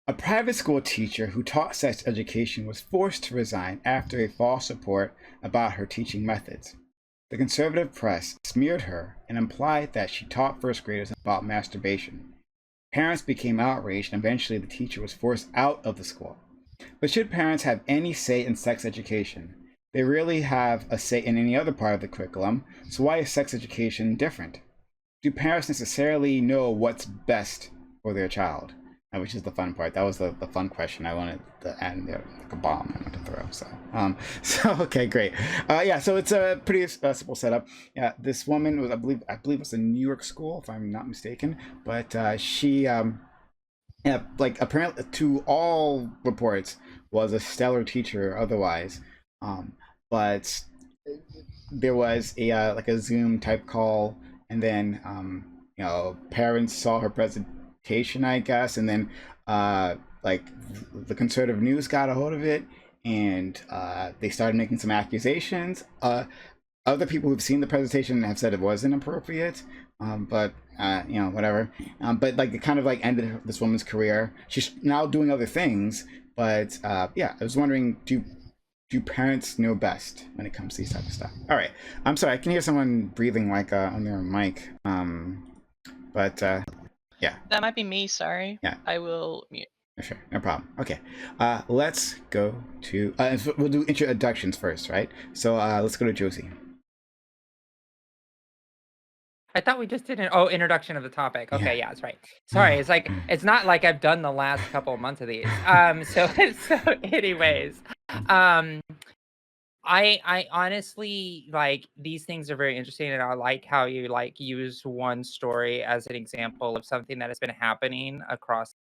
A private school teacher who taught sex education was forced to resign after a false report about her teaching methods. The conservative press smeared her and implied that she taught first graders about masturbation. Parents became outraged, and eventually the teacher was forced out of the school. But should parents have any say in sex education? They rarely have a say in any other part of the curriculum, so why is sex education different? Do parents necessarily know what's best for their child? Which is the fun part. That was the fun question I wanted to end there, like a bomb I wanted to throw. So okay, great. Yeah, so it's a pretty simple setup. Yeah, this woman was, I believe it was a New York school, if I'm not mistaken, but she, yeah, like apparently to all reports, was a stellar teacher otherwise, um, but there was a like a Zoom type call, and then parents saw her presentation, I guess, and then like the conservative news got a hold of it, and they started making some accusations. Other people who've seen the presentation have said it wasn't appropriate, but whatever. But like it kind of like ended this woman's career. She's now doing other things, but yeah, I was wondering, do parents know best when it comes to these type of stuff? All right, I'm sorry, I can hear someone breathing like on their mic. But yeah, That might be me, sorry. yeah, I will mute. sure, no problem. Okay, let's go to we'll do introductions first, right? So let's go to Josie. I thought we just did an introduction of the topic. Yeah. Okay, yeah, that's right. Sorry, it's like it's not like I've done the last couple of months of these. So anyways, um I honestly like these things are very interesting, and I like how you like use one story as an example of something that has been happening across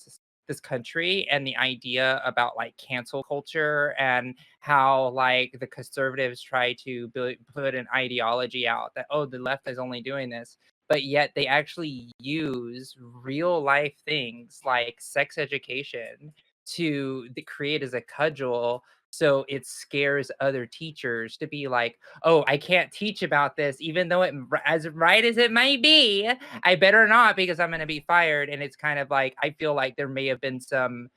this country, and the idea about like cancel culture and how like the conservatives try to put an ideology out that, oh, the left is only doing this, but yet they actually use real life things like sex education to create as a cudgel, so it scares other teachers to be like, "Oh, I can't teach about this, even though as right as it might be, I better not because I'm going to be fired." And it's kind of like I feel like there may have been some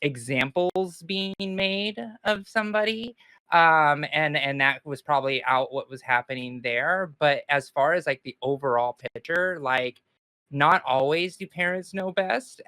examples being made of somebody, and that was probably out what was happening there. But as far as like the overall picture, like not always do parents know best.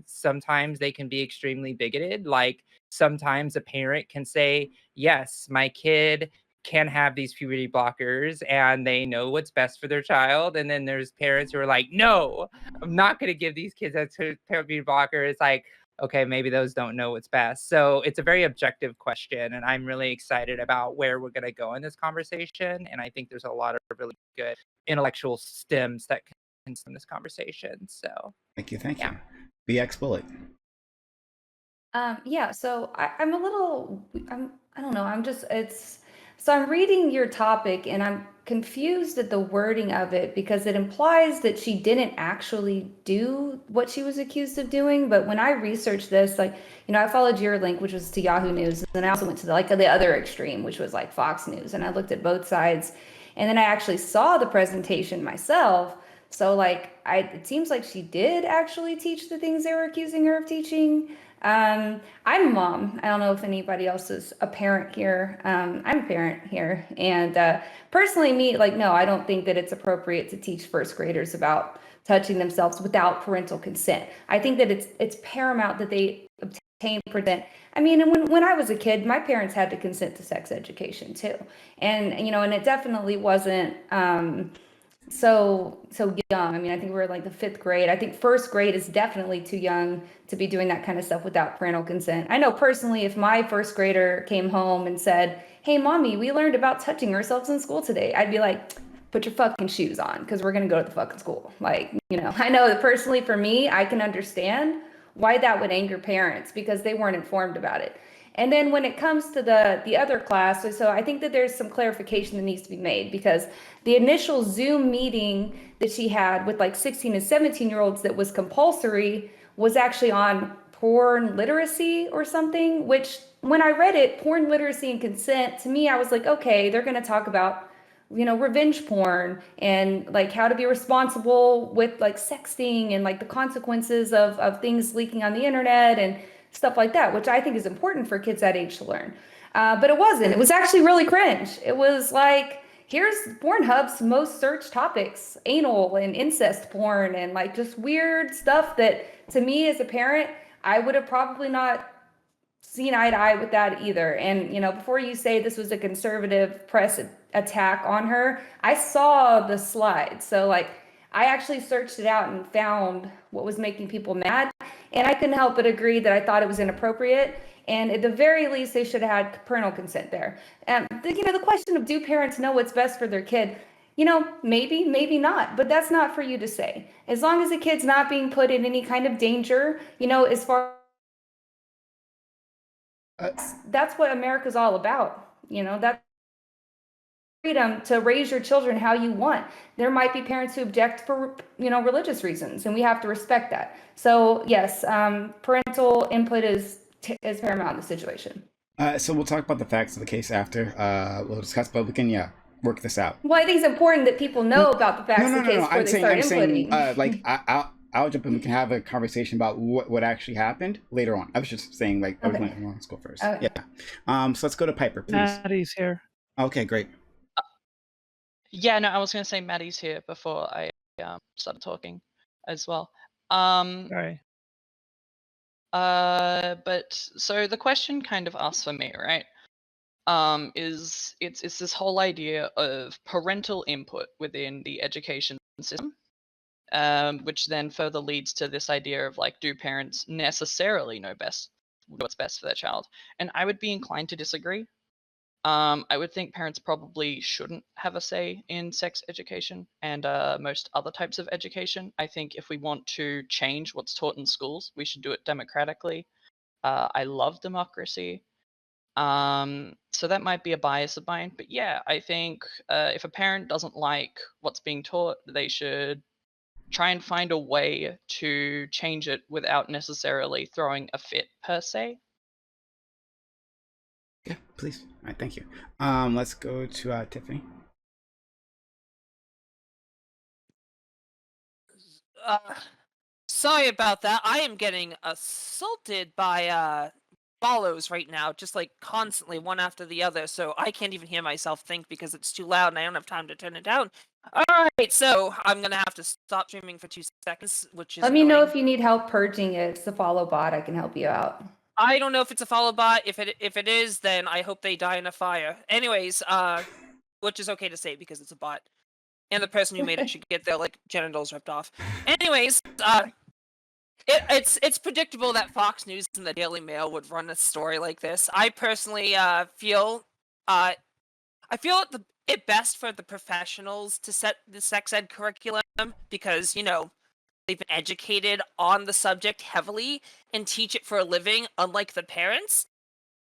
Sometimes they can be extremely bigoted. Like sometimes a parent can say, yes, my kid can have these puberty blockers and they know what's best for their child. And then there's parents who are like, no, I'm not going to give these kids a puberty blocker. It's like, okay, maybe those don't know what's best. So it's a very objective question. And I'm really excited about where we're going to go in this conversation. And I think there's a lot of really good intellectual stems that can stem this conversation. So, Thank you, thank yeah. you. BX Bullet. Yeah, so I'm a little, I don't know, so I'm reading your topic and I'm confused at the wording of it because it implies that she didn't actually do what she was accused of doing. But when I researched this, like, I followed your link, which was to Yahoo News, and then I also went to the other extreme, which was like Fox News, and I looked at both sides, and then I actually saw the presentation myself. So like, it seems like she did actually teach the things they were accusing her of teaching. I'm a mom. I don't know if anybody else is a parent here. I'm a parent here. And personally, me, like, no, I don't think that it's appropriate to teach first graders about touching themselves without parental consent. I think that it's paramount that they obtain consent. I mean, and when I was a kid, my parents had to consent to sex education too. And, and it definitely wasn't so young. I mean, I think we were like the fifth grade. I think first grade is definitely too young to be doing that kind of stuff without parental consent. I know personally, if my first grader came home and said, "Hey, mommy, we learned about touching ourselves in school today," I'd be like, "Put your fucking shoes on, because we're gonna go to the fucking school." Like, I know that personally for me, I can understand why that would anger parents because they weren't informed about it. And then when it comes to the other class, so I think that there's some clarification that needs to be made, because the initial Zoom meeting that she had with like 16 and 17-year-olds that was compulsory was actually on porn literacy or something, which when I read it, porn literacy and consent, to me, I was like, okay, they're going to talk about revenge porn and like how to be responsible with like sexting and like the consequences of things leaking on the internet and stuff like that, which I think is important for kids that age to learn. But it wasn't. It was actually really cringe. It was like, here's Pornhub's most searched topics, anal and incest porn and like just weird stuff that to me as a parent, I would have probably not seen eye to eye with that either. And, before you say this was a conservative press attack on her, I saw the slide. So like, I actually searched it out and found what was making people mad. And I couldn't help but agree that I thought it was inappropriate. And at the very least, they should have had parental consent there. And the question of, do parents know what's best for their kid? Maybe, maybe not, but that's not for you to say. As long as the kid's not being put in any kind of danger, as far that's what America's all about. That's freedom to raise your children how you want. There might be parents who object for, religious reasons, and we have to respect that. So yes, parental input is paramount in the situation. So we'll talk about the facts of the case after. We'll discuss, but we can, work this out. Well, I think it's important that people know about the facts of the case before they start inputting. Like, I'll jump in. We can have a conversation about what actually happened later on. I was just saying, like, I was going to go first. Okay. Yeah. So let's go to Piper, please. Maddie's here. Okay, great. Yeah, no, I was going to say Maddie's here before I started talking as well. Sorry. But so the question kind of asks for me, right? Is it's this whole idea of parental input within the education system, which then further leads to this idea of like, do parents necessarily know what's best for their child? And I would be inclined to disagree. I would think parents probably shouldn't have a say in sex education and most other types of education. I think if we want to change what's taught in schools, we should do it democratically. I love democracy. So that might be a bias of mine, but yeah, I think if a parent doesn't like what's being taught, they should try and find a way to change it without necessarily throwing a fit per se. Yeah, please. All right, thank you. Let's go to Tiffany. Sorry about that. I am getting assaulted by follows right now, just like constantly, one after the other. So I can't even hear myself think because it's too loud and I don't have time to turn it down. All right, so I'm gonna have to stop streaming for 2 seconds, which is Let me know annoying. if you need help purging it. It's the follow bot. I can help you out. I don't know if it's a follow bot. If it is, then I hope they die in a fire. Anyways, which is okay to say because it's a bot, and the person who made it should get their like genitals ripped off. Anyways, it's predictable that Fox News and the Daily Mail would run a story like this. I personally feel I feel it best for the professionals to set the sex ed curriculum because they've been educated on the subject heavily and teach it for a living, unlike the parents.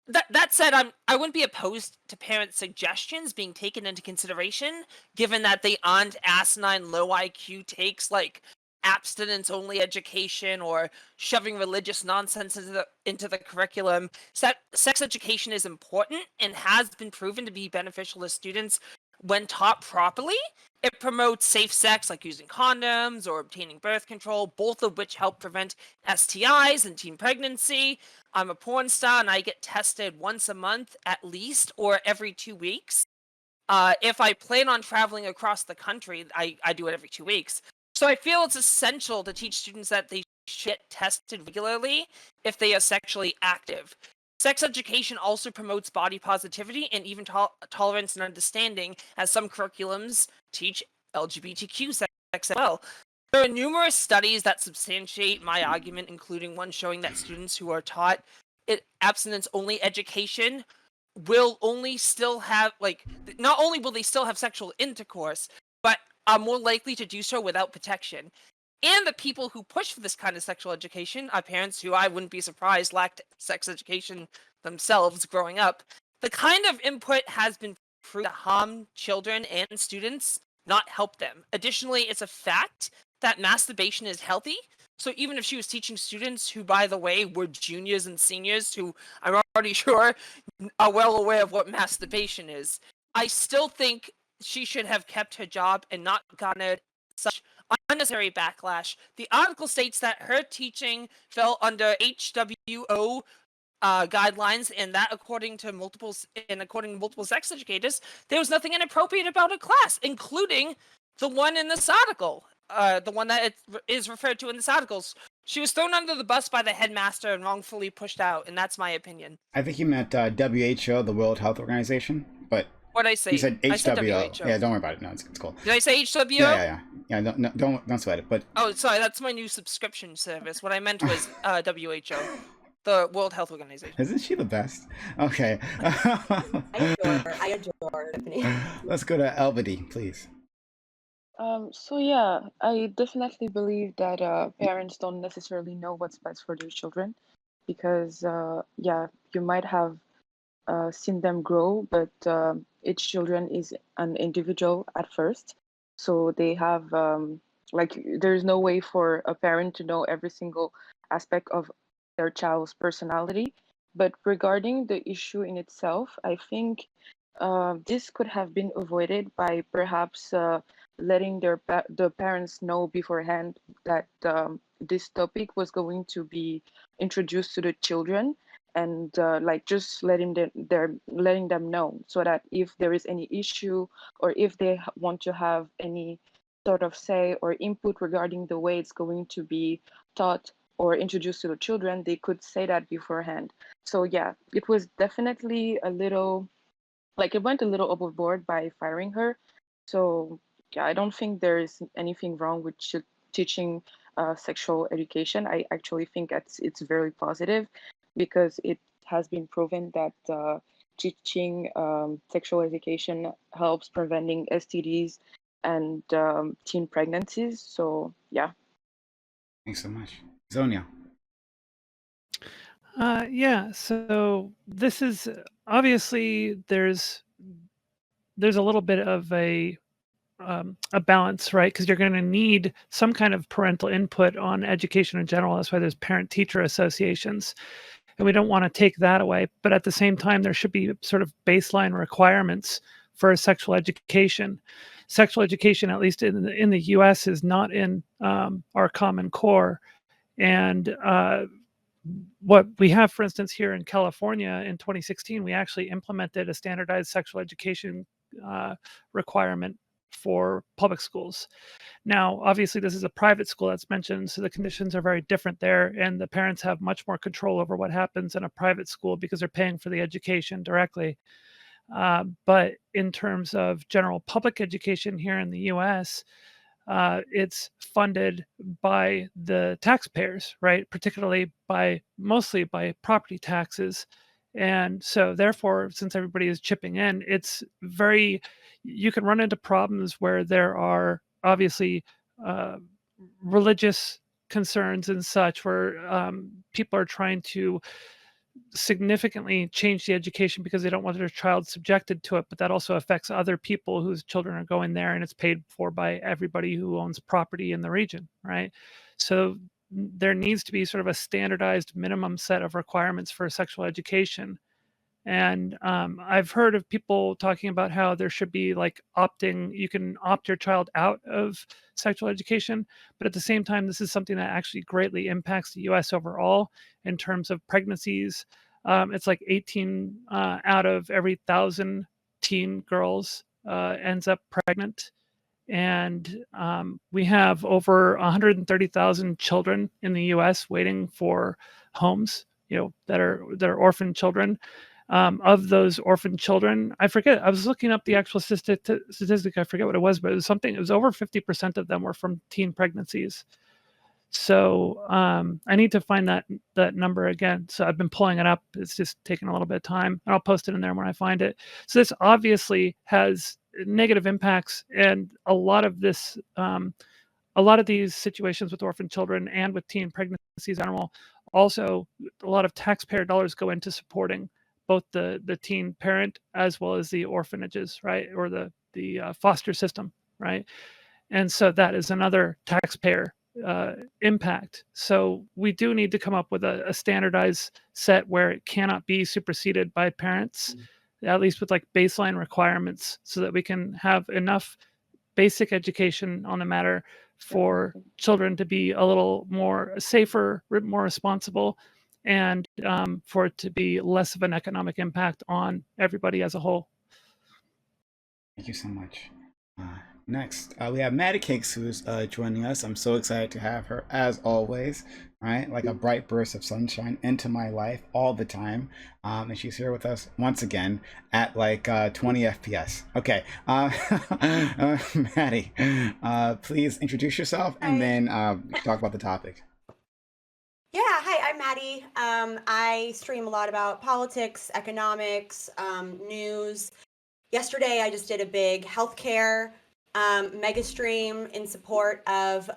That said, I wouldn't be opposed to parents' suggestions being taken into consideration, given that they aren't asinine low IQ takes like abstinence-only education or shoving religious nonsense into the curriculum. Sex education is important and has been proven to be beneficial to students when taught properly. It promotes safe sex, like using condoms or obtaining birth control, both of which help prevent STIs and teen pregnancy. I'm a porn star and I get tested once a month at least, or every 2 weeks. If I plan on traveling across the country, I do it every 2 weeks. So I feel it's essential to teach students that they should get tested regularly if they are sexually active. Sex education also promotes body positivity and even tolerance and understanding, as some curriculums teach LGBTQ sex as well. There are numerous studies that substantiate my argument, including one showing that students who are taught abstinence-only education will only still have, not only will they still have sexual intercourse, but are more likely to do so without protection. And the people who push for this kind of sexual education are parents who I wouldn't be surprised lacked sex education themselves growing up. The kind of input has been proved to harm children and students, not help them. Additionally, it's a fact that masturbation is healthy. So even if she was teaching students who, by the way, were juniors and seniors who I'm already sure are well aware of what masturbation is, I still think she should have kept her job and not garnered such unnecessary backlash. The article states that her teaching fell under HWO guidelines, and that according to multiple sex educators, there was nothing inappropriate about her class, including the one in this article, the one that is referred to in this article. She was thrown under the bus by the headmaster and wrongfully pushed out, and that's my opinion. I think you meant WHO, the World Health Organization, but What did I say? you said I said HWO. WHO. Yeah, don't worry about it. No, it's cool. Did I say HWO? Yeah. Don't sweat it. But oh, sorry, that's my new subscription service. What I meant was WHO, the World Health Organization. Isn't she the best? Okay. I adore Tiffany. Let's go to Elvedy, please. So yeah, I definitely believe that parents don't necessarily know what's best for their children, because yeah, you might have seen them grow, but each children is an individual at first, so they have like there's no way for a parent to know every single aspect of their child's personality. But regarding the issue in itself, I think this could have been avoided by perhaps letting the parents know beforehand that this topic was going to be introduced to the children, and like just letting them know, so that if there is any issue, or if they want to have any sort of say or input regarding the way it's going to be taught or introduced to the children, they could say that beforehand. So yeah, it was definitely a little, like, it went a little overboard by firing her. So yeah, I don't think there is anything wrong with teaching sexual education. I actually think it's very positive, because it has been proven that teaching sexual education helps preventing STDs and teen pregnancies. So yeah. Thanks so much. Zonia. Yeah, so this is obviously there's a little bit of a balance, right? Because you're going to need some kind of parental input on education in general. That's why there's parent-teacher associations, and we don't want to take that away. But at the same time, there should be sort of baseline requirements for sexual education. Sexual education, at least in the U.S., is not in our Common Core, and what we have, for instance, here in California in 2016, we actually implemented a standardized sexual education requirement for public schools. Now, obviously, this is a private school that's mentioned, so the conditions are very different there, and the parents have much more control over what happens in a private school because they're paying for the education directly. But in terms of general public education here in the US, it's funded by the taxpayers, right? Particularly mostly by property taxes. And so therefore, since everybody is chipping in, you can run into problems where there are obviously religious concerns and such, where people are trying to significantly change the education because they don't want their child subjected to it, but that also affects other people whose children are going there, and it's paid for by everybody who owns property in the region, right? So there needs to be sort of a standardized minimum set of requirements for sexual education. And I've heard of people talking about how there should be like you can opt your child out of sexual education. But at the same time, this is something that actually greatly impacts the US overall in terms of pregnancies. It's like 18 out of every 1,000 teen girls ends up pregnant. And we have over 130,000 children in the US waiting for homes, that are orphan children. Of those orphan children, I forget, I was looking up the actual statistic, I forget what it was, but it was over 50% of them were from teen pregnancies. So I need to find that number again. So I've been pulling it up. It's just taking a little bit of time, and I'll post it in there when I find it. So this obviously has negative impacts, and a lot of these situations with orphan children and with teen pregnancies in general, also a lot of taxpayer dollars go into supporting both the teen parent as well as the orphanages, right, or the foster system, right? And so that is another taxpayer impact. So we do need to come up with a standardized set where it cannot be superseded by parents. at least with like baseline requirements, so that we can have enough basic education on the matter for children to be a little more safer, more responsible, and for it to be less of an economic impact on everybody as a whole. Thank you so much. Next, we have Maddie Cakes, who's joining us. I'm so excited to have her, as always, right? Like a bright burst of sunshine into my life all the time. And she's here with us once again at like 20 FPS. Okay. Maddie, please introduce yourself and then talk about the topic. Yeah, hi, I'm Maddie. I stream a lot about politics, economics, news. Yesterday, I just did a big healthcare mega stream in support of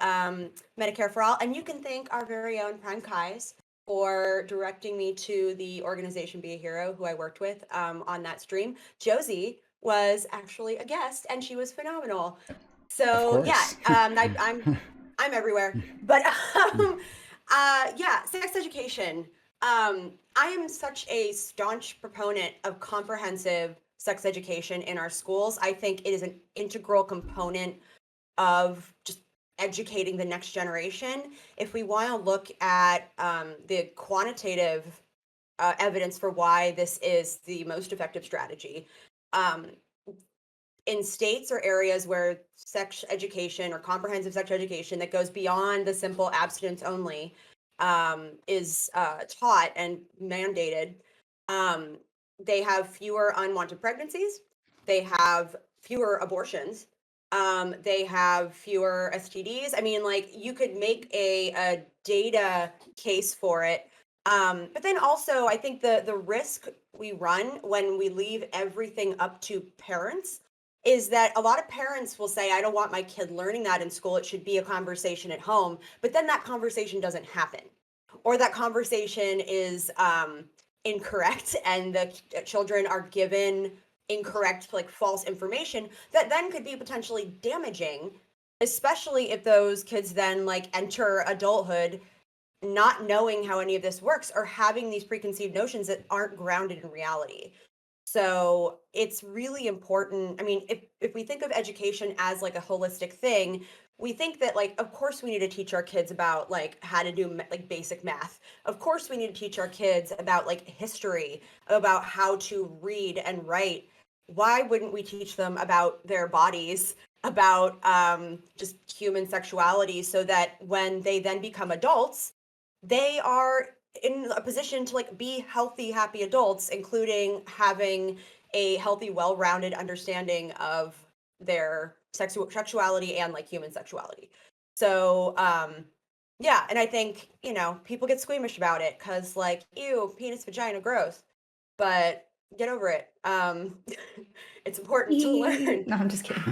Medicare for All. And you can thank our very own PrimeCayes for directing me to the organization Be a Hero, who I worked with on that stream. Josie was actually a guest, and she was phenomenal. So yeah, I'm everywhere. But yeah, sex education. I am such a staunch proponent of comprehensive sex education in our schools. I think it is an integral component of just educating the next generation. If we want to look at the quantitative evidence for why this is the most effective strategy, in states or areas where sex education or comprehensive sex education that goes beyond the simple abstinence only is taught and mandated, they have fewer unwanted pregnancies, they have fewer abortions, they have fewer STDs. I mean, like, you could make a data case for it. But then also, I think the risk we run when we leave everything up to parents is that a lot of parents will say, I don't want my kid learning that in school. It should be a conversation at home. But then that conversation doesn't happen. Or that conversation is incorrect, and the children are given incorrect, like, false information that then could be potentially damaging, especially if those kids then like enter adulthood not knowing how any of this works or having these preconceived notions that aren't grounded in reality. So it's really important. I mean, if we think of education as like a holistic thing, we think that, like, of course we need to teach our kids about like how to do like basic math. Of course we need to teach our kids about like history, about how to read and write. Why wouldn't we teach them about their bodies, about just human sexuality, so that when they then become adults, they are in a position to like be healthy, happy adults, including having a healthy, well-rounded understanding of their sexuality and like human sexuality. So yeah, and I think, you know, people get squeamish about it because, like, ew, penis, vagina, gross. But get over it. It's important to learn. No, I'm just kidding.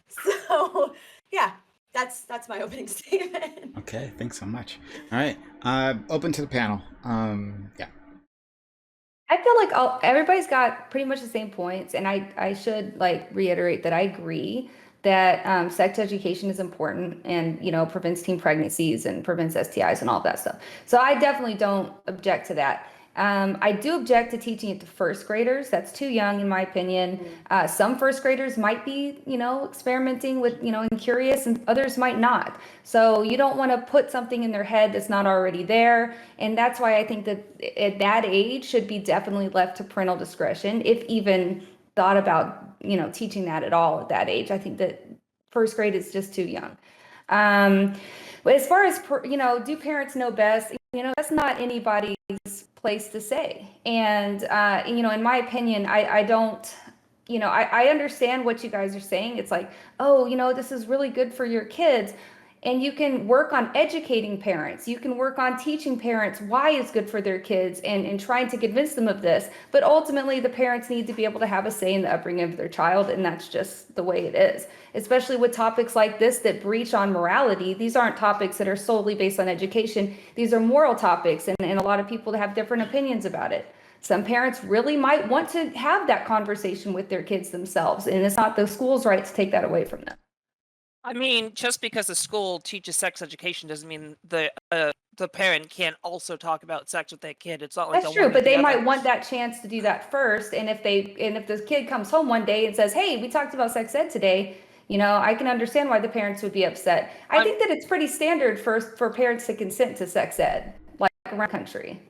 So yeah, that's my opening statement. Okay, thanks so much. All right, open to the panel. Yeah. I feel like everybody's got pretty much the same points, and I should like reiterate that I agree that sex education is important, and, you know, prevents teen pregnancies and prevents STIs and all that stuff. So I definitely don't object to that. I do object to teaching it to first graders. That's too young, in my opinion. Some first graders might be, you know, experimenting with, you know, and curious, and others might not. So you don't want to put something in their head that's not already there. And that's why I think that at that age should be definitely left to parental discretion, if even thought about, you know, teaching that at all at that age. I think that first grade is just too young. But as far as, you know, do parents know best? You know, that's not anybody's place to say. And, you know, in my opinion, I don't, you know, I understand what you guys are saying. It's like, oh, you know, this is really good for your kids. And you can work on educating parents. You can work on teaching parents why it's good for their kids, and trying to convince them of this. But ultimately, the parents need to be able to have a say in the upbringing of their child. And that's just the way it is, especially with topics like this that breach on morality. These aren't topics that are solely based on education. These are moral topics. And a lot of people have different opinions about it. Some parents really might want to have that conversation with their kids themselves. And it's not the school's right to take that away from them. I mean, just because a school teaches sex education doesn't mean the the parent can't also talk about sex with their kid. It's not like That's they'll true, one or but they the might other. want that chance to do that first. And if the kid comes home one day and says, "Hey, we talked about sex ed today," I can understand why the parents would be upset. I think that it's pretty standard for parents to consent to sex ed, like around the country.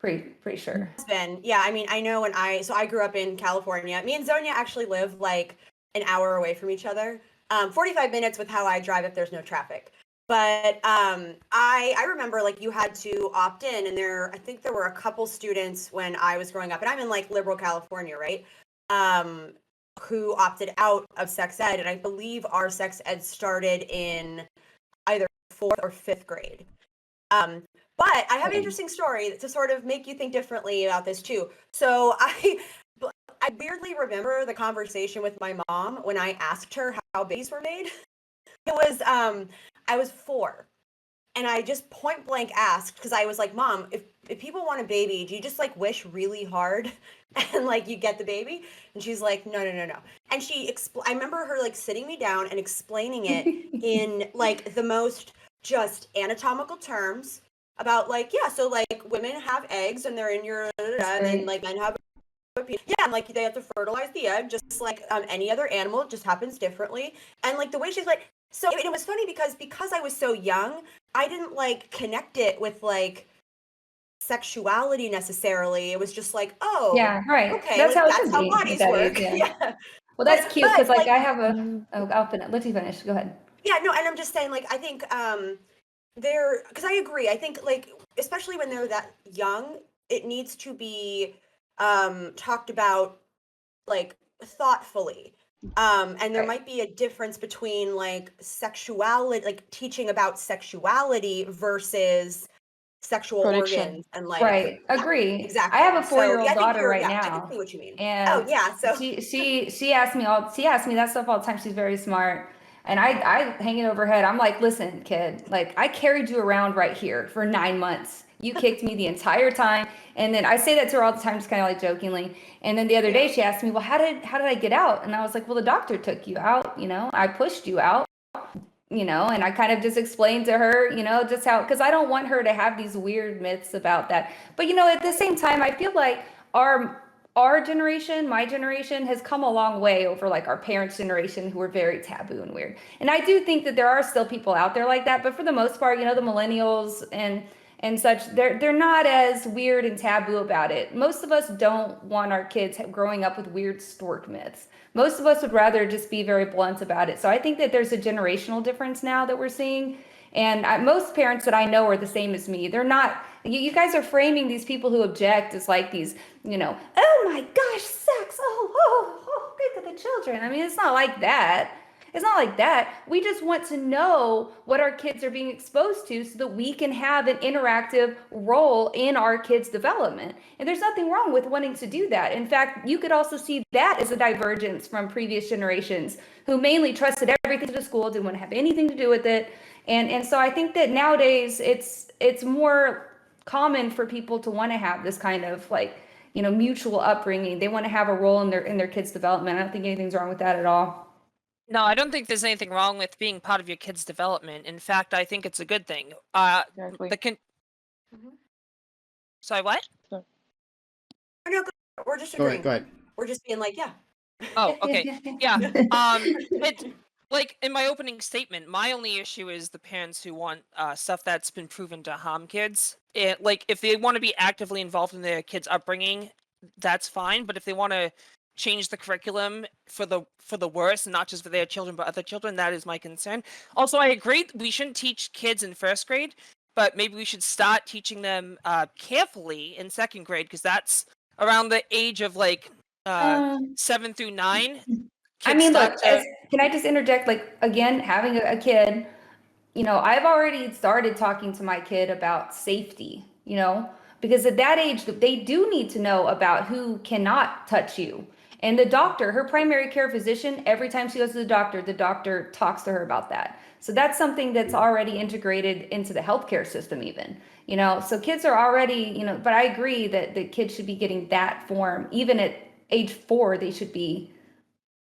Pretty sure. It's been, yeah. I mean, I know so I grew up in California. Me and Zonia actually live like an hour away from each other. 45 minutes with how I drive if there's no traffic. But I remember like you had to opt in, and I think there were a couple students when I was growing up, and I'm in like liberal California, right? Who opted out of sex ed, and I believe our sex ed started in either 4th or 5th grade. But I have an interesting story to sort of make you think differently about this too. So I weirdly remember the conversation with my mom when I asked her how babies were made. It was I was 4, and I just point blank asked, because I was like, "Mom, if people want a baby, do you just like wish really hard and like you get the baby?" And she's like, "No. And I remember her like sitting me down and explaining it in like the most just anatomical terms about like, yeah, so like women have eggs and they're in your and then like men have and like they have to fertilize the egg just like any other animal. It just happens differently. And like the way she's like, so it was funny because I was so young, I didn't like connect it with like sexuality necessarily. It was just like, oh, Yeah, right. okay, That's like how it that's should how be bodies at that work. age, yeah. Yeah. Well, that's cute because like like I have I'll finish. Let you finish. Go ahead. yeah, no, and I'm just saying like I think because I agree. I think like especially when they're that young, it needs to be talked about like thoughtfully. And there Right. might be a difference between like sexuality, like teaching about sexuality versus sexual Prediction. organs and like Right. Agree. I exactly. have a So 4-year-old yeah, I think daughter right I can now, see what you mean. and Oh yeah, so she asks me that stuff all the time. She's very smart, and I hang it over her head. I'm like, listen, kid, like I carried you around right here for 9 months. You kicked me the entire time, and then I say that to her all the time, just kind of like jokingly. And then the other day, she asked me, well, how did I get out? And I was like, well, the doctor took you out. I pushed you out. And I kind of just explained to her, just how, because I don't want her to have these weird myths about that. But at the same time, I feel like our generation, my generation, has come a long way over like our parents' generation who were very taboo and weird. And I do think that there are still people out there like that, but for the most part, the millennials and such, they're not as weird and taboo about it. Most of us don't want our kids growing up with weird stork myths. Most of us would rather just be very blunt about it. So I think that there's a generational difference now that we're seeing. And most parents that I know are the same as me. They're not, you guys are framing these people who object as like these, oh my gosh, sex. Oh, think of the children. I mean, it's not like that. It's not like that. We just want to know what our kids are being exposed to so that we can have an interactive role in our kids' development. And there's nothing wrong with wanting to do that. In fact, you could also see that as a divergence from previous generations who mainly trusted everything to the school, didn't want to have anything to do with it. And so I think that nowadays it's more common for people to want to have this kind of like, mutual upbringing. They want to have a role in their kids' development. I don't think anything's wrong with that at all. No, I don't think there's anything wrong with being part of your kid's development. In fact, I think it's a good thing. Exactly. Sorry, what? oh, no, we're just Go agreeing. ahead. We're just being like, yeah. Oh, okay. Yeah. It, like in my opening statement, my only issue is the parents who want stuff that's been proven to harm kids. Like if they want to be actively involved in their kids' upbringing, that's fine. But if they want to change the curriculum for the worse, not just for their children but other children, that is my concern. Also, I agree we shouldn't teach kids in 1st grade, but maybe we should start teaching them carefully in 2nd grade, because that's around the age of like 7 through 9. I mean, look, can I just interject? Like, again, having a kid, I've already started talking to my kid about safety, because at that age, they do need to know about who cannot touch you. And the doctor, her primary care physician, every time she goes to the doctor talks to her about that. So that's something that's already integrated into the healthcare system even, so kids are already, but I agree that the kids should be getting that form. Even at age 4, you should be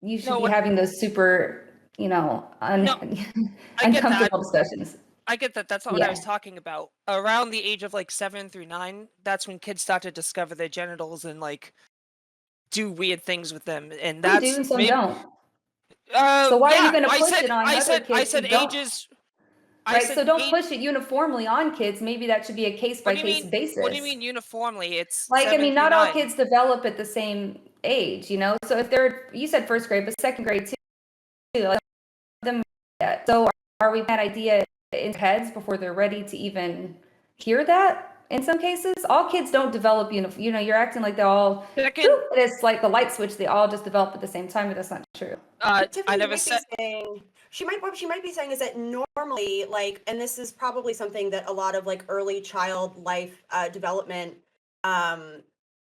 having those super, I get uncomfortable discussions. I get that. That's not what I was Yeah. talking about. Around the age of like 7 through 9, that's when kids start to discover their genitals and like do weird things with them, and Some do that's and some maybe. don't. So why are you Yeah, going to I push said, it on I other said, I kids who said don't? ages. I Right. So said don't age. push it uniformly on kids. Maybe that should be a case What by do you case mean? basis. What do you mean uniformly? It's Like, I 7 mean, through not all 9. kids develop at the same age, you know? So if they're, you said first grade, but second grade too, like them yet. So are we that idea in heads before they're ready to even hear that? In some cases, all kids don't develop you know, you're acting like they all, Second, it's like the light switch, they all just develop at the same time, but that's not true. I Tiffany never might said. be saying what she might be saying is that normally, like, and this is probably something that a lot of like early child life development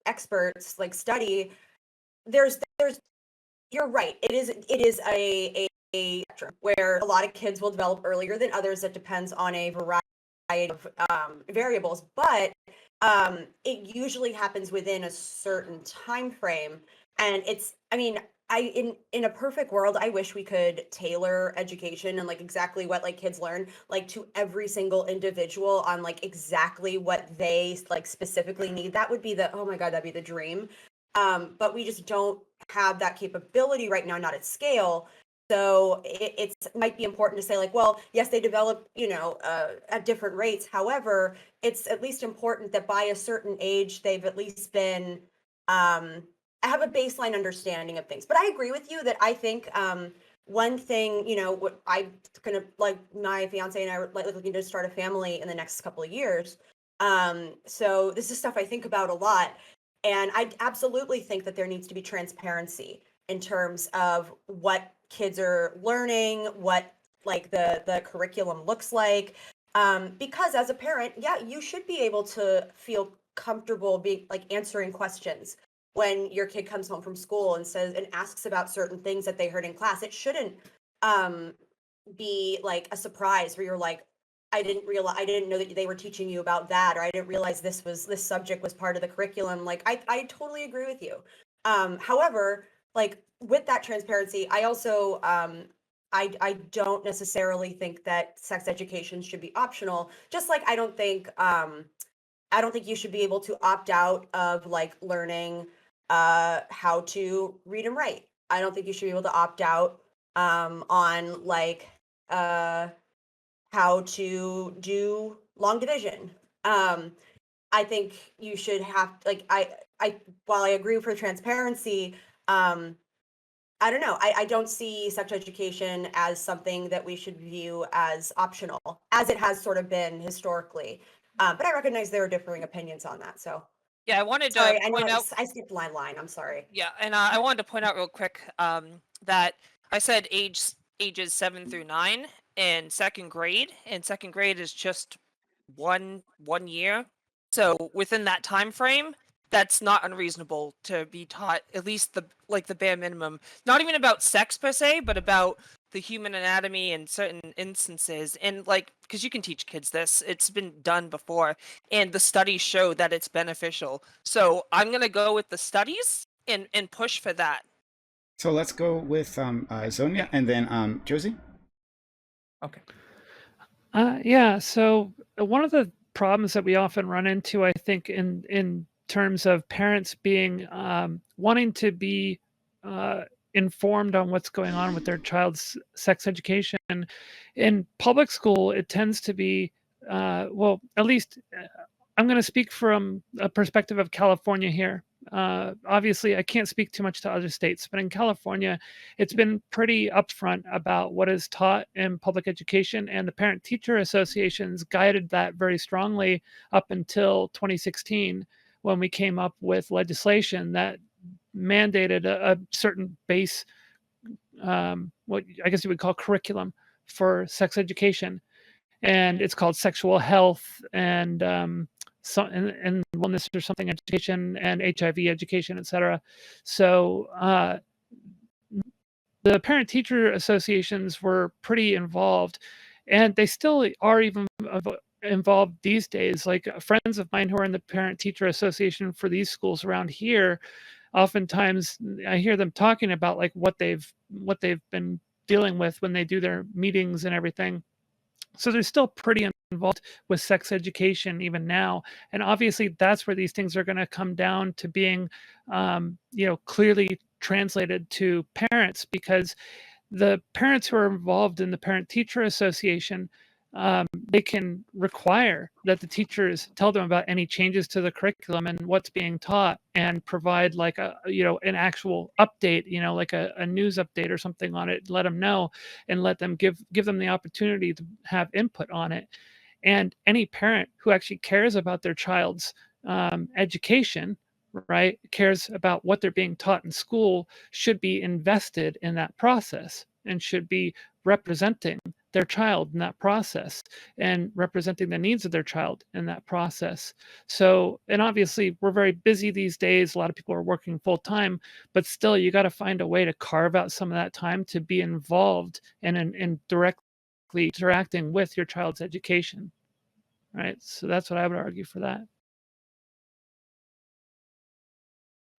experts like study. There's you're right. It is a spectrum where a lot of kids will develop earlier than others. That depends on a variety of variables, but it usually happens within a certain time frame. And it's, I mean, in a perfect world, I wish we could tailor education and like exactly what like kids learn like to every single individual on like exactly what they like specifically need. That would be the, oh my God, that'd be the dream. But we just don't have that capability right now, not at scale. So it might be important to say like, well, yes, they develop, you know, at different rates. However, it's at least important that by a certain age, they've at least been, have a baseline understanding of things. But I agree with you that I think one thing, you know, what I kind of like my fiance and I are like looking to start a family in the next couple of years. So this is stuff I think about a lot. And I absolutely think that there needs to be transparency in terms of what kids are learning, what like the curriculum looks like. Because as a parent, yeah, you should be able to feel comfortable being like answering questions when your kid comes home from school and says and asks about certain things that they heard in class. It shouldn't um be like a surprise where you're like, I didn't know that they were teaching you about that, or I didn't realize this subject was part of the curriculum. Like I totally agree with you. However, like with that transparency, I also I don't necessarily think that sex education should be optional. Just like I don't think you should be able to opt out of like learning how to read and write. I don't think you should be able to opt out on like how to do long division. I think you should have like I while I agree for transparency, I don't know. I don't see sex education as something that we should view as optional, as it has sort of been historically. But I recognize there are differing opinions on that. So Yeah, I wanted to sorry, I know point out. I skipped line. I'm sorry. Yeah, and I wanted to point out real quick that I said ages 7 through 9 in second grade, and second grade is just one year. So within that time frame, that's not unreasonable to be taught at least the bare minimum. Not even about sex per se, but about the human anatomy in certain instances. And like, because you can teach kids this, it's been done before, and the studies show that it's beneficial. So I'm gonna go with the studies and push for that. So let's go with Zonia and then Josie. Okay. Yeah. So one of the problems that we often run into, I think, in terms of parents being wanting to be informed on what's going on with their child's sex education in public school, it tends to be well, at least I'm going to speak from a perspective of California here. Obviously, I can't speak too much to other states, but in California, it's been pretty upfront about what is taught in public education, and the parent teacher associations guided that very strongly up until 2016, when we came up with legislation that mandated a certain base, what I guess you would call curriculum for sex education, and it's called sexual health and wellness or something education and HIV education, etc. So the parent teacher associations were pretty involved, and they still are even involved these days. Like friends of mine who are in the parent teacher association for these schools around here, oftentimes I hear them talking about like what they've been dealing with when they do their meetings and everything. So they're still pretty involved with sex education even now. And obviously that's where these things are going to come down to being, clearly translated to parents, because the parents who are involved in the Parent-Teacher Association, they can require that the teachers tell them about any changes to the curriculum and what's being taught, and provide like an actual update, like a news update or something on it, let them know, and let them give them the opportunity to have input on it. And any parent who actually cares about their child's education, right, cares about what they're being taught in school, should be invested in that process and should be representing their child in that process and representing the needs of their child in that process. So, and obviously we're very busy these days. A lot of people are working full time, but still you got to find a way to carve out some of that time to be involved and in directly interacting with your child's education. Right. So that's what I would argue for that.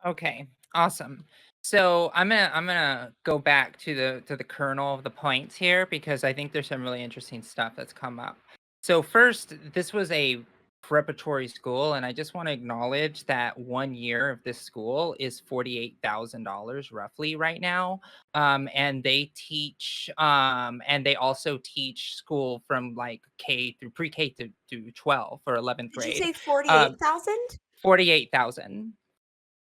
Okay, awesome. So I'm gonna go back to the kernel of the points here, because I think there's some really interesting stuff that's come up. So first, this was a preparatory school, and I just want to acknowledge that 1 year of this school is $48,000 roughly right now. And they teach, and they also teach school from like K through pre-K to 12 or 11th Did you grade. say 48,000? 48,000.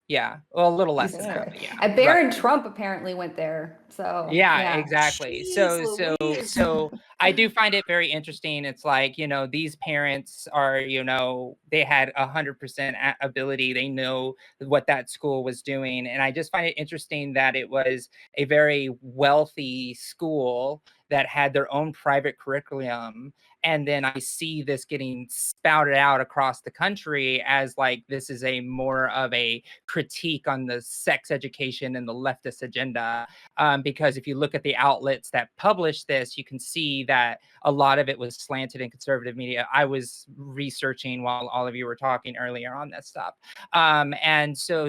Yeah, well, a little less Jesus than that, Christ. but yeah, And Barron Trump apparently went there. So yeah, yeah. exactly. Jeez Louise. So I do find it very interesting. It's like, these parents are, they had 100% ability. They know what that school was doing. And I just find it interesting that it was a very wealthy school that had their own private curriculum. And then I see this getting spouted out across the country as like, this is a more of a critique on the sex education and the leftist agenda. Because if you look at the outlets that published this, you can see that a lot of it was slanted in conservative media. I was researching while all of you were talking earlier on this stuff. And so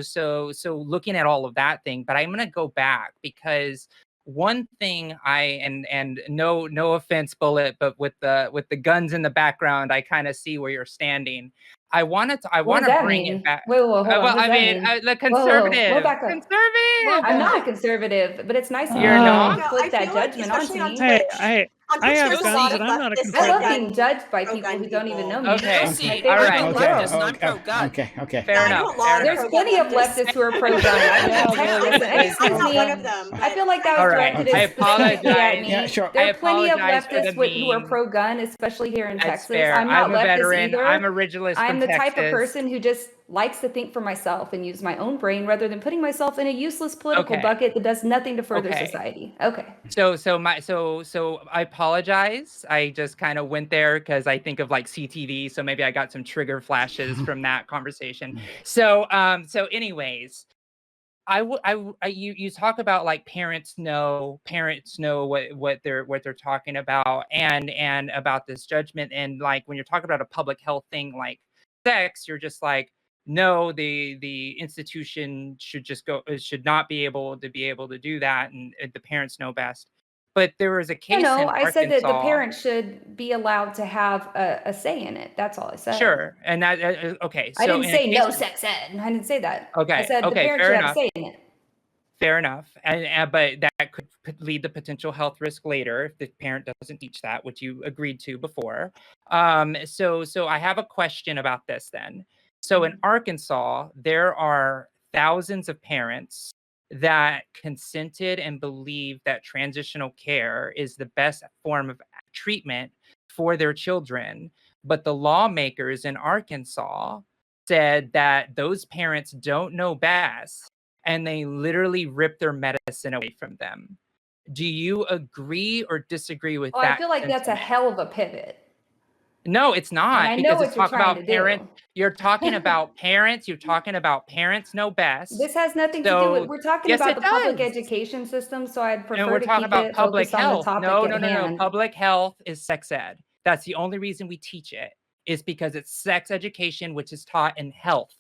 looking at all of that thing, but I'm going to go back, because one thing and no offense, Bullet, but with the guns in the background, I kind of see where you're standing. I want What to does that bring mean? it back. Wait, hold on. Well, What does I that mean, mean? the Whoa, conservative, back up. conservative. I'm not a conservative, but it's nice of you Oh. to I inflict that feel like, judgment especially onto on me. Hey, Twitch, on I Twitch have there's a guns, lot of and I'm not a leftist I love conservative. being judged by people pro-gun who don't even know people. me. Okay. It's my Okay. favorite All thing right. in the I'm a world. leftist and I'm pro-gun. Okay. Fair Yeah, I enough. know a lot Fair of There's enough. plenty of pro-gun leftists who are pro-gun. Yeah, Excuse I'm not me. one of them. I feel like that All was right. directed I specifically at apologize. me. Yeah, sure. There I are plenty of apologize for the leftists who are meme. pro-gun, especially here in That's Texas. fair. I'm not I'm a leftist veteran. either. I'm originalist I'm from the type of Texas. person who just likes to think for myself and use my own brain rather than putting myself in a useless political Okay. bucket that does nothing to further Okay. society. Okay. So I apologize. I just kind of went there because I think of like CTV, so maybe I got some trigger flashes from that conversation. So anyways, you talk about like parents know what they're talking about, and about this judgment, and like when you're talking about a public health thing like sex, you're just like, no, the institution should not be able to do that, and the parents know best. But there was a case in I said that the Arkansas. parents should be allowed to have a say in it. That's all I said. Sure, and that okay. I So didn't in a say no case- sex ed. I didn't say that. I Okay, said the okay, parents fair should have enough. a say in it. Fair enough, and but that could lead to potential health risk later if the parent doesn't teach that, which you agreed to before. So I have a question about this then. So in Arkansas, there are thousands of parents that consented and believe that transitional care is the best form of treatment for their children, but the lawmakers in Arkansas said that those parents don't know best, and they literally rip their medicine away from them. Do you agree or disagree with Oh, that? I feel like that's a sentiment? hell of a pivot. No, it's And not, I know because what it's you're talk trying about to parents. do. You're talking about parents. You're talking about parents know best. This has nothing to do with, So we're talking yes, about it the public does. education system, so I'd And prefer we're to talking keep about it public focused on the health. topic No. at hand. Public health is sex ed. That's the only reason we teach it, is because it's sex education, which is taught in health.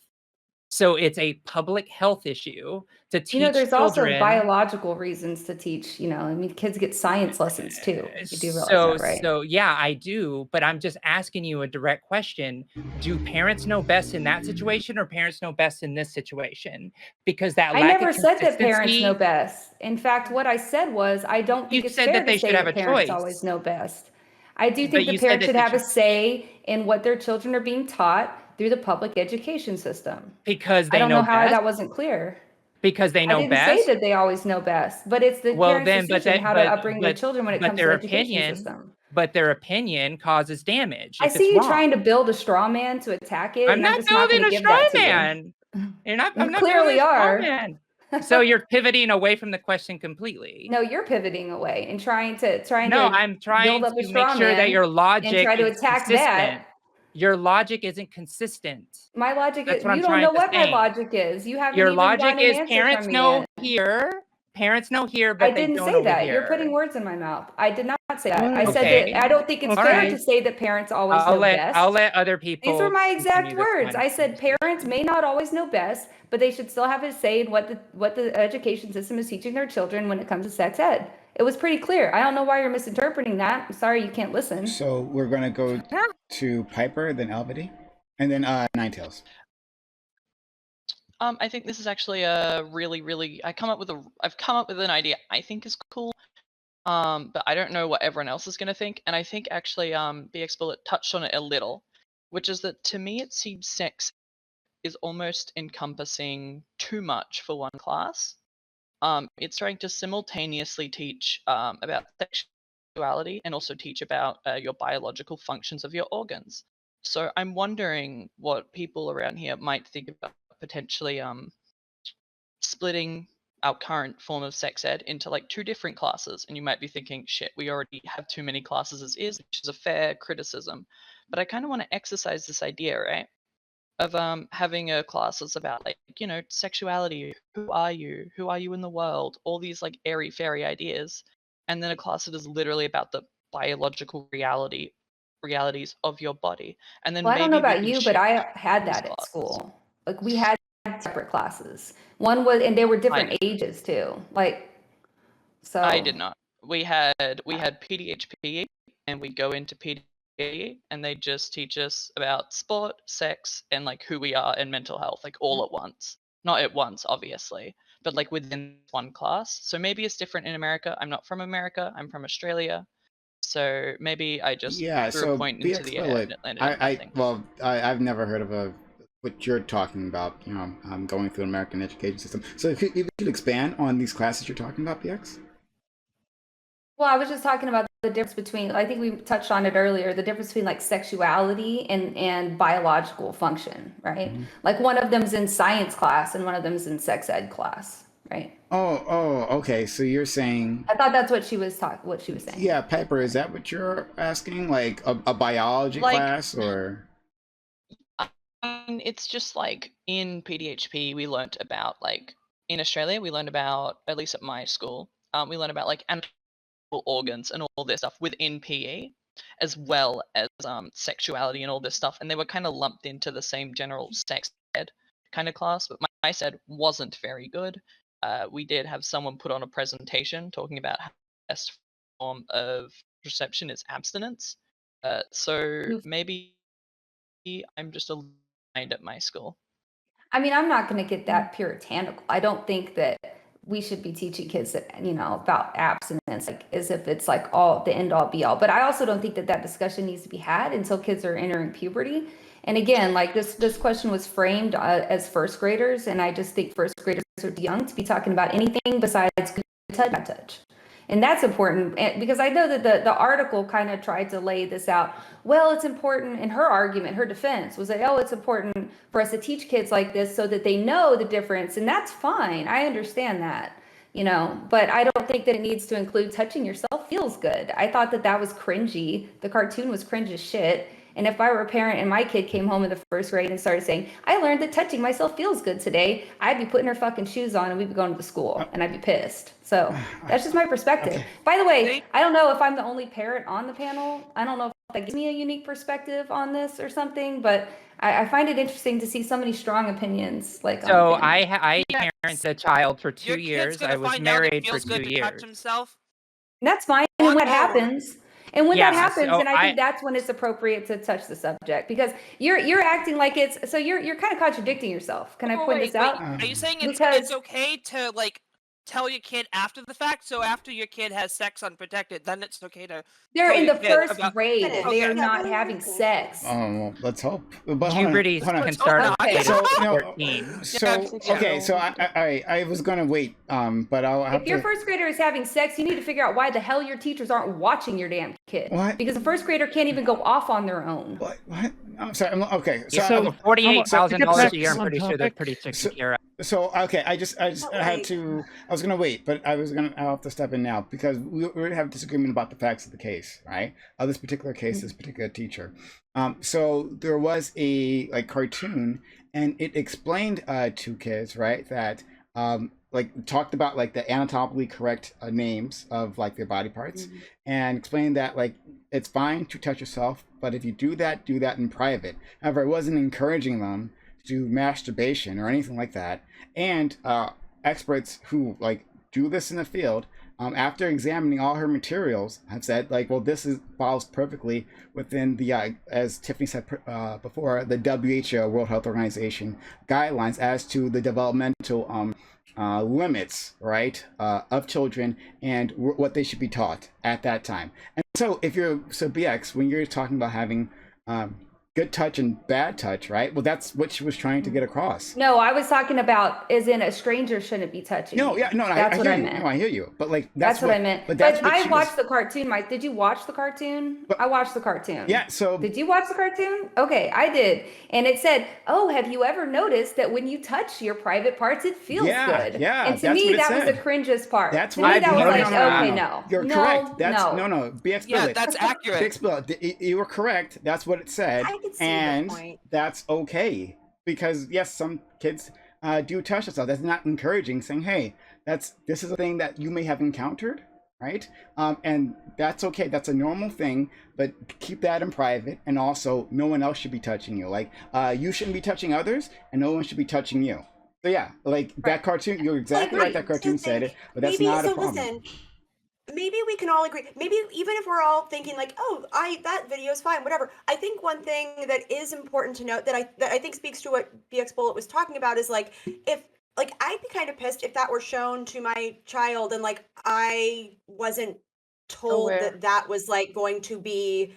So it's a public health issue to teach there's also children. biological reasons to teach, I mean, kids get science lessons too. You do realize that, right? So yeah, I do, but I'm just asking you a direct question. Do parents know best in that situation, or parents know best in this situation? Because that I lack never of said that parents know consistency, best. In fact, what I said was, I don't think you it's said fair that to they say should have that a parents always choice. know best. I do But think you the said parents that should they have a should, say in what their children are being taught through the public education system. because I they don't know know how best. that wasn't clear. Because they I know didn't say best. that they always know best, but it's the Well, parents' then, decision how to upbring their children when it comes to their the education opinion, system. but their opinion causes damage I if it's see you wrong. trying to build a straw man to attack it, I'm and I'm not just not building going a to give straw that to you. man. I'm not building clearly a straw are. man. So you're pivoting away from the question completely. No, you're pivoting away and trying to No, I'm build trying up a to make straw sure that man your and logic try to is attack consistent. that. Your logic isn't consistent. My logic That's is, what I'm you don't trying know to what my say. logic is. You haven't Your even logic gotten an is answer parents from me know yet. here, I but they didn't don't say over that. here. You're putting words in my mouth. I did not say that. I said Okay. that I don't think it's All fair right. to say that parents always I'll know best. let other people. These were my exact continue this words. line I of said parents may not always know best, but they should still have a say in what the education system is teaching their children when it comes to sex ed. It was pretty clear. I don't know why you're misinterpreting that. I'm sorry you can't listen. So we're going to go to Piper, then Elvity, and then Ninetails. I think this is actually a really I've come up with an idea I think is cool. But I don't know what everyone else is gonna think. And I think actually BX Bullet touched on it a little, which is that to me it seems sex is almost encompassing too much for one class. It's trying to simultaneously teach about sexuality and also teach about your biological functions of your organs. So I'm wondering what people around here might think about potentially splitting our current form of sex ed into like two different classes. And you might be thinking, shit, we already have too many classes as is, which is a fair criticism. But I kind of want to exercise this idea, right? Of having a class that's about like, sexuality, who are you in the world, all these like airy fairy ideas, and then a class that is literally about the biological realities of your body. And then Well, I don't know maybe we about can you, but shift I had these that at classes. school. Like we had separate classes. One was, and they were different ages too. Like, so I did not. We had PDHPE, and we go into PDE, and they just teach us about sport, sex, and like who we are and mental health, like all at once. Not at once, obviously, but like within one class. So maybe it's different in America. I'm not from America. I'm from Australia. So maybe I just threw a point into the air and it landed on nothing. I've never heard of what you're talking about. Going through an American education system. So if you could expand on these classes you're talking about, PX. Well, I was just talking about the difference between, I think we touched on it earlier, the difference between like sexuality and biological function, right? Mm-hmm. Like one of them's in science class and one of them's in sex ed class, right? Oh, okay. So you're saying, I thought that's what she was saying. yeah, Piper, is that what you're asking? Like a biology class, or? I mean, it's just like in PDHP, we learnt about like in Australia, we learned about, at least at my school, we learned about like animal organs and all this stuff within PE, as well as sexuality and all this stuff, and they were kind of lumped into the same general sex ed kind of class. But my ed wasn't very good. We did have someone put on a presentation talking about how the best form of reception is abstinence. So maybe I'm just a mind at my school. I mean, I'm not going to get that puritanical. I don't think that we should be teaching kids that, about abstinence, like as if it's like all the end all be all. But I also don't think that discussion needs to be had until kids are entering puberty. And again, like this question was framed as first graders, and I just think first graders are too young to be talking about anything besides good touch, bad touch. And that's important because I know that the article kind of tried to lay this out. Well, it's important, and her argument, her defense was that, it's important for us to teach kids like this so that they know the difference. And that's fine. I understand that, but I don't think that it needs to include touching yourself feels good. I thought that was cringy. The cartoon was cringe as shit. And if I were a parent and my kid came home in the first grade and started saying, I learned that touching myself feels good today, I'd be putting her fucking shoes on and we'd be going to the school and I'd be pissed. So that's just my perspective. Okay. By the way, I don't know if I'm the only parent on the panel. I don't know if that gives me a unique perspective on this or something, but I find it interesting to see so many strong opinions like So on family. I Yes. parented a child for 2 Your kid's years. gonna I was find out it married for feels 2 good to touch years. himself. And that's fine. And when Watch that out. happens, and when that Yeah, happens, so then I think that's when it's appropriate to touch the subject, because you're acting like it's, so you're kind of contradicting yourself. Can I Oh, point wait, this out? are you saying it's Because okay to like tell your kid after the fact? So after your kid has sex unprotected, then it's okay to they're tell in your the kid first about. grade. Finish. They are Okay. not Yeah, having finish. sex. Well, let's hope. But hold on, puberty hold on. can Let's hope start not. at the Okay. age So of no, 14. so okay, so I was gonna wait, but I'll have If your to. first grader is having sex, you need to figure out why the hell your teachers aren't watching your damn kid. What? Because the first grader can't even go off on their own. What? I'm sorry. Okay. Yeah, So, for $48,000 a year, I'm on pretty sure they're topic. pretty taken care of. okay. I just But, had like- to. I was gonna wait, but I'll have to step in now because we already have disagreement about the facts of the case, right? Of this particular case, this particular teacher. So there was a cartoon, and it explained to kids, right, that talked about like the anatomically correct names of like their body parts, and explained that like it's fine to touch yourself, but if you do that in private. However, it wasn't encouraging them to do masturbation or anything like that. And experts who like do this in the field, after examining all her materials, have said like, well, falls perfectly within the as Tiffany said before, the WHO, World Health Organization guidelines as to the developmental limits, right, of children and what they should be taught at that time. And so BX, when you're talking about having good touch and bad touch, right? Well, that's what she was trying to get across. No, I was talking about as in a stranger shouldn't be touching. No, yeah, no, that's what I hear meant. you. No, I hear you. But like That's what I meant. But I watched the cartoon, Mike. Did you watch the cartoon? I watched the cartoon. Yeah. So did you watch the cartoon? Okay, I did, and it said, "Oh, have you ever noticed that when you touch your private parts, it feels good?" Yeah. And to me, that was the cringiest part. That's to me, that was like, okay, no. You're correct. That's no. BX, yeah, that's accurate. BX, you were correct. That's what it said, I could see and the point. that's okay because yes, some kids do touch themselves. That's not encouraging. Saying, hey, this is a thing that you may have encountered, right? And that's okay. That's a normal thing, but keep that in private. And also, no one else should be touching you. Like, you shouldn't be touching others, and no one should be touching you. So yeah, like that cartoon, you're exactly right. That cartoon said it, but that's not a problem. Listen, maybe we can all agree. Maybe even if we're all thinking like, oh, that video is fine, whatever. I think one thing that is important to note that I think speaks to what BX Bullet was talking about is like, if like I'd be kind of pissed if that were shown to my child and like I wasn't told that was like going to be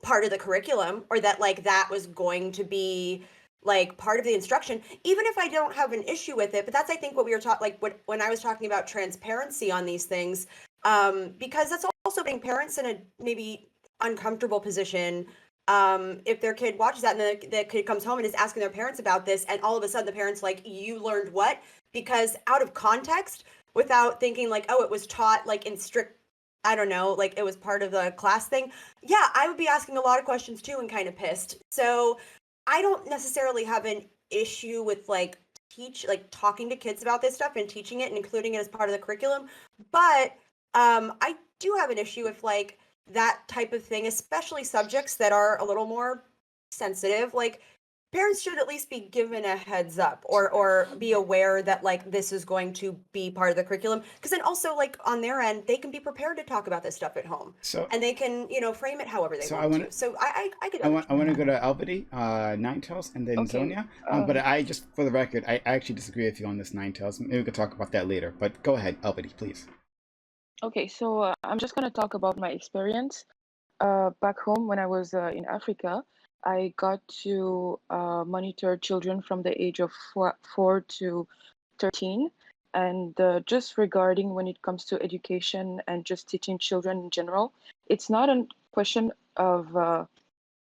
part of the curriculum, or that like that was going to be like part of the instruction, even if I don't have an issue with it. But that's, I think, what we were talking, like when I was talking about transparency on these things, because that's also putting parents in a maybe uncomfortable position. If their kid watches that and the kid comes home and is asking their parents about this, and all of a sudden the parents like, you learned what? Because out of context, without thinking like, oh, it was taught like in strict, I don't know, like it was part of the class thing. Yeah, I would be asking a lot of questions too and kind of pissed. So I don't necessarily have an issue with like talking to kids about this stuff and teaching it and including it as part of the curriculum. But I do have an issue with like that type of thing, especially subjects that are a little more sensitive. Like parents should at least be given a heads up or be aware that like this is going to be part of the curriculum, because then also like on their end they can be prepared to talk about this stuff at home, and they can frame it however they want to. So I want to go to Albany, Ninetales, and then Zonia. But I just, for the record, I actually disagree with you on this, Ninetales. Maybe we could talk about that later, but go ahead, Albany, please. Okay, so I'm just going to talk about my experience back home. When I was in Africa, I got to monitor children from the age of 4 to 13. And just regarding when it comes to education and just teaching children in general, it's not a question of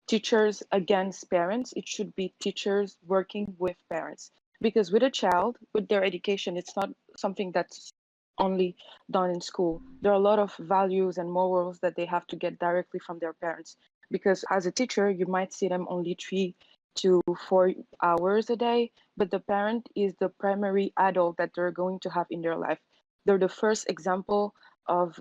teachers against parents. It should be teachers working with parents. Because with a child, with their education, it's not something that's only done in school. There are a lot of values and morals that they have to get directly from their parents. Because as a teacher, you might see them only 3 to 4 hours a day, but the parent is the primary adult that they're going to have in their life. They're the first example of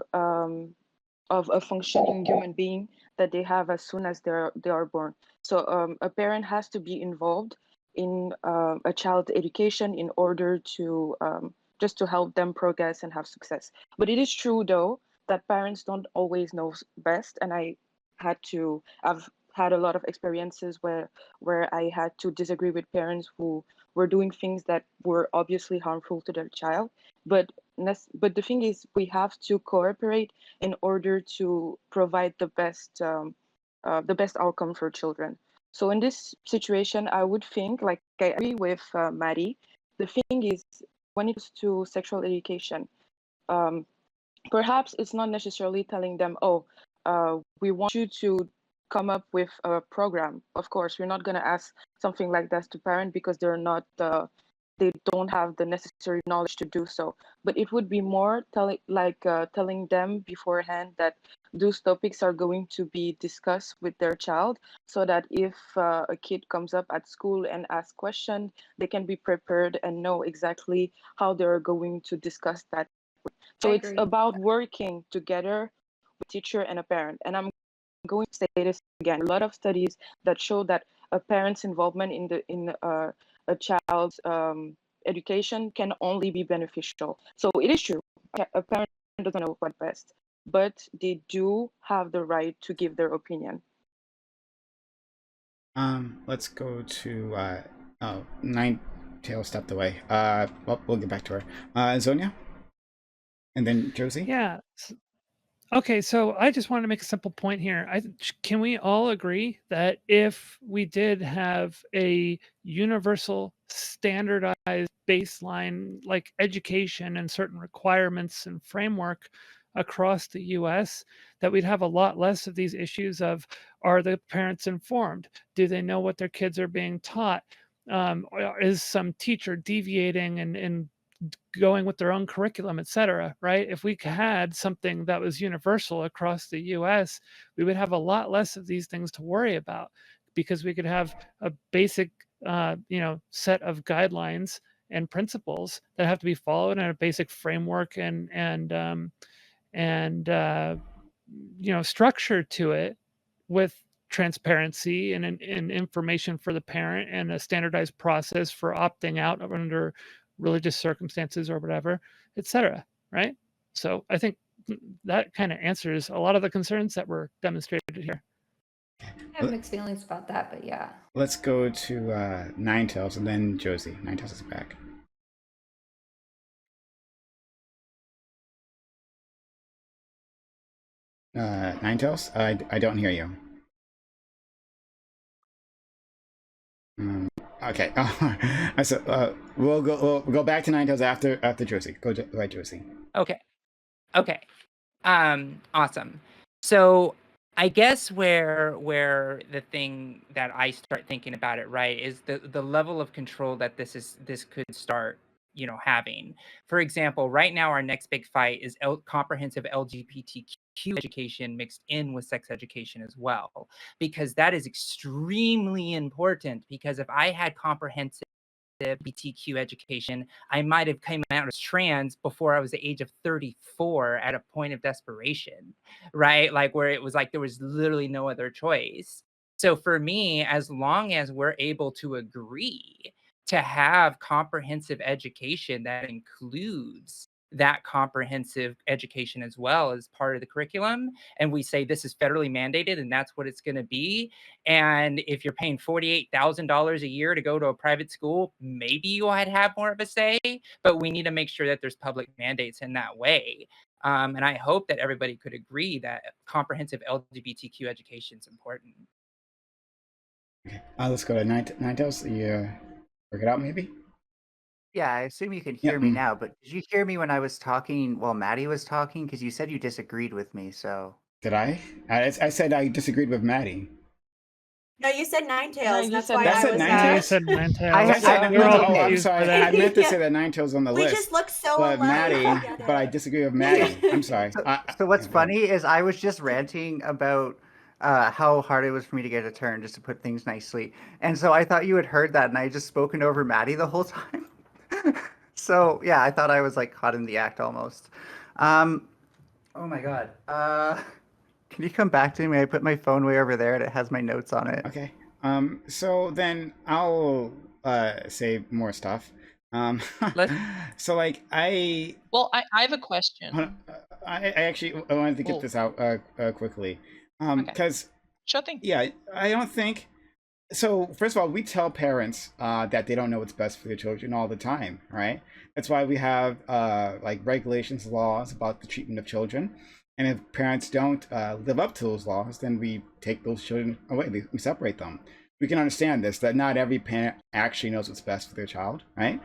of a functioning human being that they have as soon as they are born. So a parent has to be involved in a child's education in order to just to help them progress and have success. But it is true though that parents don't always know best, and I've had a lot of experiences where I had to disagree with parents who were doing things that were obviously harmful to their child. But but the thing is, we have to cooperate in order to provide the best outcome for children. So in this situation, I would think, like I agree with Maddie, the thing is, when it comes to sexual education, um, perhaps it's not necessarily telling them, oh, we want you to come up with a program. Of course, we're not going to ask something like that to parents because they don't have the necessary knowledge to do so. But it would be more telling them beforehand that those topics are going to be discussed with their child, so that if a kid comes up at school and asks questions, they can be prepared and know exactly how they're going to discuss that. So I it's agree. about working together with teacher and a parent. And I'm going to say this again. A lot of studies that show that a parent's involvement in a child's education can only be beneficial. So it is true. A parent doesn't know what's best, but they do have the right to give their opinion. Let's go to Nine Tail stepped away. Well, we'll get back to her. Zonia, and then Josie. Yeah. Okay, so I just wanted to make a simple point here. Can we all agree that if we did have a universal, standardized baseline like education and certain requirements and framework across the US, that we'd have a lot less of these issues of, are the parents informed? Do they know what their kids are being taught? Or is some teacher deviating and going with their own curriculum, et cetera, right? If we had something that was universal across the US, we would have a lot less of these things to worry about, because we could have a basic, set of guidelines and principles that have to be followed, and a basic framework and structure to it, with transparency and information for the parent, and a standardized process for opting out under religious circumstances or whatever, etc. Right? So I think that kind of answers a lot of the concerns that were demonstrated here. I have mixed feelings about that, but yeah. Let's go to Nine Tails and then Josie. Nine Tails is back. Nine Tails, I don't hear you. Okay. So we'll go back to Nine Tails after Josie. Go right, Josie. Okay. Awesome. So I guess where the thing that I start thinking about it, right, is the level of control that this could start, having. For example, right now our next big fight is comprehensive LGBTQ education mixed in with sex education as well, because that is extremely important. Because if I had comprehensive LGBTQ education, I might have come out as trans before I was the age of 34 at a point of desperation, right? Like where it was like there was literally no other choice. So for me, as long as we're able to agree to have comprehensive education that includes that comprehensive education as well as part of the curriculum, and we say this is federally mandated and that's what it's going to be, and if you're paying $48,000 a year to go to a private school, maybe you might have more of a say, but we need to make sure that there's public mandates in that way. And I hope that everybody could agree that comprehensive LGBTQ education is important. Okay. Let's go to Nine Tails. You work it out, maybe? Yeah, I assume you can hear me now, but did you hear me when I was talking while Maddie was talking? Because you said you disagreed with me, so. Did I? I said I disagreed with Maddie. No, you said Nine No, Tails. you That's said why That's I it, was. Nine Yeah, you Tails? said Nine Tails. I said We're all I'm confused sorry. by that. I meant to Yeah. say that Nine Tails on the We list. just look so But alike Maddie, together. but I disagree with Maddie. I'm sorry. So what's yeah, go ahead. funny is I was just ranting about how hard it was for me to get a turn, just to put things nicely. And so I thought you had heard that, and I had just spoken over Maddie the whole time. So yeah, I thought I was like caught in the act almost. Oh my god. Can you come back to me? I put my phone way over there and it has my notes on it. Okay. So then I'll say more stuff. Let's- So like Well, I have a question. hold on, I actually I wanted to get Oh. this out quickly. Okay. Because Sure thing. yeah, I don't think so. First of all, we tell parents that they don't know what's best for their children all the time, right? That's why we have like regulations, laws about the treatment of children. And if parents don't live up to those laws, then we take those children away. We separate them. We can understand this, that not every parent actually knows what's best for their child, right?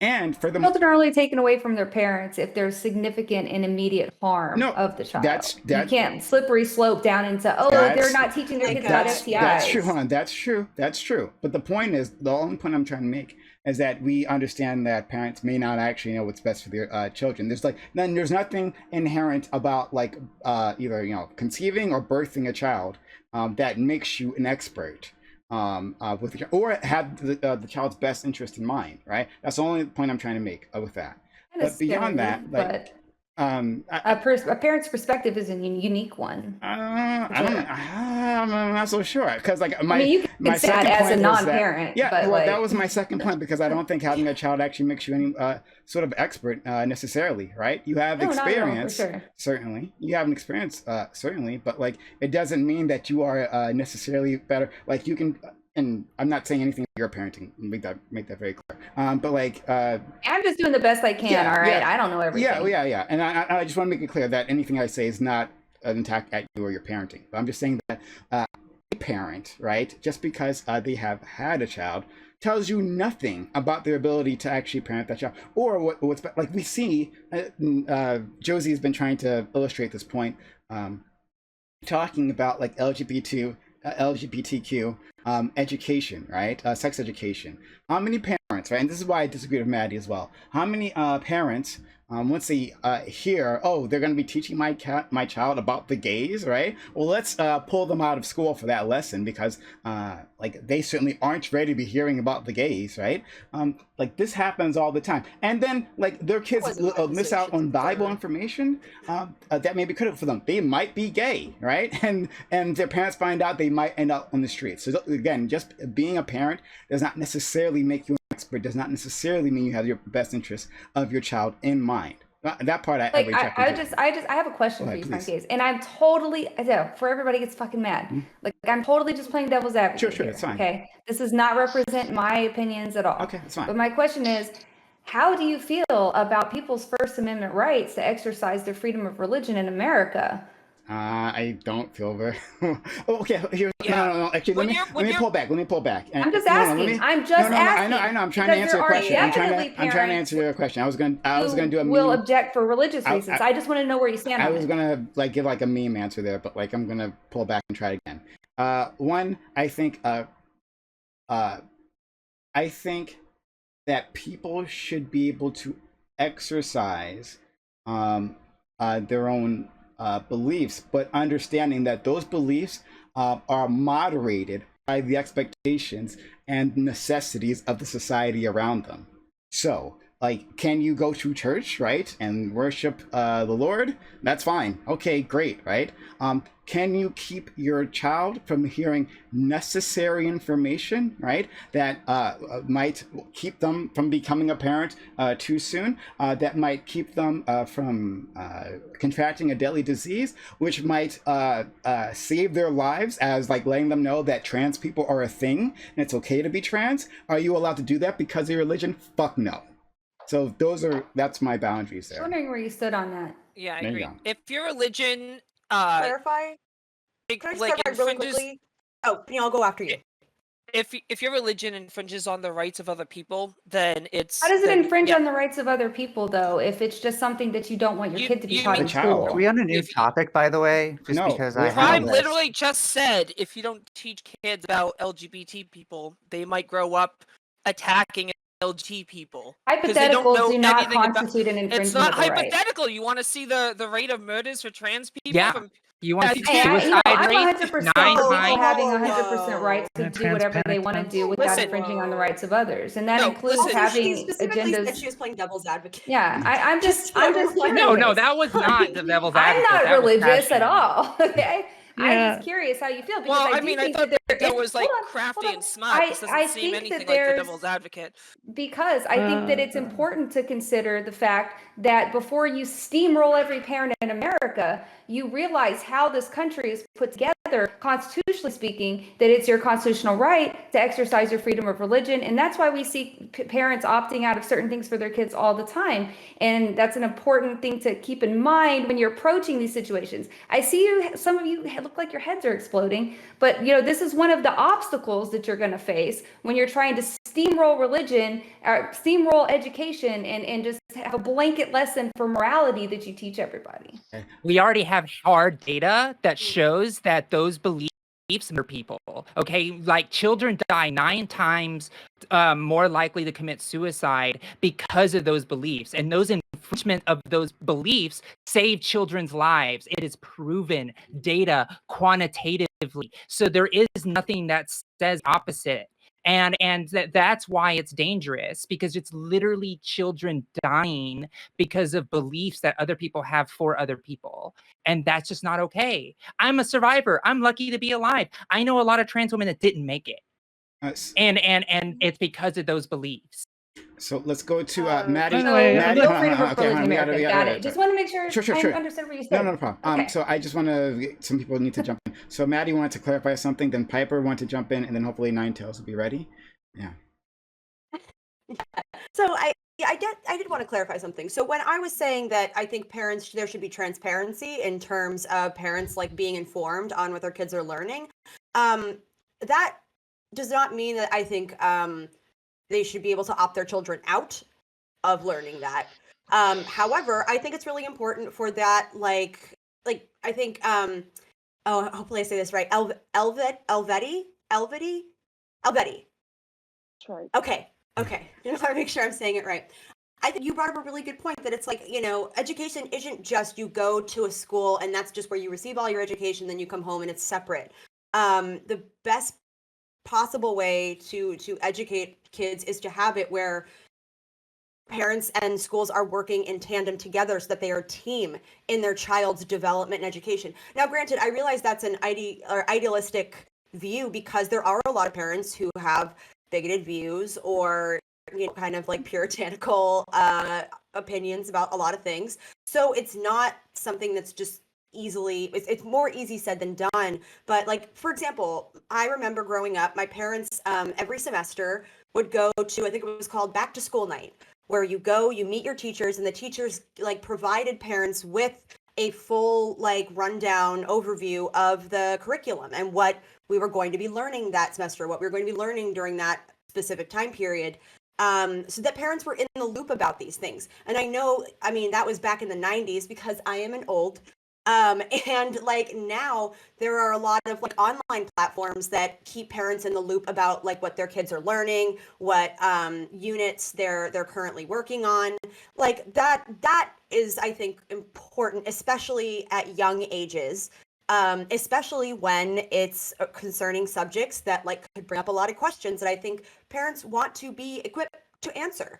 And for the Children are only taken away from their parents if there's significant and immediate harm No, of the child. that- you can't slippery slope down into, they're not teaching their kids about STIs. That's true. Hold on. That's true. That's true. But the point is, the only point I'm trying to make is that we understand that parents may not actually know what's best for their children. There's nothing inherent about like either conceiving or birthing a child that makes you an expert with or have the child's best interest in mind, right? That's the only point I'm trying to make with that. But beyond that, like. A parent's perspective is a unique one. I'm not so sure because like you can say that as a non-parent. That was my second point because I don't think having a child actually makes you any sort of expert necessarily, right? You have experience, for sure. Certainly. You have an experience, certainly, but like it doesn't mean that you are necessarily better. Like you can. And I'm not saying anything about your parenting. Make that very clear. But like, I'm just doing the best I can. All right, I don't know everything. Yeah. And I just want to make it clear that anything I say is not an attack at you or your parenting. But I'm just saying that a parent, right, just because they have had a child, tells you nothing about their ability to actually parent that child, or what's like we see. Josie has been trying to illustrate this point, talking about like LGBTQ education, right? Sex education. How many parents, right? And this is why I disagree with Maddie as well. How many parents, once they hear, they're going to be teaching my child about the gays, right? Well, let's pull them out of school for that lesson because, like, they certainly aren't ready to be hearing about the gays, right? Like this happens all the time, and then like their kids miss out on valuable information that may be critical for them. They might be gay, right? And their parents find out, they might end up on the streets. So again, just being a parent does not necessarily make you an expert. Does not necessarily mean you have your best interest of your child in mind. That part I have a question for you, PrimeCayes, and I'm totally for everybody gets fucking mad. Like I'm totally just playing devil's advocate. Sure, it's fine. Okay, this does not represent my opinions at all. Okay, it's fine. But my question is, how do you feel about people's First Amendment rights to exercise their freedom of religion in America? I don't feel very. Okay, here. No. Actually, let me pull back. Let me pull back. I'm just asking. I'm just asking. I know. I'm trying to answer your question. I'm trying to answer your question. I was going to do a meme. Will object for religious reasons. I just want to know where you stand. I was going to like give like a meme answer there, but like I'm going to pull back and try it again. One, I think that people should be able to exercise their own beliefs, but understanding that those beliefs are moderated by the expectations and necessities of the society around them. So, like, can you go to church, right, and worship the Lord? That's fine. Okay, great, right? Can you keep your child from hearing necessary information, right, that might keep them from becoming a parent too soon, that might keep them from contracting a deadly disease, which might save their lives, as like letting them know that trans people are a thing and it's okay to be trans? Are you allowed to do that because of your religion? Fuck no. So that's my boundaries there. I'm wondering where you stood on that. Yeah, I agree. If your religion clarify? Can I just clarify really quickly? Oh, I'll go after you. If your religion infringes on the rights of other people, then it's... How does it infringe on the rights of other people, though, if it's just something that you don't want your kid to be taught in school? Are we on a new topic, by the way? Just because Prime literally just said if you don't teach kids about LGBT people, they might grow up attacking LGBT people. Hypotheticals do not constitute an infringement It's not of the hypothetical. You want to see the rate of murders for trans people? You want Yeah, suicide I'm rate 100% 9 for people times? having 100% right to And do whatever they transpanic want to fence. do without Listen. infringing on the rights of others, and that No, includes listen. Also, she having specifically said agendas. she was playing devil's advocate. Yeah, I'm Just just so curious. No, that was not the devil's I'm advocate. not That was religious at passion. all. Okay, I'm Yeah. just curious how you feel because Well, I I do mean, I think thought that there that is. was like Hold on, crafty hold on. and smart. This doesn't I seem think anything that like the there's devil's advocate. because I think that it's important to consider the fact that before you steamroll every parent in America, you realize how this country is put together, constitutionally speaking, that it's your constitutional right to exercise your freedom of religion. And that's why we see parents opting out of certain things for their kids all the time. And that's an important thing to keep in mind when you're approaching these situations. I see you, some of you look like your heads are exploding, but this is one of the obstacles that you're going to face when you're trying to steamroll religion, steamroll education, and just have a blanket lesson for morality that you teach everybody. We already have hard data that shows that those beliefs are people. Okay, like children die 9 times more likely to commit suicide because of those beliefs, and those infringement of those beliefs save children's lives. It is proven data quantitatively. So there is nothing that says opposite. And that's why it's dangerous, because it's literally children dying because of beliefs that other people have for other people. And that's just not okay. I'm a survivor. I'm lucky to be alive. I know a lot of trans women that didn't make it. And it's because of those beliefs. So let's go to Maddie. By the way, Maddie, no hold on, freedom hold on, of okay, religion hold on, in America. Got it. Just want to make sure I understood what you said. No problem. Okay. So I just want to, some people need to jump in. So Maddie wanted to clarify something, then Piper wanted to jump in, and then hopefully Ninetales will be ready. Yeah. So I did want to clarify something. So when I was saying that I think parents, there should be transparency in terms of parents like being informed on what their kids are learning, that does not mean that I think they should be able to opt their children out of learning that. However, I think it's really important for that, like I think oh, hopefully I say this right, Elvedi. That's right. Okay. Just want to make sure I'm saying it right. I think you brought up a really good point that it's like, education isn't just you go to a school and that's just where you receive all your education, then you come home and it's separate. The best possible way to educate kids is to have it where parents and schools are working in tandem together so that they are a team in their child's development and education. Now, granted, I realize that's an idealistic view because there are a lot of parents who have bigoted views or kind of like puritanical opinions about a lot of things. So it's not something that's just easily, it's more easy said than done. But like, for example, I remember growing up, my parents every semester would go to, I think it was called back to school night, where you go, you meet your teachers, and the teachers like provided parents with a full like rundown overview of the curriculum and what we were going to be learning that semester, what we were going to be learning during that specific time period, so that parents were in the loop about these things. And I know, I mean, that was back in the 90s because I am an old, and like now there are a lot of like online platforms that keep parents in the loop about like what their kids are learning, what units they're currently working on. Like that is, I think, important, especially at young ages, especially when it's concerning subjects that like could bring up a lot of questions that I think parents want to be equipped to answer.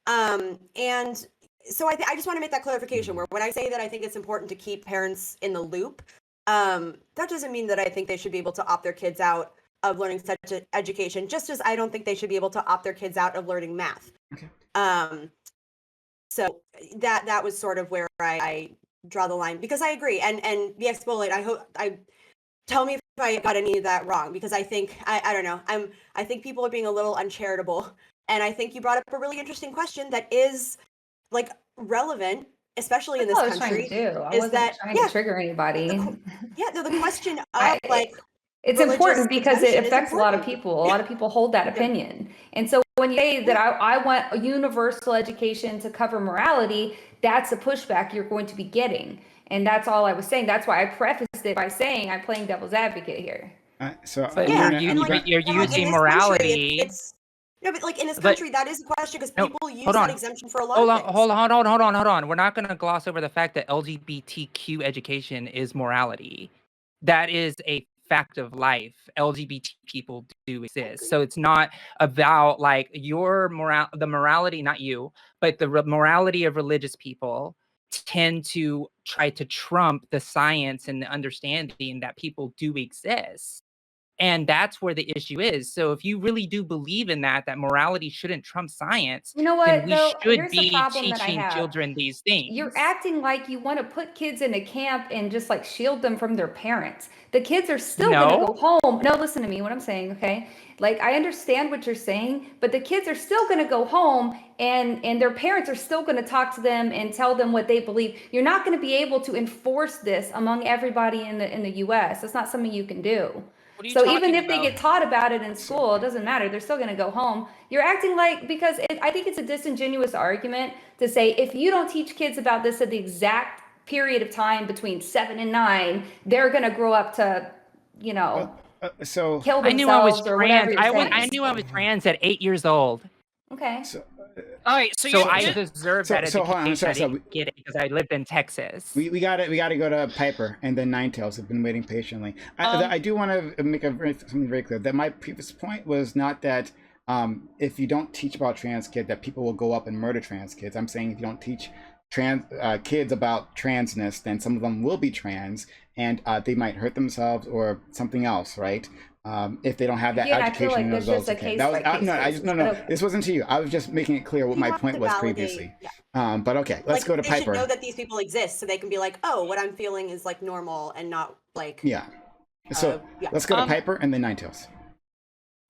And so I just want to make that clarification where when I say that I think it's important to keep parents in the loop, that doesn't mean that I think they should be able to opt their kids out of learning such education, just as I don't think they should be able to opt their kids out of learning math. Okay. So that was sort of where I draw the line, because I agree. And the exfoliate, tell me if I got any of that wrong, because I think I don't know. I think people are being a little uncharitable, and I think you brought up a really interesting question that is like relevant, especially in this country. I wasn't trying to trigger anybody. The question of it's important because it affects a lot of important. people. A lot of people hold that opinion. And so when you say that I want a universal education to cover morality, that's a pushback you're going to be getting. And that's all I was saying. That's why I prefaced it by saying I'm playing devil's advocate here. But you're using morality. No, but like in this But country, that is a question because no, people use hold that on. exemption for a lot Hold of on, things. hold on. We're not going to gloss over the fact that LGBTQ education is morality. That is a fact of life. LGBT people do exist. So it's not about like your the morality, not you, but the morality of religious people tend to try to trump the science and the understanding that people do exist. And that's where the issue is. So if you really do believe in that morality shouldn't trump science, You know then what, we though? should Here's the be problem that I teaching have. children these You're things. acting like you want to put kids in a camp and just like shield them from their parents. The kids are still going to No, go home. No, listen to me, what I'm saying, okay? Like I understand what you're saying, but the kids are still going to go home and their parents are still going to talk to them and tell them what they believe. You're not going to be able to enforce this among everybody in the US. That's not something you can do. What are you So even talking if they about? get taught about it in school, it doesn't matter. They're still going to go home. You're acting like, because I think it's a disingenuous argument to say if you don't teach kids about this at the exact period of time between 7 and 9, they're going to grow up to, you know, So kill I knew I was themselves or whatever trans. you're saying. I knew I was trans at 8 years old. Okay. so All right, so So you I did. deserve so that so hold on. education. I So didn't get it because I lived in Texas. we got to go to Piper, and then Ninetales have been waiting patiently. I do want to make something very clear that my previous point was not that if you don't teach about trans kids that people will go up and murder trans kids. I'm saying if you don't teach trans kids about transness, then some of them will be trans, and they might hurt themselves or something else, right? If they don't have that Again, I feel education like in those that's just levels. a Okay, case that was by case no, basis, no. but okay. This wasn't to you. I was just making it clear what You my have point to was validate- previously. yeah. But okay, let's Like, go to they Piper. should know that these people exist, so they can be like, "Oh, what I'm feeling is like normal and not like." Yeah. So yeah. let's go to Piper and then Ninetales.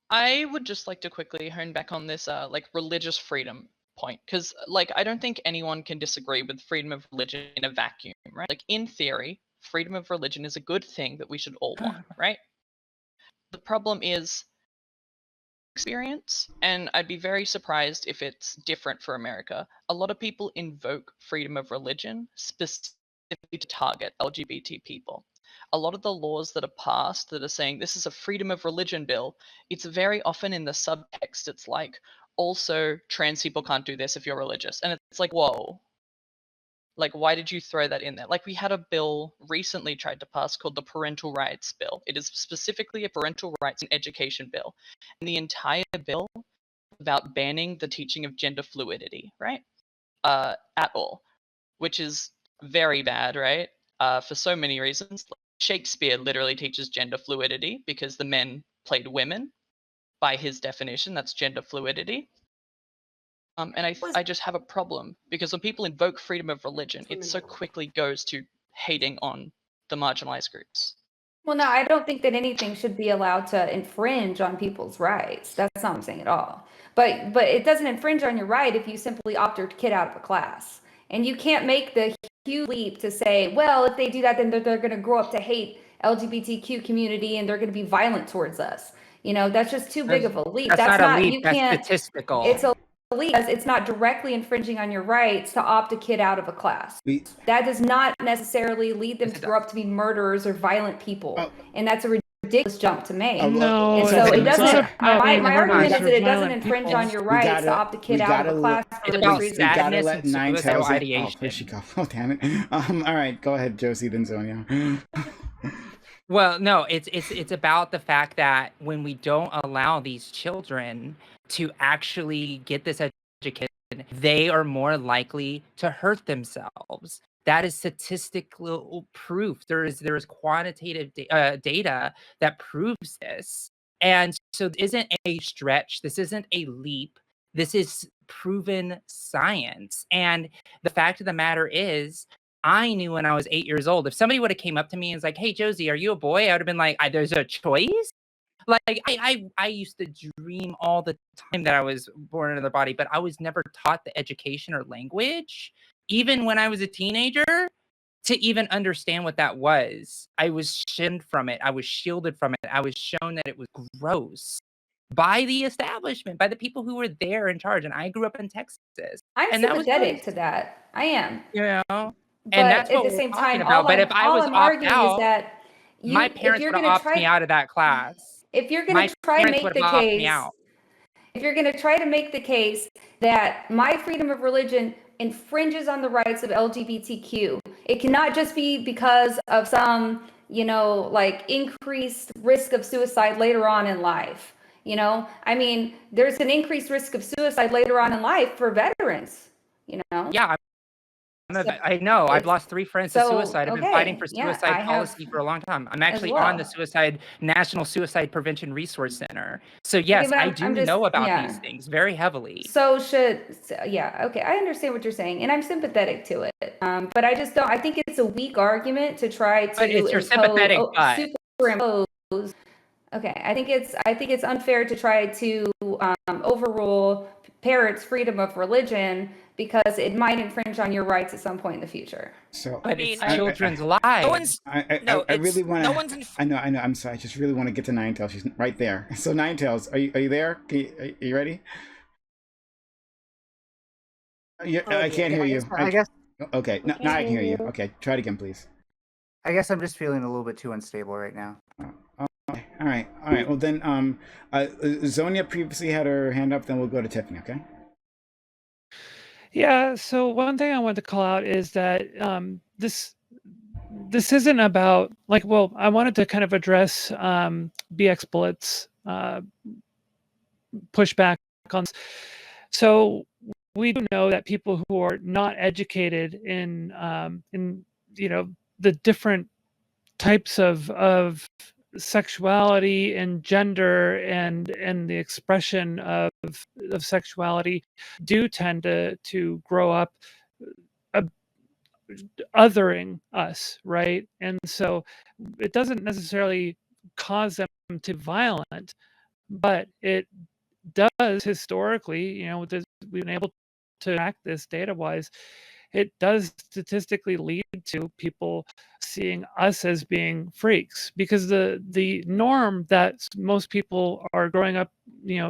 I would just like to quickly hone back on this like religious freedom point, because like I don't think anyone can disagree with freedom of religion in a vacuum, right? Like in theory, freedom of religion is a good thing that we should all want, right? The problem is experience, and I'd be very surprised if it's different for America. A lot of people invoke freedom of religion specifically to target LGBT people. A lot of the laws that are passed that are saying this is a freedom of religion bill, it's very often in the subtext, it's like, also trans people can't do this if you're religious. And it's like, whoa. Like, why did you throw that in there? Like, we had a bill recently tried to pass called the Parental Rights Bill. It is specifically a parental rights and education bill. And the entire bill about banning the teaching of gender fluidity, right? At all, which is very bad, right? For so many reasons. Shakespeare literally teaches gender fluidity because the men played women. By his definition, that's gender fluidity. And I just have a problem because when people invoke freedom of religion, it so quickly goes to hating on the marginalized groups. Well, no, I don't think that anything should be allowed to infringe on people's rights. That's not what I'm saying at all. But it doesn't infringe on your right if you simply opt your kid out of a class. And you can't make the huge leap to say, well, if they do that, then they're going to grow up to hate LGBTQ community and they're going to be violent towards us. You know, that's just too big of a leap. That's not a leap. You That's can't. statistical. It's a leap because it's not directly infringing on your rights to opt a kid out of a class. That does not necessarily lead them to grow up to be murderers or violent people. And that's a ridiculous jump to make. No, and so it doesn't. My argument is that it doesn't violent infringe people. on your rights to opt a kid out of a class for It's religious about reasons. We gotta sadness let and suicidal Ninetales in. Oh, ideation. here she goes. Oh, damn it. All right, go ahead, Josie, then Zonia. Well, no, it's about the fact that when we don't allow these children to actually get this education, they are more likely to hurt themselves. That is statistical proof. There is quantitative data that proves this. And so this isn't a stretch. This isn't a leap. This is proven science. And the fact of the matter is, I knew when I was 8 years old, if somebody would have came up to me and was like, "Hey, Josie, are you a boy?" I would have been like, "There's a choice." Like I used to dream all the time that I was born into the body, but I was never taught the education or language, even when I was a teenager, to even understand what that was. I was shinned from it. I was shielded from it. I was shown that it was gross by the establishment, by the people who were there in charge. And I grew up in Texas. I'm and that was sympathetic to that. I am. You know? But And that's at what the we're same talking time, about. But if I was I'm opt arguing is out, that my if parents you're would have going to opted me try, out of that class. if you're going My to try and parents make would the have opted me case, out. if you're going to try to make the case that my freedom of religion infringes on the rights of LGBTQ, it cannot just be because of some, like increased risk of suicide later on in life. I mean, there's an increased risk of suicide later on in life for veterans, Yeah, I know. I've lost 3 friends to suicide. I've been fighting for suicide policy for a long time. I'm actually on the National Suicide Prevention Resource Center. So yes, I do know about these things very heavily. Okay, I understand what you're saying, and I'm sympathetic to it. But I just don't. I think it's a weak argument to try to superimpose. Okay, I think it's unfair to try to overrule parents' freedom of religion because it might infringe on your rights at some point in the future. So, but it's children's lives. I really want to. I know. I'm sorry. I just really want to get to Ninetails. She's right there. So Ninetails, are you there? Are you ready? I can't hear you. I guess. Okay, now I can hear you. Okay, try it again, please. I guess I'm just feeling a little bit too unstable right now. Okay. All right. Well then, Zonia previously had her hand up. Then we'll go to Tiffany. Okay. Yeah. So one thing I want to call out is that this isn't about I wanted to kind of address BX Bullet's pushback on this. So we do know that people who are not educated in the different types of sexuality and gender and the expression of sexuality do tend to grow up othering us, right? And so it doesn't necessarily cause them to be violent, but it does historically, we've been able to track this data-wise, it does statistically lead to people seeing us as being freaks, because the norm that most people are growing up,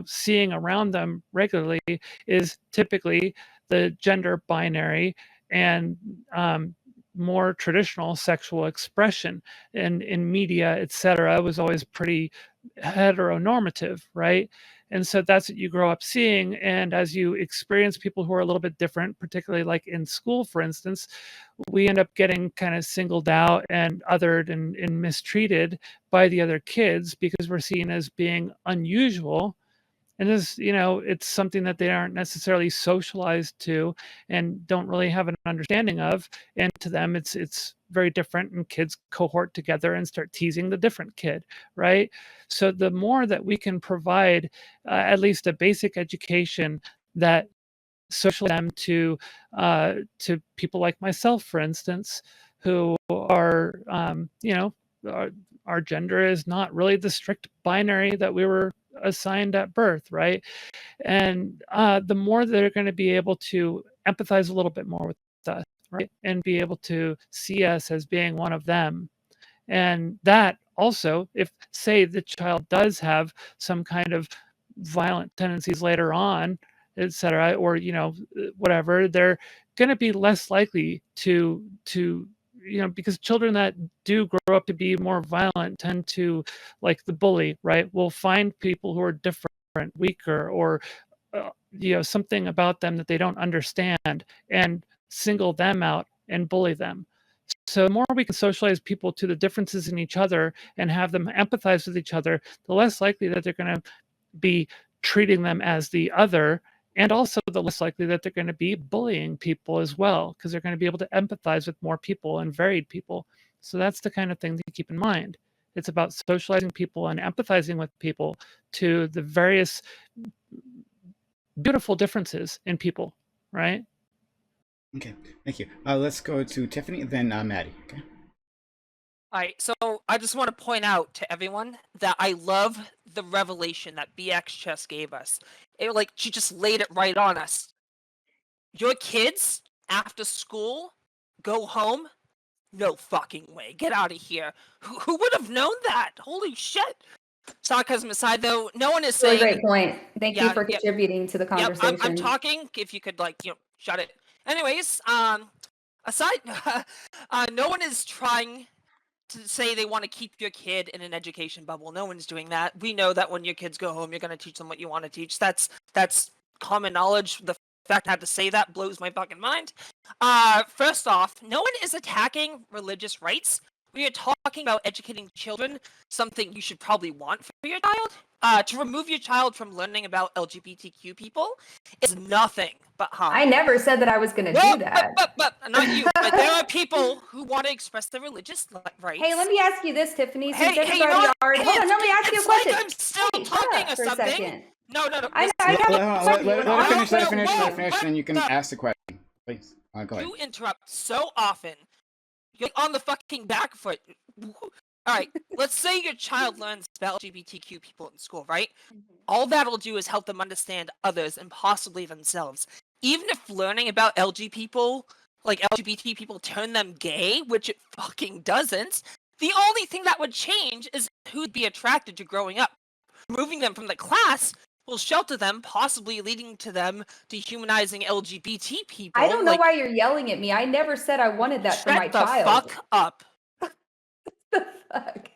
seeing around them regularly is typically the gender binary and more traditional sexual expression, and in media, etc., was always pretty heteronormative, right? And so that's what you grow up seeing. And as you experience people who are a little bit different, particularly like in school, for instance, we end up getting kind of singled out and othered and mistreated by the other kids because we're seen as being unusual. And this, it's something that they aren't necessarily socialized to and don't really have an understanding of. And to them, it's very different, and kids cohort together and start teasing the different kid, right? So the more that we can provide at least a basic education that socialize them to people like myself, for instance, who are, our gender is not really the strict binary that we were assigned at birth, right? And the more they're going to be able to empathize a little bit more with us, right, and be able to see us as being one of them. And that also, if say the child does have some kind of violent tendencies later on, etc., or whatever, they're going to be less likely to because children that do grow up to be more violent tend to, like the bully, right, will find people who are different, weaker, or something about them that they don't understand and single them out and bully them. So the more we can socialize people to the differences in each other and have them empathize with each other, the less likely that they're going to be treating them as the other, and also the less likely that they're going to be bullying people as well, because they're going to be able to empathize with more people and varied people. So that's the kind of thing to keep in mind. It's about socializing people and empathizing with people to the various beautiful differences in people, right? Okay, thank you. Let's go to Tiffany, then Maddie. Okay. All right, so I just want to point out to everyone that I love the revelation that BX Chess gave us. She just laid it right on us. Your kids, after school, go home? No fucking way. Get out of here. Who would have known that? Holy shit. Sarcasm aside, though, no one is saying... Great point. Thank you for contributing to the conversation. I'm talking. If you could, shut it. Anyways, aside, no one is trying to say they want to keep your kid in an education bubble. No one's doing that. We know that when your kids go home, you're going to teach them what you want to teach. That's common knowledge. The fact I had to say that blows my fucking mind. First off, no one is attacking religious rights. We are talking about educating children, something you should probably want for your child. To remove your child from learning about LGBTQ people is nothing but harm. I never said that I was going to do that. But not you. But there are people who want to express their religious rights. Hey, let me ask you this, Tiffany. Since Hey, you know everybody what? already, hold on, let me ask you a It's question. like I'm still Hey, shut talking up or for a something. second. No. I have Let her finish. Let her finish, Whoa, and you can stop. ask the question, please. Go ahead. You interrupt so often. You're on the fucking back foot. All right, let's say your child learns about LGBTQ people in school, right? All that'll do is help them understand others and possibly themselves. Even if learning about LGBT people turn them gay, which it fucking doesn't, the only thing that would change is who'd be attracted to growing up. Removing them from the class will shelter them, possibly leading to them dehumanizing LGBT people. I don't know why you're yelling at me. I never said I wanted that for my Shut the child. fuck up. The fuck?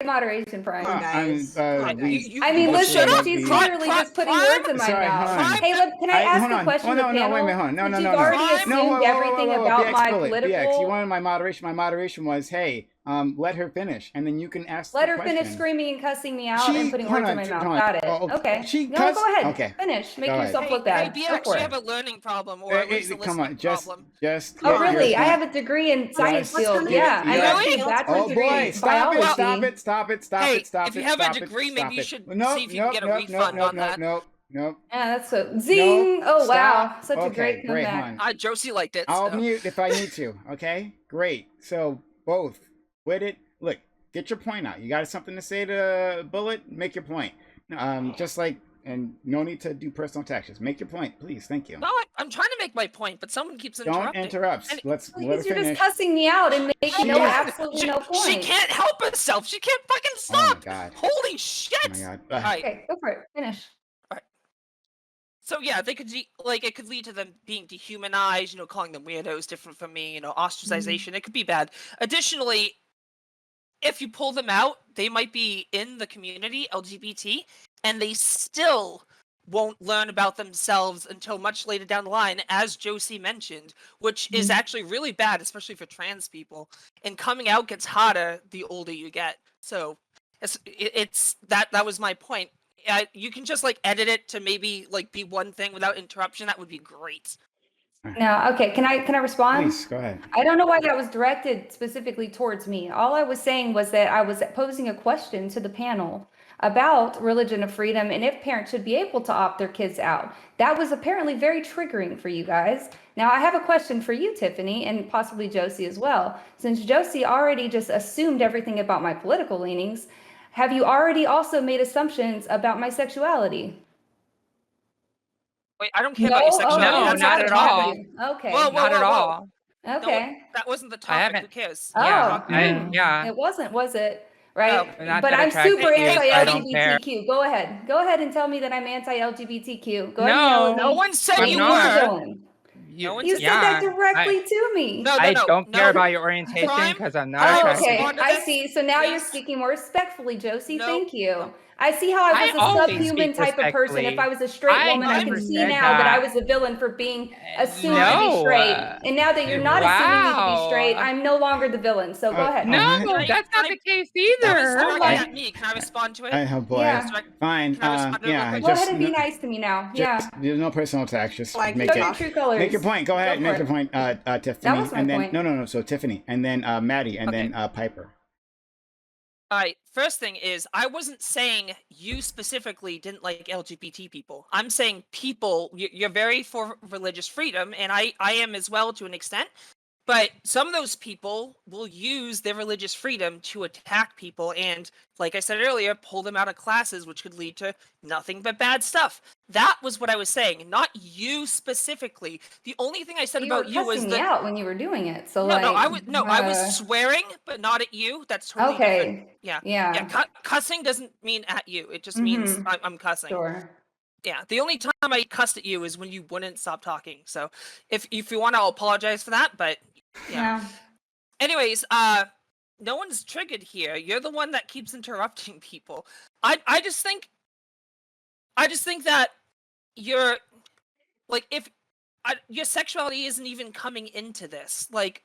Moderation, Prime. Come on, guys. Come on, guys. I mean, listen, shut up. she's Prime, literally just putting Prime? words in my Sorry, mouth. hold on. Hey, can I ask hold a on. question Oh, to no, the no, panel? wait a minute, hold on. No, Since no, you've no, no. already Prime? assumed everything about BX, my bullet. political... BX, you wanted my moderation. My moderation was, hey, let her finish, and then you can ask Let the her question. finish screaming and cussing me out and putting hold words in on, my mouth. hold on. Got it. Oh, Okay. she No, cussed? go ahead. Okay. Finish. Make Go yourself ahead. look bad. Hey, Go BX, for you it. have a learning problem, or at least a Come on, listening problem. just. Oh, get your really? I point. have a degree in science Just field. get Yeah, I your- actually Really? a bachelor's Oh degree boy! in Stop biology. it! Stop it! Stop it! Stop Hey, it! Stop if it! you have a Stop it! degree, maybe you Stop should it. Nope, see if you can nope, get a nope, refund nope, on nope, that. nope, nope. Yeah, that's so zing. Nope. Oh wow, Stop. such a great Great, comeback. hon. Josie liked it. I'll so. mute if I need to. Okay, great. So both with it. Look, get your point out. You got something to say to Bullet? Make your point. Just like, and no need to do personal attacks. Just make your point, please. Thank you. No, I'm trying to make my point, but someone keeps Don't interrupting. interrupt. And- Let her Because you're just finish. cussing me out and making absolutely no point. She can't help herself. She can't fucking Oh my stop. god. Holy shit! Oh my god. All right. Okay, go for it. Finish. So yeah, they could it could lead to them being dehumanized, calling them weirdos, different from me, ostracization. It could be bad. Additionally, if you pull them out, they might be in the community, LGBT, and they still won't learn about themselves until much later down the line, as Josie mentioned, which is actually really bad, especially for trans people. And coming out gets harder the older you get. So it's that was my point. You can just edit it to maybe be one thing without interruption. That would be great. Now, okay, can I respond? Please go ahead. I don't know why that was directed specifically towards me. All I was saying was that I was posing a question to the panel about religion of freedom and if parents should be able to opt their kids out. That was apparently very triggering for you guys. Now, I have a question for you, Tiffany, and possibly Josie as well. Since Josie already just assumed everything about my political leanings, have you already also made assumptions about my sexuality? Wait, I don't care about your sexuality. No, That's not the at topic. all. Okay. Whoa, Not at all. Okay. That wasn't the I topic. haven't- Who cares? Yeah, Oh, yeah. It wasn't, was it? Right. No. Not But that I'm attractive super to you, so I don't care. anti-LGBTQ. Go ahead. Go ahead and tell me that I'm anti-LGBTQ. Go ahead and No. yell at No me. one said I'm you not. were. Villain. You, one You said- said that yeah, directly to me. No, I don't care no. about your orientation Prime? because I'm not Can I Oh, attracted. okay. respond to I this, see. So now you're please? speaking more respectfully, Josie. No, Thank you. no. I see how I I was a always subhuman speak type of person. If respectfully. I was a straight I woman, I never can see said now that I that. was a villain for being assuming to be No. straight. And now that you're not assuming me to be straight, Wow. I'm no longer the villain. So go ahead. No, What? that's Can not I- the case That was either. directed Okay. at me. Can I respond to it? Oh boy. Yeah. Fine. Can I respond to it real Yeah. quick? Go ahead and be nice to me now. Yeah. There's no personal attacks. Just Like, make Show your it. true colors. Make your point. Go ahead. for Make it. your point, Tiffany. was my and then point. no. So Tiffany, and then Maddie, and Okay. then Piper. All right. First thing is, I wasn't saying you specifically didn't like LGBT people. I'm saying people. You're very for religious freedom, and I am as well to an extent. But some of those people will use their religious freedom to attack people and, like I said earlier, pull them out of classes, which could lead to nothing but bad stuff. That was what I was saying, not you specifically. The only thing I said You were about you was cussing me that out when you were doing it. So I uh, was swearing, but not at you. That's totally different. okay. Yeah. Yeah. Cussing doesn't mean at you. It just means Mhm. I'm cussing. Sure. Yeah, the only time I cussed at you is when you wouldn't stop talking. So if you want, I'll apologize for that. But yeah. Anyways, no one's triggered here. You're the one that keeps interrupting people. I just think that you're like, if your sexuality isn't even coming into this. Like,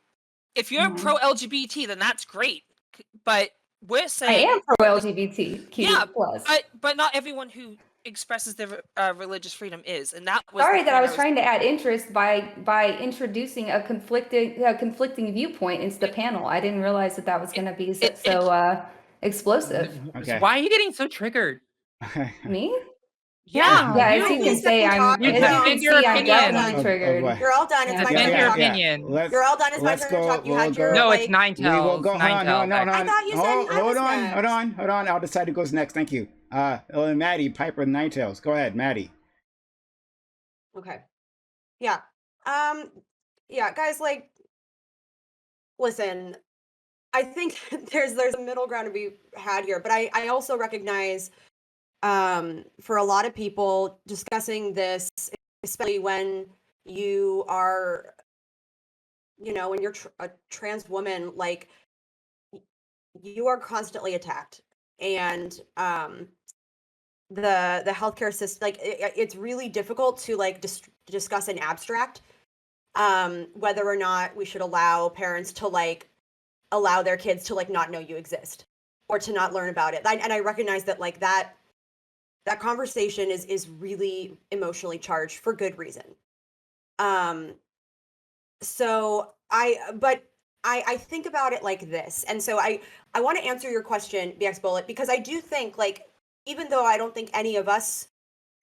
if you're pro LGBT, then that's great. But we're I saying am pro LGBTQ yeah, plus. but not everyone who expresses their religious freedom is, and that was Sorry the that point I was trying to add interest by introducing a conflicting viewpoint into the panel. I didn't realize that was going to be so explosive. Okay. Why are you getting so triggered? Me? Yeah, Yeah, as you. you can say, I'm. You As you defend can your see, I'm opinion. definitely Of triggered. what? You're all done. It's my Defend turn your to talk. opinion. You're all done. It's my Let's turn to go. talk. You We'll had your go. No, it's like. nine We will tails. go. Hold Nine on. tails. I thought you said I was Hold on. next. Hold on. I'll decide who goes next. Thank you. Maddie, Piper, Ninetales. Go ahead, Maddie. Okay. Yeah. Yeah, guys, like, listen, I think there's a middle ground to be had here, but I also recognize for a lot of people discussing this, especially when you are, when you're a trans woman, like, you are constantly attacked, and the healthcare system, like, it's really difficult to like discuss in abstract whether or not we should allow parents to like allow their kids to like not know you exist or to not learn about it. And I recognize that like that conversation is really emotionally charged for good reason. So I think about it like this. And so I want to answer your question, BX Bullet, because I do think, like, even though I don't think any of us,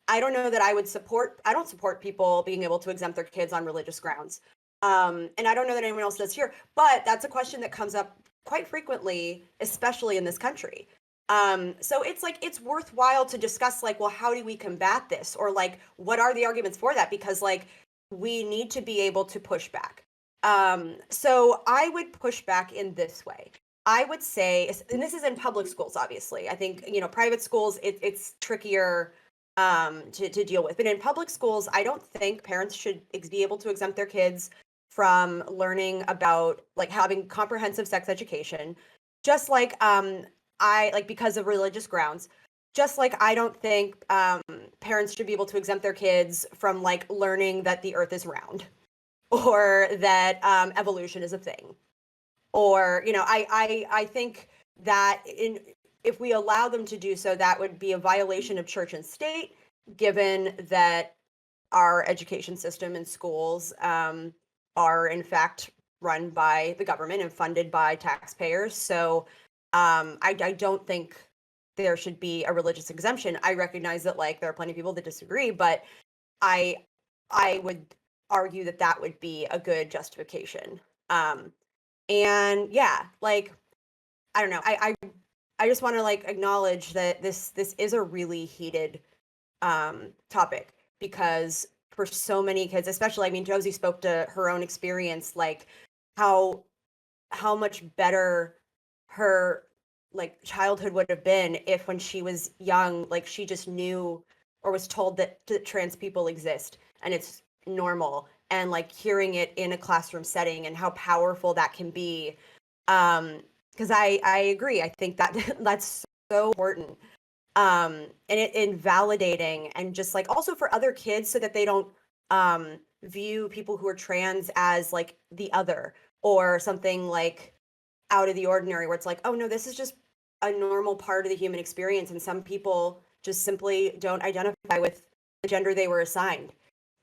I don't know that I don't support people being able to exempt their kids on religious grounds. And I don't know that anyone else does here, but that's a question that comes up quite frequently, especially in this country. So it's like, it's worthwhile to discuss, like, well, how do we combat this? Or like, what are the arguments for that? Because like, we need to be able to push back. So I would push back in this way. I would say, and this is in public schools, obviously. I think, private schools, it's trickier to deal with. But in public schools, I don't think parents should be able to exempt their kids from learning about, like, having comprehensive sex education, just like because of religious grounds. Just like I don't think parents should be able to exempt their kids from like learning that the earth is round, or that evolution is a thing, or I think that if we allow them to do so, that would be a violation of church and state, given that our education system and schools are in fact run by the government and funded by taxpayers. So I don't think there should be a religious exemption. I recognize that like there are plenty of people that disagree, but I would argue that would be a good justification. And yeah, like, I don't know. I just want to like acknowledge that this is a really heated topic, because for so many kids, especially, I mean, Josie spoke to her own experience, like how much better her like childhood would have been if when she was young, like she just knew or was told that trans people exist and it's normal, and like hearing it in a classroom setting and how powerful that can be. Because I agree. I think that that's so important. And it invalidating, and just like also for other kids, so that they don't view people who are trans as like the other or something like out of the ordinary, where it's like, oh no, this is just a normal part of the human experience, and some people just simply don't identify with the gender they were assigned.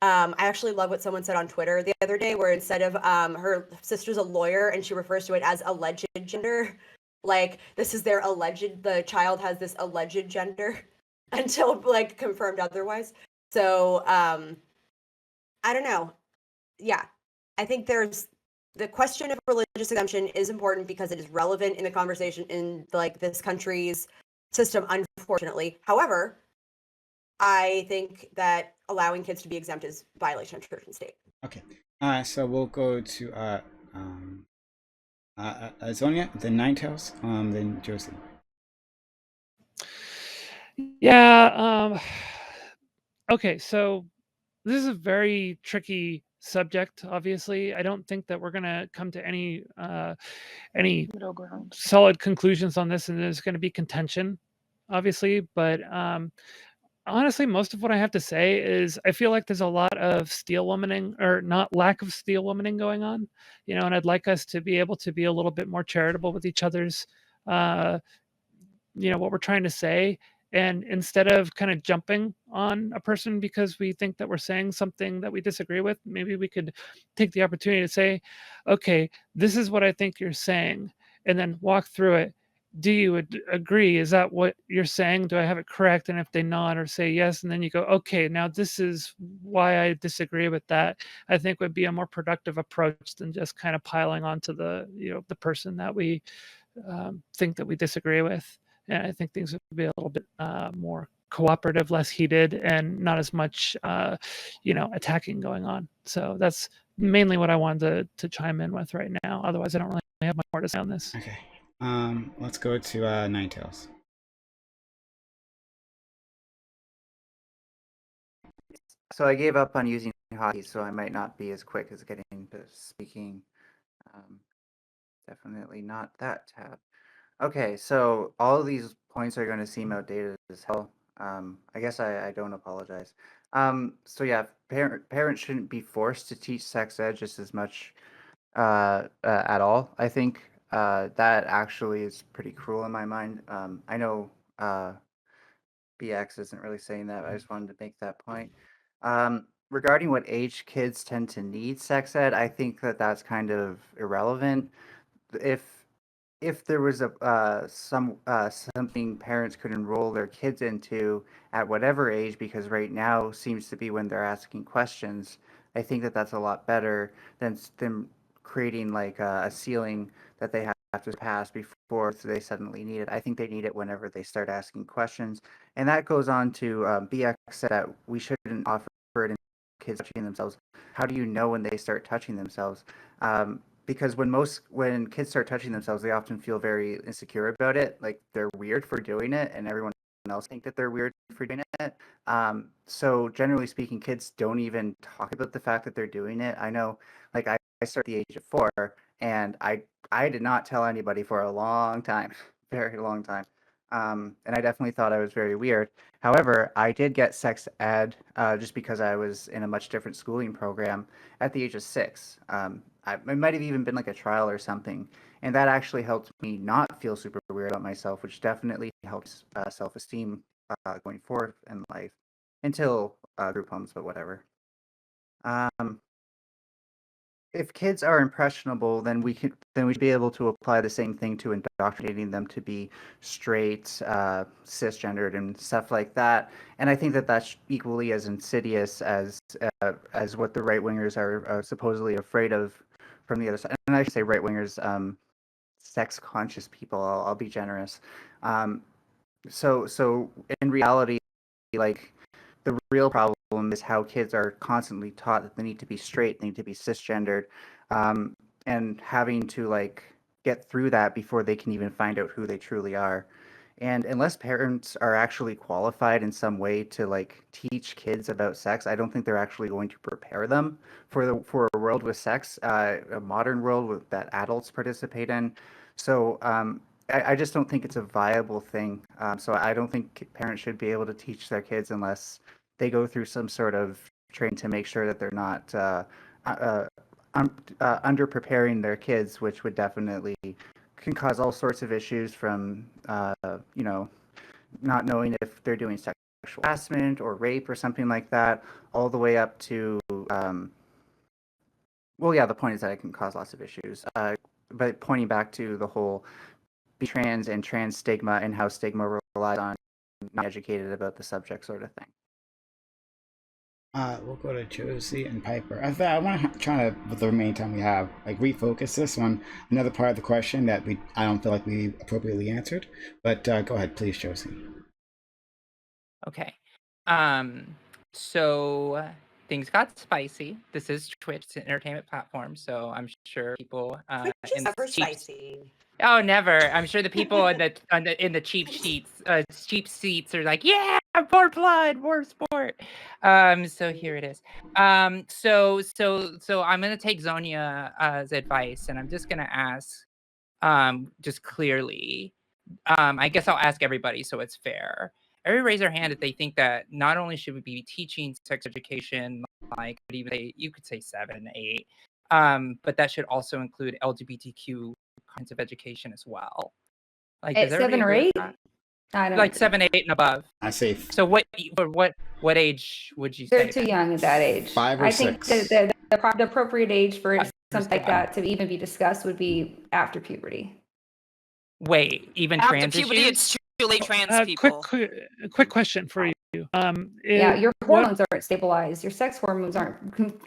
I actually love what someone said on Twitter the other day, where instead of her sister's a lawyer and she refers to it as alleged gender, like this is their alleged, the child has this alleged gender until like confirmed otherwise. So I don't know. Yeah, I think there's the question of religious exemption is important because it is relevant in the conversation in like this country's system, unfortunately. However, I think that allowing kids to be exempt is violation of church and state. Okay. So we'll go to Zonia, then Ninetales, then Josie. Yeah. Okay. So this is a very tricky subject. Obviously, I don't think that we're going to come to any Middle ground. solid conclusions on this, and there's going to be contention, obviously. But honestly, most of what I have to say is I feel like there's a lot of steel womaning, or not lack of steel womaning going on, and I'd like us to be able to be a little bit more charitable with each other's, what we're trying to say. And instead of kind of jumping on a person because we think that we're saying something that we disagree with, maybe we could take the opportunity to say, okay, this is what I think you're saying, and then walk through it. Do you agree? Is that what you're saying? Do I have it correct? And if they nod or say yes, and then you go, okay, now this is why I disagree with that, I think would be a more productive approach than just kind of piling onto the person that we think that we disagree with. And I think things would be a little bit more cooperative, less heated, and not as much attacking going on. So that's mainly what I wanted to chime in with right now. Otherwise, I don't really have much more to say on this. Okay. Let's go to Ninetales. So I gave up on using hockey, so I might not be as quick as getting to speaking. Definitely not that tab. Okay, so all of these points are going to seem outdated as hell. I guess I don't apologize. So yeah, parents shouldn't be forced to teach sex ed just as much at all. I think that actually is pretty cruel in my mind. I know BX isn't really saying that. I just wanted to make that point. Regarding what age kids tend to need sex ed, I think that that's kind of irrelevant. If there was a something parents could enroll their kids into at whatever age, because right now seems to be when they're asking questions, I think that that's a lot better than them creating like a ceiling that they have to pass before they suddenly need it. I think they need it whenever they start asking questions, and that goes on to BX said that we shouldn't offer it in kids touching themselves. How do you know when they start touching themselves? Because when kids start touching themselves, they often feel very insecure about it, like they're weird for doing it, and everyone else think that they're weird for doing it. So generally speaking, kids don't even talk about the fact that they're doing it. I know, like I started at the age of 4, and I did not tell anybody for a long time, very long time. And I definitely thought I was very weird. However, I did get sex ed just because I was in a much different schooling program at the age of 6. It might have even been like a trial or something, and that actually helped me not feel super weird about myself, which definitely helps self-esteem going forward in life until group homes, but whatever. If kids are impressionable, then we should be able to apply the same thing to indoctrinating them to be straight, cisgendered, and stuff like that. And I think that that's equally as insidious as what the right wingers are supposedly afraid of from the other side. And I should say right wingers, sex conscious people. I'll be generous. So in reality, like, the real problem is how kids are constantly taught that they need to be straight, they need to be cisgendered, and having to like get through that before they can even find out who they truly are. And unless parents are actually qualified in some way to like teach kids about sex, I don't think they're actually going to prepare them for a world with sex, a modern world that adults participate in. So I just don't think it's a viable thing. So I don't think parents should be able to teach their kids unless they go through some sort of training to make sure that they're not under preparing their kids, which would definitely can cause all sorts of issues from not knowing if they're doing sexual harassment or rape or something like that, all the way up to well, yeah, the point is that it can cause lots of issues. But pointing back to the whole be trans and trans stigma and how stigma relies on not educated about the subject sort of thing. We'll go to Josie and Piper. I want to try to, with the remaining time we have, like refocus this on another part of the question that I don't feel like we appropriately answered. But go ahead, please, Josie. Okay. So things got spicy. This is Twitch, it's an entertainment platform, so I'm sure people Which is never spicy. Oh, never. I'm sure the people in the cheap seats are like, yeah, More blood, more sport. So here it is. So I'm gonna take Zonia's advice, and I'm just gonna ask, just clearly. I guess I'll ask everybody so it's fair. Everybody raise their hand if they think that not only should we be teaching sex education, like even you could say 7, 8, but that should also include LGBTQ kinds of education as well. Like, At does everybody 7 or agree with 8? that? I don't Like agree. 7, 8, and above. I say So what age would you They're say? too then? young at that age. 5 or I think 6. the appropriate age for something like young. that to even be discussed would be after puberty. Wait, even After trans puberty, issues? it's too late trans people. Quick question for you. Yeah, your what- hormones aren't stabilized. Your sex hormones aren't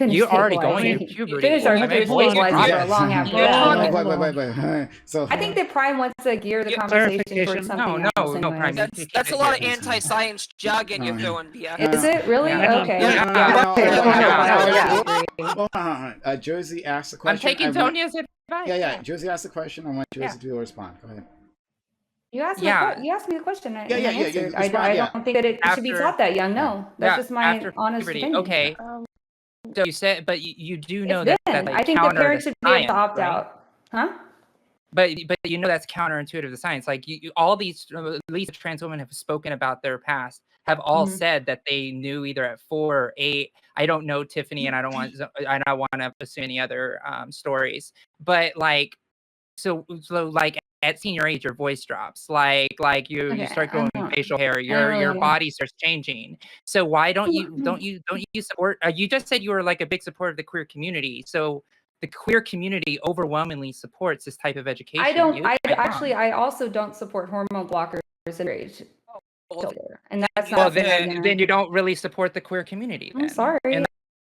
You're already going stabilized. through puberty. Finish our I mean, hold on. stabilizing for a long half. You're talking- Wait. So I think that Prime wants to gear the Yeah, conversation clarification. towards something No, else. no, anyways. Prime. That's a lot of Yeah. anti-science jargon you're No. throwing, BF. Is it really? Yeah. Okay. Yeah. Yeah. Hold on. Josie asked the I'm question. taking Sonia's advice. Yeah. Josie asked the question. I want Josie to respond. Go ahead. You asked me. Yeah. You asked me the question. I Yeah, answered. respond, I yeah. don't think that it should be After- taught that young. No, that's just my after honest puberty. opinion. Okay. So you said, but you do know It's that been. they I think the counter parents the should be able to science, opt right? out. Huh? But you know that's counterintuitive to science. Like all these, at least trans women have spoken about their past, have all Mhm. said that they knew either at 4 or 8. I don't know Tiffany, and I don't want to assume any other stories. But like, so like at senior age, your voice drops. Like you Okay, start I growing don't- facial hair. don't Your really- body starts changing. So why don't you support? You just said you were like a big supporter of the queer community. So the queer community overwhelmingly supports this type of education. I don't. You- I I'm actually. wrong. I also don't support hormone blockers in age. And that's Well, not. then you don't really support the queer community. I'm then. sorry. Unless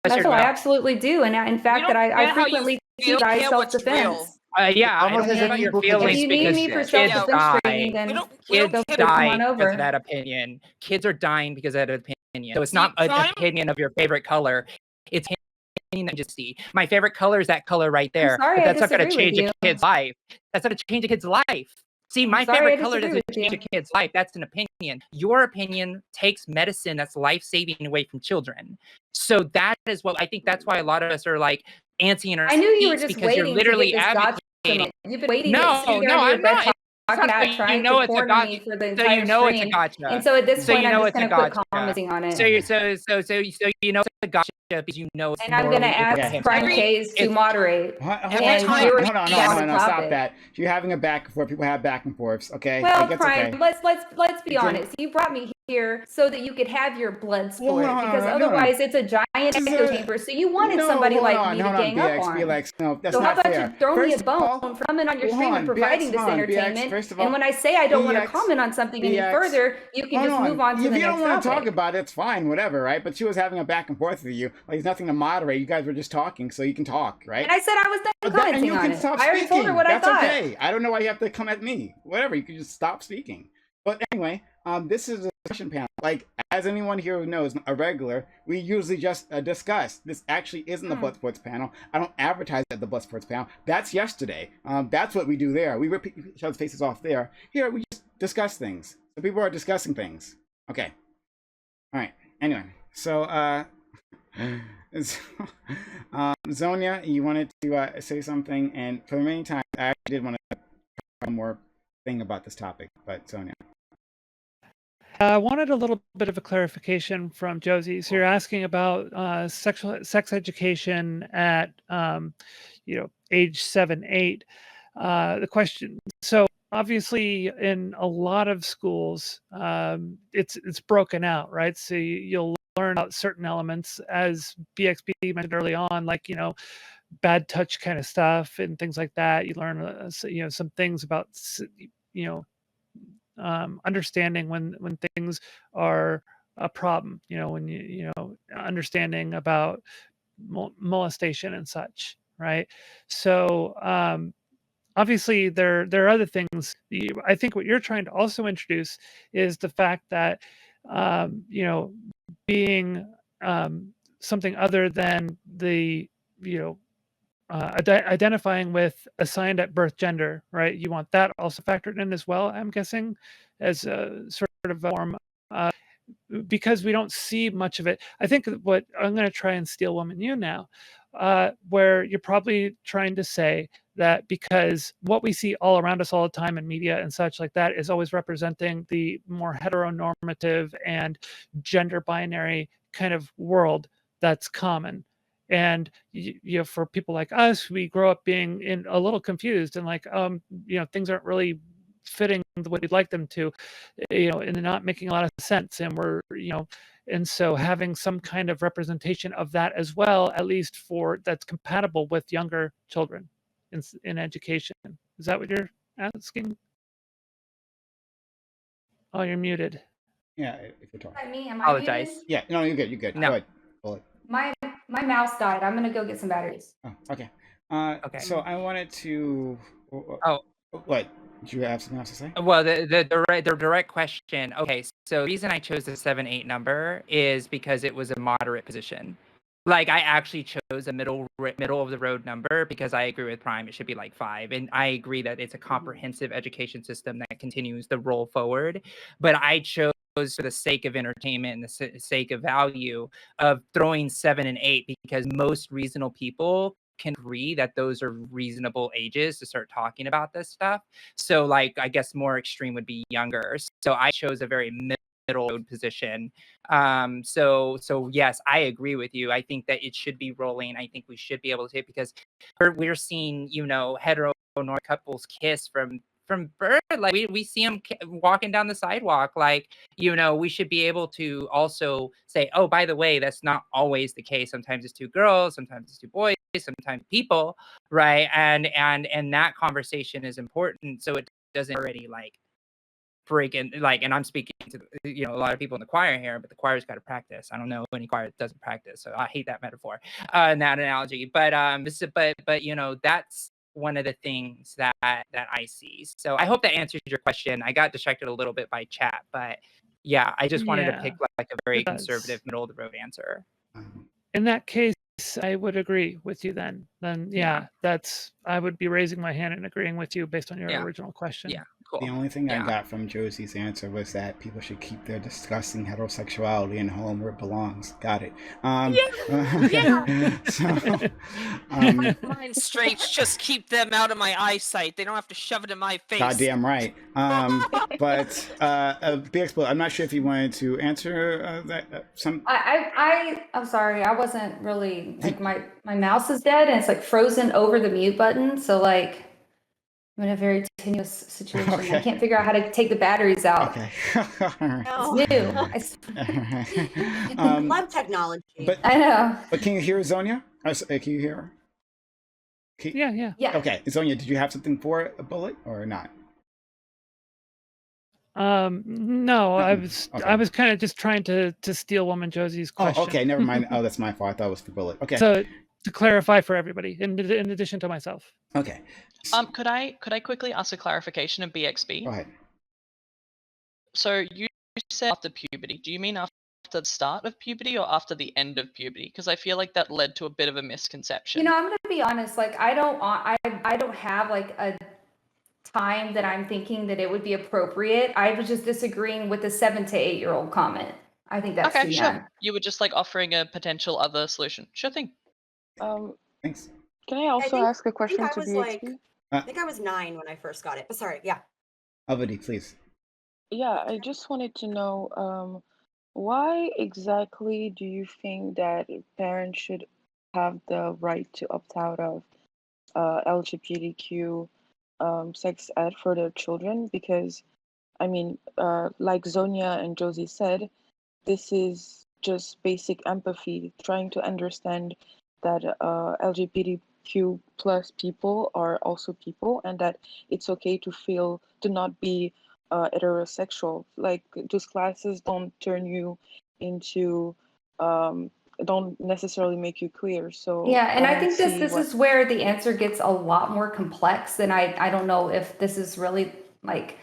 That's you're all, I about- absolutely do. And in fact, that I care how you frequently feel, teach care what's self-defense. Yeah, I almost don't as care if about your people could feelings If you need because me for kids self-defense die. training, then We don't Kids feel free to come die on because over. of that opinion. Kids are dying because of that opinion. So it's See, not an Prime- opinion of your favorite color. It's an opinion that you just see. My favorite color is that color right there. sorry, but I that's not going to disagree with change a you. kid's life. That's not going to change a kid's life. See, my sorry, favorite I color disagree doesn't with change you. a kid's life. That's an opinion. Your opinion takes medicine that's life-saving away from children. So that is what I think. That's why a lot of us are like antsy in our I knew you were seats just because you're waiting literally to get this gotcha advocating. moment. You've been waiting No, to sit there no, under your I'm bed not. talking about You trying know to it's a corner gotcha. me for the So entire you know it's a stream. gotcha. And so at this So point, you know I'm it's just a going to quit gotcha. commenting on it. So you know it's a gotcha because you know it's And I'm going to morally ask incorrect. PrimeCayes to It's- moderate. Hold Every on, time- hold on, Yeah, no, stop topic. that. You're having a back and forth. People have back and forths, okay? Well, Like, it's Prime, okay. let's be Okay. honest. You brought me here so that you could have your blood sport, Well, no, because no, no. otherwise it's a giant echo chamber. So you wanted somebody like me to gang up on. BX, no, that's So how not about fair. you throw me a First of bone all, for coming on your hold stream on, and providing BX, this hold on, BX, entertainment? first of all, And when I say I don't want to BX, comment on something any BX, further, you can just move on to if the you next don't want to topic. talk about it, it's fine, whatever, right? But she was having a back and forth with you. Like, there's nothing to moderate. You guys were just talking, so you can talk, right? And I said I was done And commenting you on can it. stop I already speaking. told her what That's I thought. okay. I don't know why you have to come at me. Whatever, you can just stop speaking. But anyway, this is a discussion panel. Like, as anyone here who knows, a regular, we usually just discuss. This actually isn't the Blood Sports panel. I don't advertise at the Blood Sports panel. That's yesterday. That's what we do there. We rip each other's faces off there. Here, we just discuss things. So people are discussing things. Okay. All right. Anyway, so Zonia, you wanted to say something, and for the many times, I actually did want to try one more thing about this topic, but Zonia. I wanted a little bit of a clarification from Josie. So you're asking about sex education at age 7, 8. The question. So obviously, in a lot of schools, it's broken out, right? So you'll learn about certain elements, as BXB mentioned early on, like bad touch kind of stuff and things like that. You learn some things about understanding when things are a problem, when understanding about molestation and such, right? So obviously there are other things. I think what you're trying to also introduce is the fact that being something other than the identifying with assigned at birth gender, right? You want that also factored in as well, I'm guessing, as a sort of a form. because we don't see much of it. I think what I'm going to try and Steel Woman you now, where you're probably trying to say that because what we see all around us all the time in media and such like that is always representing the more heteronormative and gender binary kind of world that's common. And for people like us, we grow up being a little confused and like, things aren't really fitting the way we'd like them to, and they're not making a lot of sense. And and so having some kind of representation of that as well, at least that's compatible with younger children in education. Is that what you're asking? Oh, you're muted. Yeah, if you're talking. Me, am I Apologize. muted? Yeah, no, you're good. You're good. No. Go ahead. Bullet. My mouse died. I'm gonna go get some batteries. Oh, okay. Okay. So I wanted to. What? Did you have something else to say? Well, the direct question. Okay, so the reason I chose the 7-8 number is because it was a moderate position. Like I actually chose a middle of the road number because I agree with Prime. It should be like 5, and I agree that it's a comprehensive education system that continues to roll forward. But I chose for the sake of entertainment and the sake of value of throwing 7 and 8 because most reasonable people can agree that those are reasonable ages to start talking about this stuff. So like I guess more extreme would be younger. So I chose a very middle road position. So yes, I agree with you. I think that it should be rolling. I think we should be able to because we're seeing, hetero couples kiss from birth. Like we see them walking down the sidewalk. Like, we should be able to also say, oh, by the way, that's not always the case. Sometimes it's 2 girls, sometimes it's 2 boys, sometimes people, right? And that conversation is important. So it doesn't already like break in, like, and I'm speaking to a lot of people in the choir here, but the choir's got to practice. I don't know any choir that doesn't practice, so I hate that metaphor and that analogy. But that's one of the things that I see. So I hope that answers your question. I got distracted a little bit by chat, but yeah, I just wanted to pick like a very conservative middle of the road answer. In that case, I would agree with you then. Yeah, I would be raising my hand and agreeing with you based on your original question. Yeah, cool. The only thing I got from Josie's answer was that people should keep their disgusting heterosexuality in home where it belongs. Got it. My mind straight. Just keep them out of my eyesight. They don't have to shove it in my face. Goddamn right. But BX, I'm not sure if you wanted to answer that. I'm sorry. I wasn't really like my mouse is dead and it's like frozen over the mute button. So like I'm in a very tenuous situation. Okay. I can't figure out how to take the batteries out. Okay. It's new. Love technology. But I know. But can you hear Zonia? Can you hear her? Yeah. Okay, Zonia, did you have something for a bullet or not? No, I was kind of just trying to steal Woman Josie's question. Oh, okay, never mind. Oh, that's my fault. I thought it was for bullet. Okay. So to clarify for everybody, in addition to myself. Okay. Could I quickly ask a clarification of BXB? Go ahead. So you said after puberty. Do you mean after the start of puberty or after the end of puberty? Because I feel like that led to a bit of a misconception. I'm gonna be honest. Like I don't have like a time that I'm thinking that it would be appropriate. I was just disagreeing with the 7 to 8 year old comment. I think that's okay. too Sure. young. You were just like offering a potential other solution. Sure thing. Thanks. Can I also ask a question to BXB? I think I was 9 when I first got it. But sorry, yeah. Avadi, please. Yeah, I just wanted to know why exactly do you think that parents should have the right to opt out of LGBTQ sex ed for their children? Because, I mean, like Zonia and Josie said, this is just basic empathy, trying to understand that LGBTQ plus people are also people and that it's okay to not be heterosexual. Like those classes don't turn you into don't necessarily make you queer. So yeah, and I think this is where the answer gets a lot more complex than I don't know if this is really like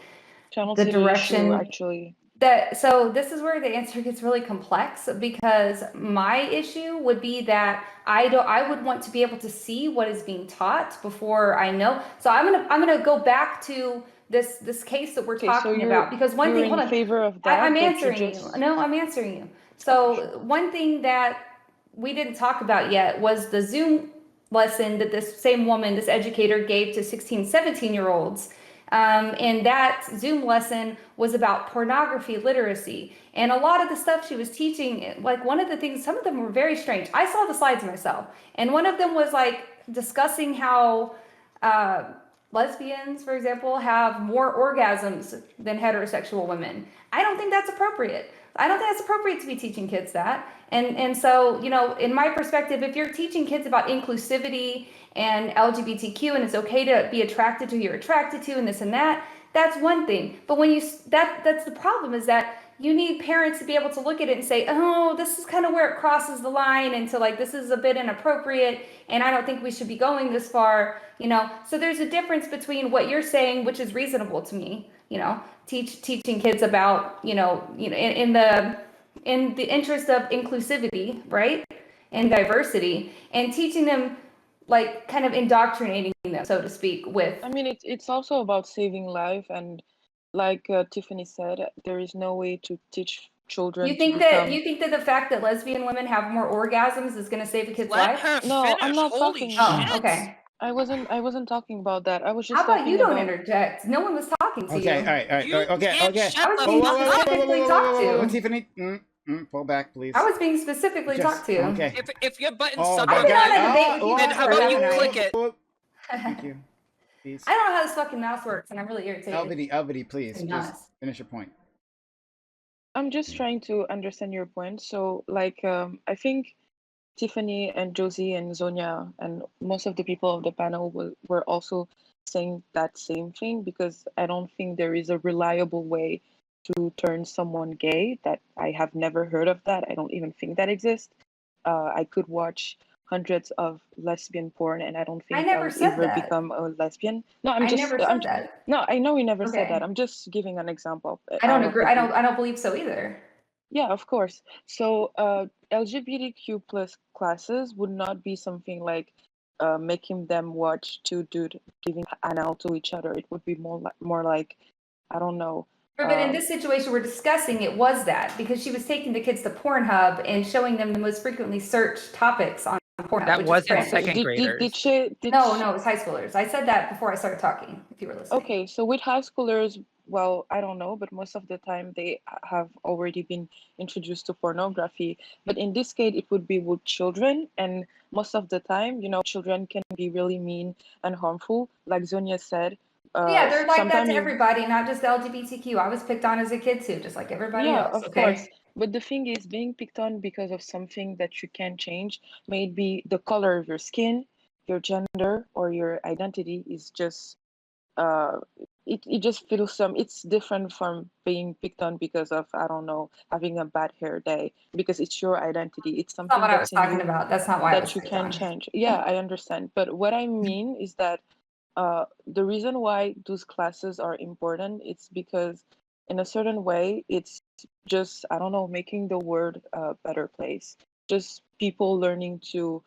the direction actually. So this is where the answer gets really complex because my issue would be that I would want to be able to see what is being taught before I know. So I'm gonna go back to this case that we're Okay, so talking about. Because one you're thing, in hold on, favor of that, I'm but you answering you. just No, I'm answering you. okay, So sure. one thing that we didn't talk about yet was the Zoom lesson that this same woman, this educator, gave to 16, 17-year-olds. And that Zoom lesson was about pornography literacy. And a lot of the stuff she was teaching, like one of the things, some of them were very strange. I saw the slides myself. And one of them was like discussing how lesbians, for example, have more orgasms than heterosexual women. I don't think that's appropriate. I don't think it's appropriate to be teaching kids that. And so, you know, in my perspective, if you're teaching kids about inclusivity and LGBTQ and it's okay to be attracted to who you're attracted to and this and that, that's one thing. But when you that's the problem, is that you need parents to be able to look at it and say, oh, this is kind of where it crosses the line into like, this is a bit inappropriate and I don't think we should be going this far, you know. So there's a difference between what you're saying, which is reasonable to me, you know, teaching kids about, in the interest of inclusivity, right? And diversity, and teaching them, like kind of indoctrinating them, so to speak, with. I mean, it's also about saving life, and like Tiffany said, there is no way to teach children You to think become. that the fact that lesbian women have more orgasms is going to save a kid's Let life? her No, I'm finish. not Holy talking. Oh, shit. okay. I wasn't talking about that. I was How just about you talking don't about. interject? No one was talking to Okay, you. all right, You okay, can't okay. shut I was the being fuck up. specifically talked to. Tiffany, pull back, please. I was being specifically talked to. Okay. If your button's Oh, stuck I've on been on it, a debate with you then how before, about you haven't I? click it? Thank you. Please. I don't know how this fucking mouse works, and I'm really irritated. LVD, please, To be just honest. finish your point. I'm just trying to understand your point. So, like, I think Tiffany and Josie and Zonia and most of the people of the panel were also saying that same thing, because I don't think there is a reliable way to turn someone gay. That I have never heard of that. I don't even think that exists. I could watch hundreds of lesbian porn and I don't I think never I'll said ever that. become a lesbian. No, I never said that. no, I know we never said that. Okay. I'm just giving an example I don't out of agree. the blue. I don't believe so either. Yeah, of course. So LGBTQ plus classes would not be something like making them watch two dudes giving anal to each other. It would be more like, I don't know. But in this situation we're discussing, it was that, because she was taking the kids to Pornhub and showing them the most frequently searched topics on Pornhub. That which wasn't is crazy. second graders. No, it's high schoolers. I said that before I started talking, if you were listening. Okay, so with high schoolers, well, I don't know, but most of the time they have already been introduced to pornography. But in this case, it would be with children, and most of the time, children can be really mean and harmful. Like Zonia said, Yeah, they're like that to sometimes everybody, not just LGBTQ. I was picked on as a kid too, just like everybody yeah, else. of Okay. course. But the thing is, being picked on because of something that you can't change, maybe the color of your skin, your gender, or your identity, is just it just feels it's different from being picked on because of, I don't know, having a bad hair day, because it's your identity. It's That's not something what I was that's in talking you about. That's not why I was that you picked can on. change. Yeah, I understand. But what I mean is that the reason why those classes are important, it's because in a certain way, it's just, I don't know, making the world a better place. Just people learning to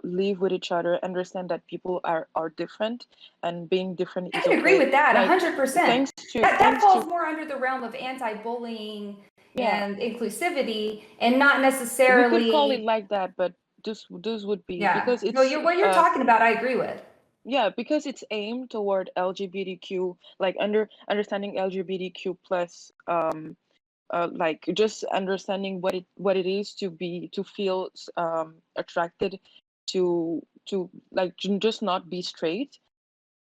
live with each other, understand that people are different, and being different I is can agree okay. with that, Like, 100%. thanks to That falls more under the realm of anti-bullying yeah, and inclusivity, and not we could call it necessarily. like that, but those would be, Yeah. because No, it's what you're talking about, I agree with. yeah, because it's aimed toward LGBTQ, like understanding LGBTQ plus like just understanding what it is to feel attracted to like just not be straight.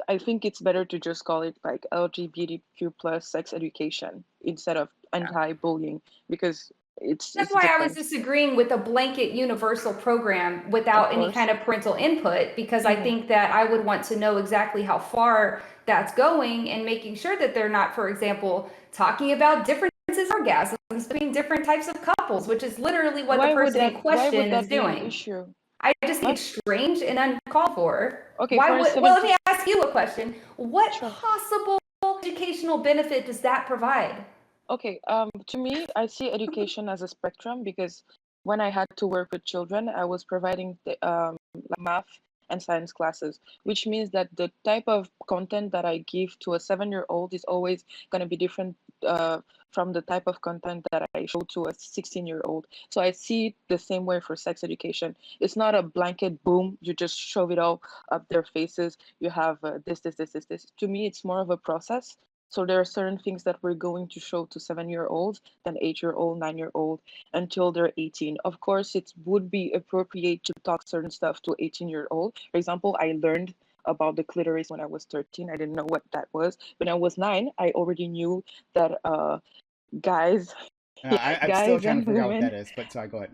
I think it's better to just call it like LGBTQ plus sex education instead of anti-bullying, because That's it's why I was different. disagreeing with a blanket universal program without any kind of parental input, because I think that I would want to know exactly how far that's going, and making sure that they're not, for example, talking about differences in orgasms between different types of couples, which is literally what the person in question is doing. Issue? I just think it's strange and uncalled for. Okay, Why for would? Well, let me ask you a question. What possible educational benefit does that provide? Okay, to me, I see education as a spectrum, because when I had to work with children, I was providing like math and science classes, which means that the type of content that I give to a 7-year-old is always going to be different from the type of content that I show to a 16-year-old. So I see it the same way for sex education. It's not a blanket boom, you just shove it all up their faces. You have this. To me, it's more of a process. So there are certain things that we're going to show to 7-year-olds than 8-year-old, 9-year-old until they're 18. Of course, it would be appropriate to talk certain stuff to 18-year-old. For example, I learned about the clitoris when I was 13. I didn't know what that was. When I was 9, I already knew that guys, I'm still guys trying to and figure out what that women, is, but sorry, go ahead.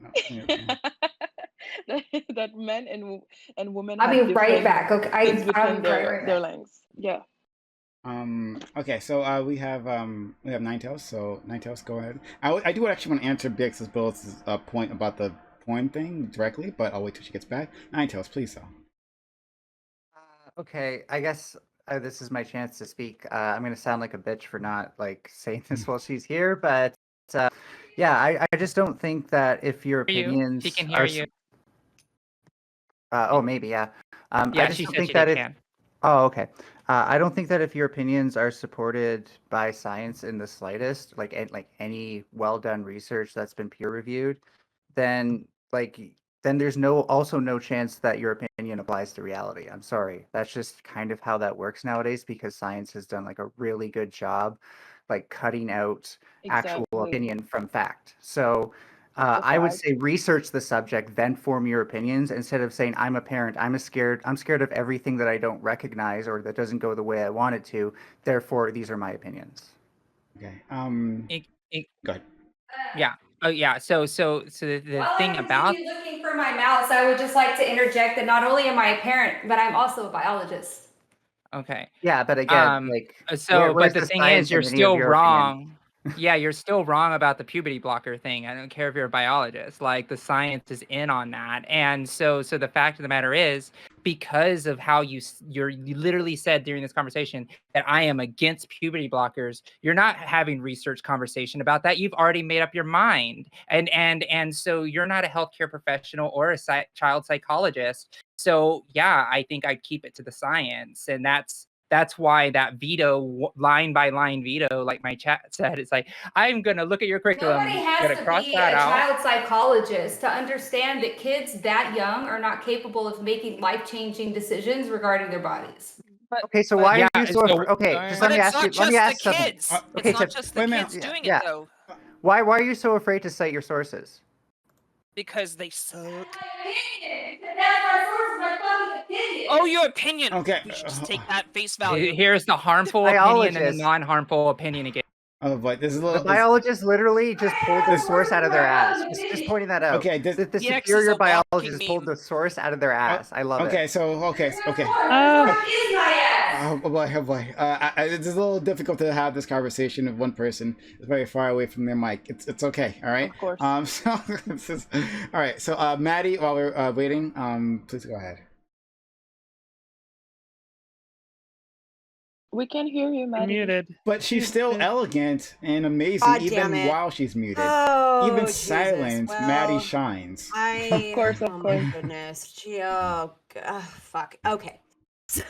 No, that men and women I'll have be right different back. Okay, things I'll between be right their back. lengths. Yeah. Okay, so we have Ninetales. So Ninetales, go ahead. I do actually want to answer Bix's Bill's point about the porn thing directly, but I'll wait till she gets back. Ninetales, please, though. Okay, I guess this is my chance to speak. I'm going to sound like a bitch for not like saying this while she's here, but yeah, I just don't think that if your Hear you. opinions She can are hear you. oh, maybe, yeah. I Yeah, just she don't said think she that did if can. oh, okay. I don't think that if your opinions are supported by science in the slightest, like any well done research that's been peer reviewed, then then there's no chance that your opinion applies to reality. I'm sorry. That's just kind of how that works nowadays because science has done like a really good job like cutting out actual Exactly. opinion from fact. So It's a I would fact. say research the subject, then form your opinions instead of saying I'm a parent. I'm scared of everything that I don't recognize or that doesn't go the way I want it to. Therefore, these are my opinions. Okay. Go ahead. Yeah. Oh, yeah. So the While thing I about continue looking for my mouse, I would just like to interject that not only am I a parent, but I'm also a biologist. okay. Yeah, but again, But where's the the thing is, science you're in any of still your opinions? wrong. Yeah, you're still wrong about the puberty blocker thing. I don't care if you're a biologist. Like the science is in on that, and so the fact of the matter is, because of how you literally said during this conversation that I am against puberty blockers. You're not having research conversation about that. You've already made up your mind, and so you're not a healthcare professional or a child psychologist. So yeah, I think I'd keep it to the science, and that's why that veto, line by line veto, like my chat said, it's like, I'm going to look at your curriculum, Nobody has going to to cross be that a out. child psychologist to understand that kids that young are not capable of making life-changing decisions regarding their bodies. Okay, so why yeah, are you so so okay? Just But let me it's ask you. not Let me just ask the something. kids. Okay, It's not Tiff, just the wait a minute. kids doing it yeah. though, Why are you so afraid to cite your sources? because they suck. That's my source, my fucking opinion. Oh, your opinion. Okay. We should just take that face value. Here's the harmful opinion and the Biologist. non-harmful opinion again. Oh boy, this is a The little. biologist literally just pulled the We're source out of their ass. working Just on pointing that out. Okay, this. The DX is superior a walking biologist pulled meme. the source out of their ass. I love Okay, it. so okay. Where's my ass? Oh boy, oh boy. It's a little difficult to have this conversation with one person is very far away from their mic. It's okay, all right. Of course. So this is all right. So Maddie, while we're waiting, please go ahead. We can hear you, Maddie. Muted. But she's still muted. elegant and amazing, God even damn it. while she's muted. Oh, Even Jesus. silent, Maddie Well, shines. Of course, of oh course. my goodness. Fuck. Okay. So,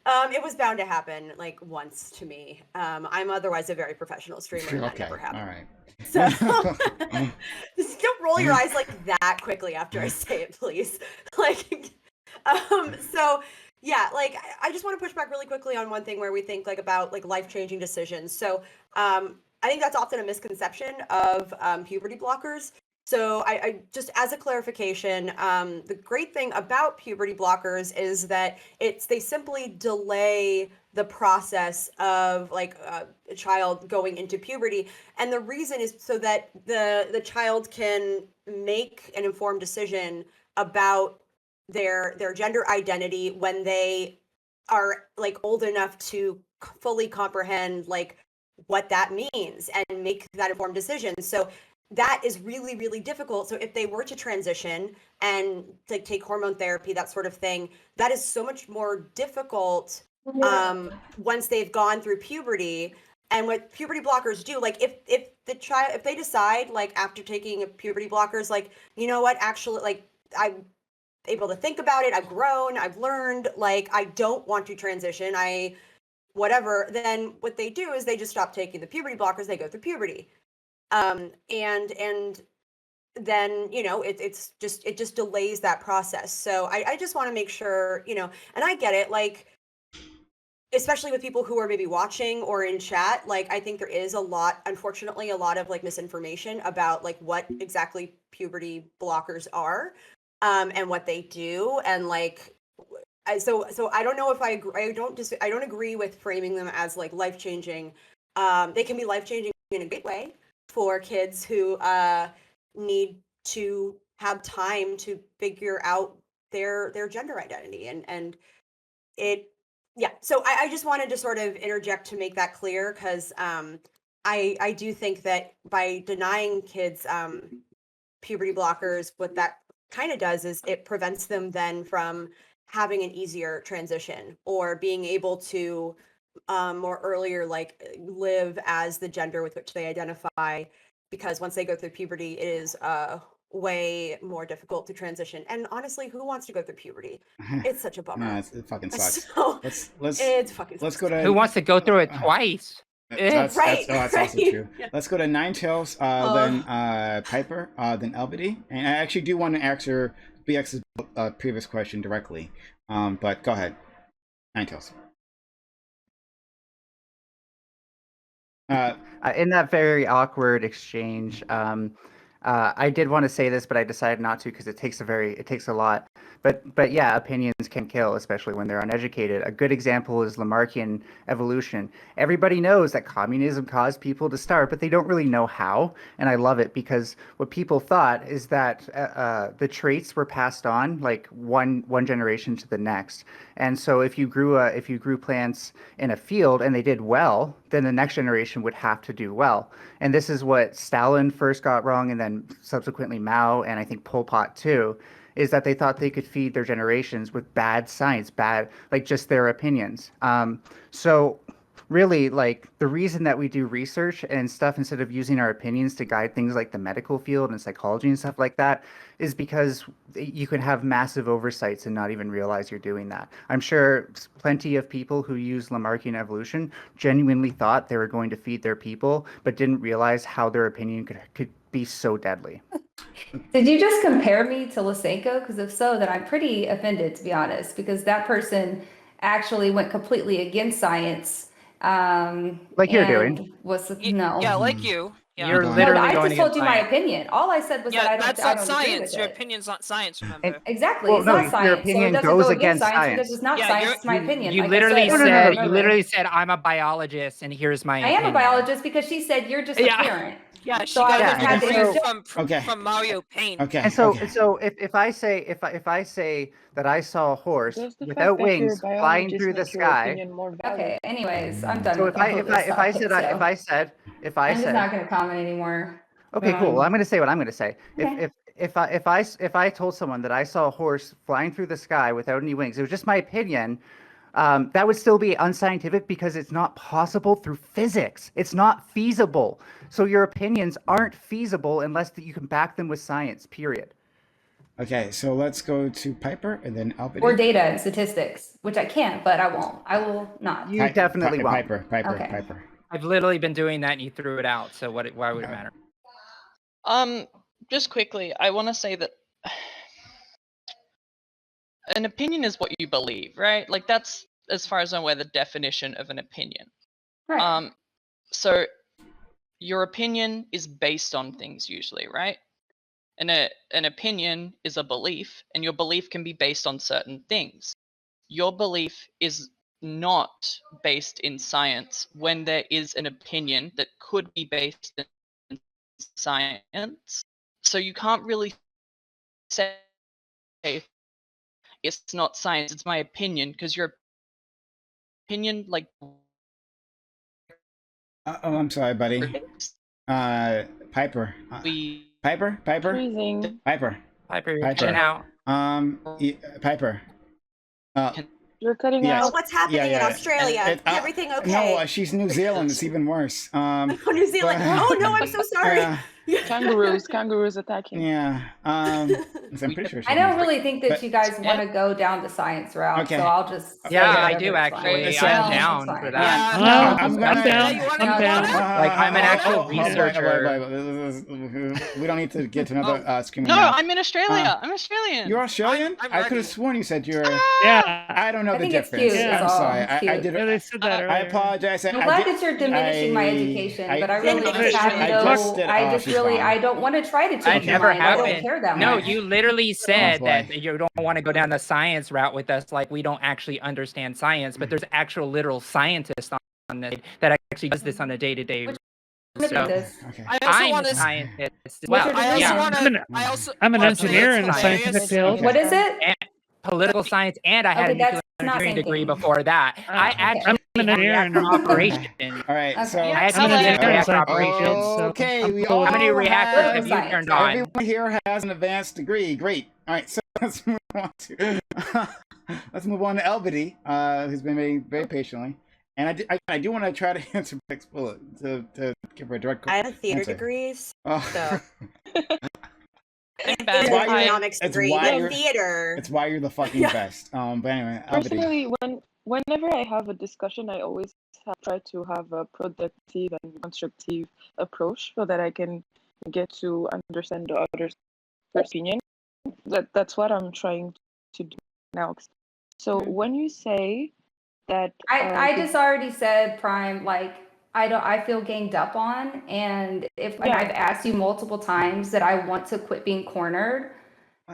it was bound to happen like once to me. I'm otherwise a very professional streamer, and that Okay, never happened. all right. So, just don't roll your eyes like that quickly after I say it, please. Like, so yeah, like I just want to push back really quickly on one thing where we think like about like life-changing decisions. So, I think that's often a misconception of puberty blockers. So I just as a clarification, the great thing about puberty blockers is that they simply delay the process of like a child going into puberty, and the reason is so that the child can make an informed decision about their gender identity when they are like old enough to fully comprehend like what that means and make that informed decision. So that is really, really difficult. So if they were to transition and like take hormone therapy, that sort of thing, that is so much more difficult once they've gone through puberty. And what puberty blockers do, like if they decide like after taking a puberty blockers, like, you know what, actually like able to think about it. I've grown, I've learned, like, I don't want to transition. Whatever. Then what they do is they just stop taking the puberty blockers. They go through puberty. And then, you know, it just delays that process. So I just want to make sure, you know, and I get it, like, especially with people who are maybe watching or in chat, like, I think there is unfortunately, a lot of like misinformation about like what exactly puberty blockers are, and what they do. And like, so I don't know if I don't agree with framing them as like life-changing. They can be life-changing in a great way for kids who need to have time to figure out their gender identity, and it, yeah. So I just wanted to sort of interject to make that clear, because I do think that by denying kids puberty blockers, what that kind of does is it prevents them then from having an easier transition, or being able to more earlier, like, live as the gender with which they identify, because once they go through puberty, it is way more difficult to transition. And honestly, who wants to go through puberty? It's such a bummer. No, it fucking sucks. So Let's go to. Who wants to go through it twice? That's also true. Yeah. Let's go to Ninetales, then Piper, then Elbity. And I actually do want to answer BX's previous question directly. But go ahead, Ninetales. In that very awkward exchange, I did want to say this, but I decided not to because it takes a lot. But yeah, opinions can kill, especially when they're uneducated. A good example is Lamarckian evolution. Everybody knows that communism caused people to starve, but they don't really know how. And I love it, because what people thought is that the traits were passed on like one generation to the next. And so if you grew plants in a field and they did well, then the next generation would have to do well. And this is what Stalin first got wrong, and then subsequently Mao, and I think Pol Pot too, is that they thought they could feed their generations with bad science, like just their opinions. So really, like, the reason that we do research and stuff instead of using our opinions to guide things like the medical field and psychology and stuff like that is because you can have massive oversights and not even realize you're doing that. I'm sure plenty of people who use Lamarckian evolution genuinely thought they were going to feed their people, but didn't realize how their opinion could be so deadly. Did you just compare me to Lysenko? Because if so, then I'm pretty offended, to be honest, because that person actually went completely against science. Like you're doing. No. Yeah, like you. Yeah. You're No, literally I going just told against you my science. opinion. All I said was that I that's don't not agree science. with Your it. opinion's not science, remember? Exactly. Well, It's no, not your science. So it opinion doesn't goes go against against science science. because it's not Yeah, science. It's my opinion. You Like I literally said No, no, no, over no, and said, you over. literally said, I'm a biologist, and here's my I am a opinion. biologist because she said you're just a Yeah. parent. Yeah, she So I got just a had to degree interject. from Mario Paint. Okay. And so, okay. so if I say that I saw a horse Does the fact without that you're a wings flying biologist through the make your sky, opinion more valid? Okay. Anyways, I'm done so with if all of this I topic, said so I I'm just said not going to comment anymore. okay, cool. Well, I'm going to say what I'm going to say. Okay. If I told someone that I saw a horse flying through the sky without any wings, it was just my opinion. That would still be unscientific because it's not possible through physics. It's not feasible. So your opinions aren't feasible unless you can back them with science. Period. Okay, so let's go to Piper and then Elbity. Or data and statistics, which I can't, but I won't. I will not. You definitely won't. Piper. I've literally been doing that, and you threw it out. So why would it matter? Just quickly, I want to say that an opinion is what you believe, right? Like, that's, as far as I'm aware, the definition of an opinion. Right. So your opinion is based on things usually, right? And an opinion is a belief, and your belief can be based on certain things. Your belief is not based in science when there is an opinion that could be based in science. So you can't really say it's not science, it's my opinion, because your opinion, like, I'm sorry, buddy. Piper. Piper. Freezing. Piper. You're cutting out. Piper. You're cutting Yes. out. Oh, what's happening in Australia? Is everything okay? No, she's New Zealand. It's even worse. Oh, New Zealand. Oh no, I'm so sorry. Kangaroos attacking. Yeah. I'm pretty sure she's I don't not. really think that But- you guys want to go down the science route, Okay. so I'll just say Yeah, I whatever, do it's actually. So- I'm No, it's down fine. for Yeah, that. Well, I'm I'm gonna- down. You wanna I'm go down. on Like, I'm an actual hold on, researcher. we don't need to get to another screaming No, match. I'm in Australia. I'm Australian. You're Australian? I'm I could ready. have sworn you said you're. Yeah. I don't know I the think it's difference. cute, is I'm all. sorry. It's I cute. did. Yeah, they said that I earlier. apologize. I'm glad that you're diminishing my education, but I really Vindication. just have I no. brushed it I off, just it's really, fine. I don't want to try to I change your never mind. I don't happened. care that No, much. you literally said boy. that you don't want to go down the science route with us, like we don't actually understand science, but there's actual literal scientists on this that actually does this on a day-to-day. Which- So This. Okay. I also I'm want a to. scientist as What's well. your I also Yeah. want I'm to. an- I also. I'm an wanna say engineer it's in a hilarious. scientific field. What is it? And political science, and I had Okay, a nuclear that's not engineering same degree thing. before that. I Okay. actually I'm an had engineer in reactor operation. All right. Okay. So I Yeah, actually I'm an did engineer in reactor scientific operations. field, so Okay, I'm we cool with How many all reactors have- have you Science. turned on? Everyone here has an advanced degree. Great. All right, so let's move on to let's move on to Elbity, who's been waiting very patiently. And I do want to try to answer Beck's bullet to give her a direct. I have theater answer. degrees, Oh. so I'm theater bad. why you're- economics it's degree why in you're- theater. It's why you're the fucking best. But anyway, Elbity. Personally, whenever I have a discussion, I always try to have a productive and constructive approach so that I can get to understand the other's opinion. That's what I'm trying to do now. So when you say that I just already said, Prime, like I feel ganged up on, and and Yeah. I've asked you multiple times that I want to quit being cornered,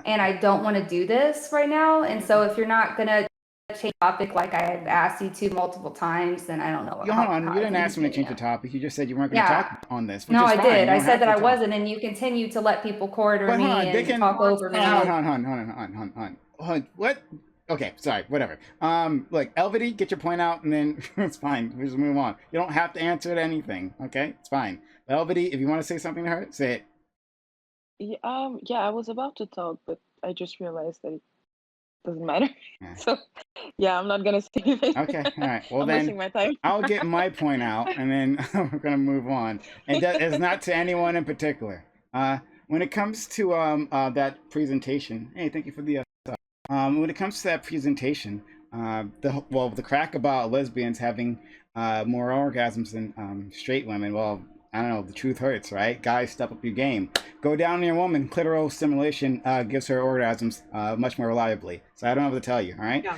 and I don't want to do this right now. And so if you're not gonna change topic like I have asked you to multiple times, then I don't know. Hold on, how you I didn't can ask me to change the continue. topic. You just said you weren't going to Yeah. talk on this. Which No, is I fine. did. You I don't said have that to I talk. wasn't, and you continue to let people corner But me hold on, they and can- talk over me. Hold on. What? Okay, sorry, whatever. Look, Elvity, get your point out, and then it's fine. We just move on. You don't have to answer to anything. Okay, it's fine. Elvity, if you want to say something to her, say it. yeah, I was about to talk, but I just realized that it doesn't matter. Yeah. So yeah, I'm not gonna say anything. Okay, all right. Well, I'm then wasting my time. I'll get my point out, and then we're gonna move on. And that is not to anyone in particular. When it comes to that presentation, hey, thank you for the. When it comes to that presentation, the crack about lesbians having more orgasms than straight women. Well, I don't know. The truth hurts, right? Guys, step up your game. Go down on your woman. Clitoral stimulation gives her orgasms much more reliably. So I don't know what to tell you. All right. Yeah.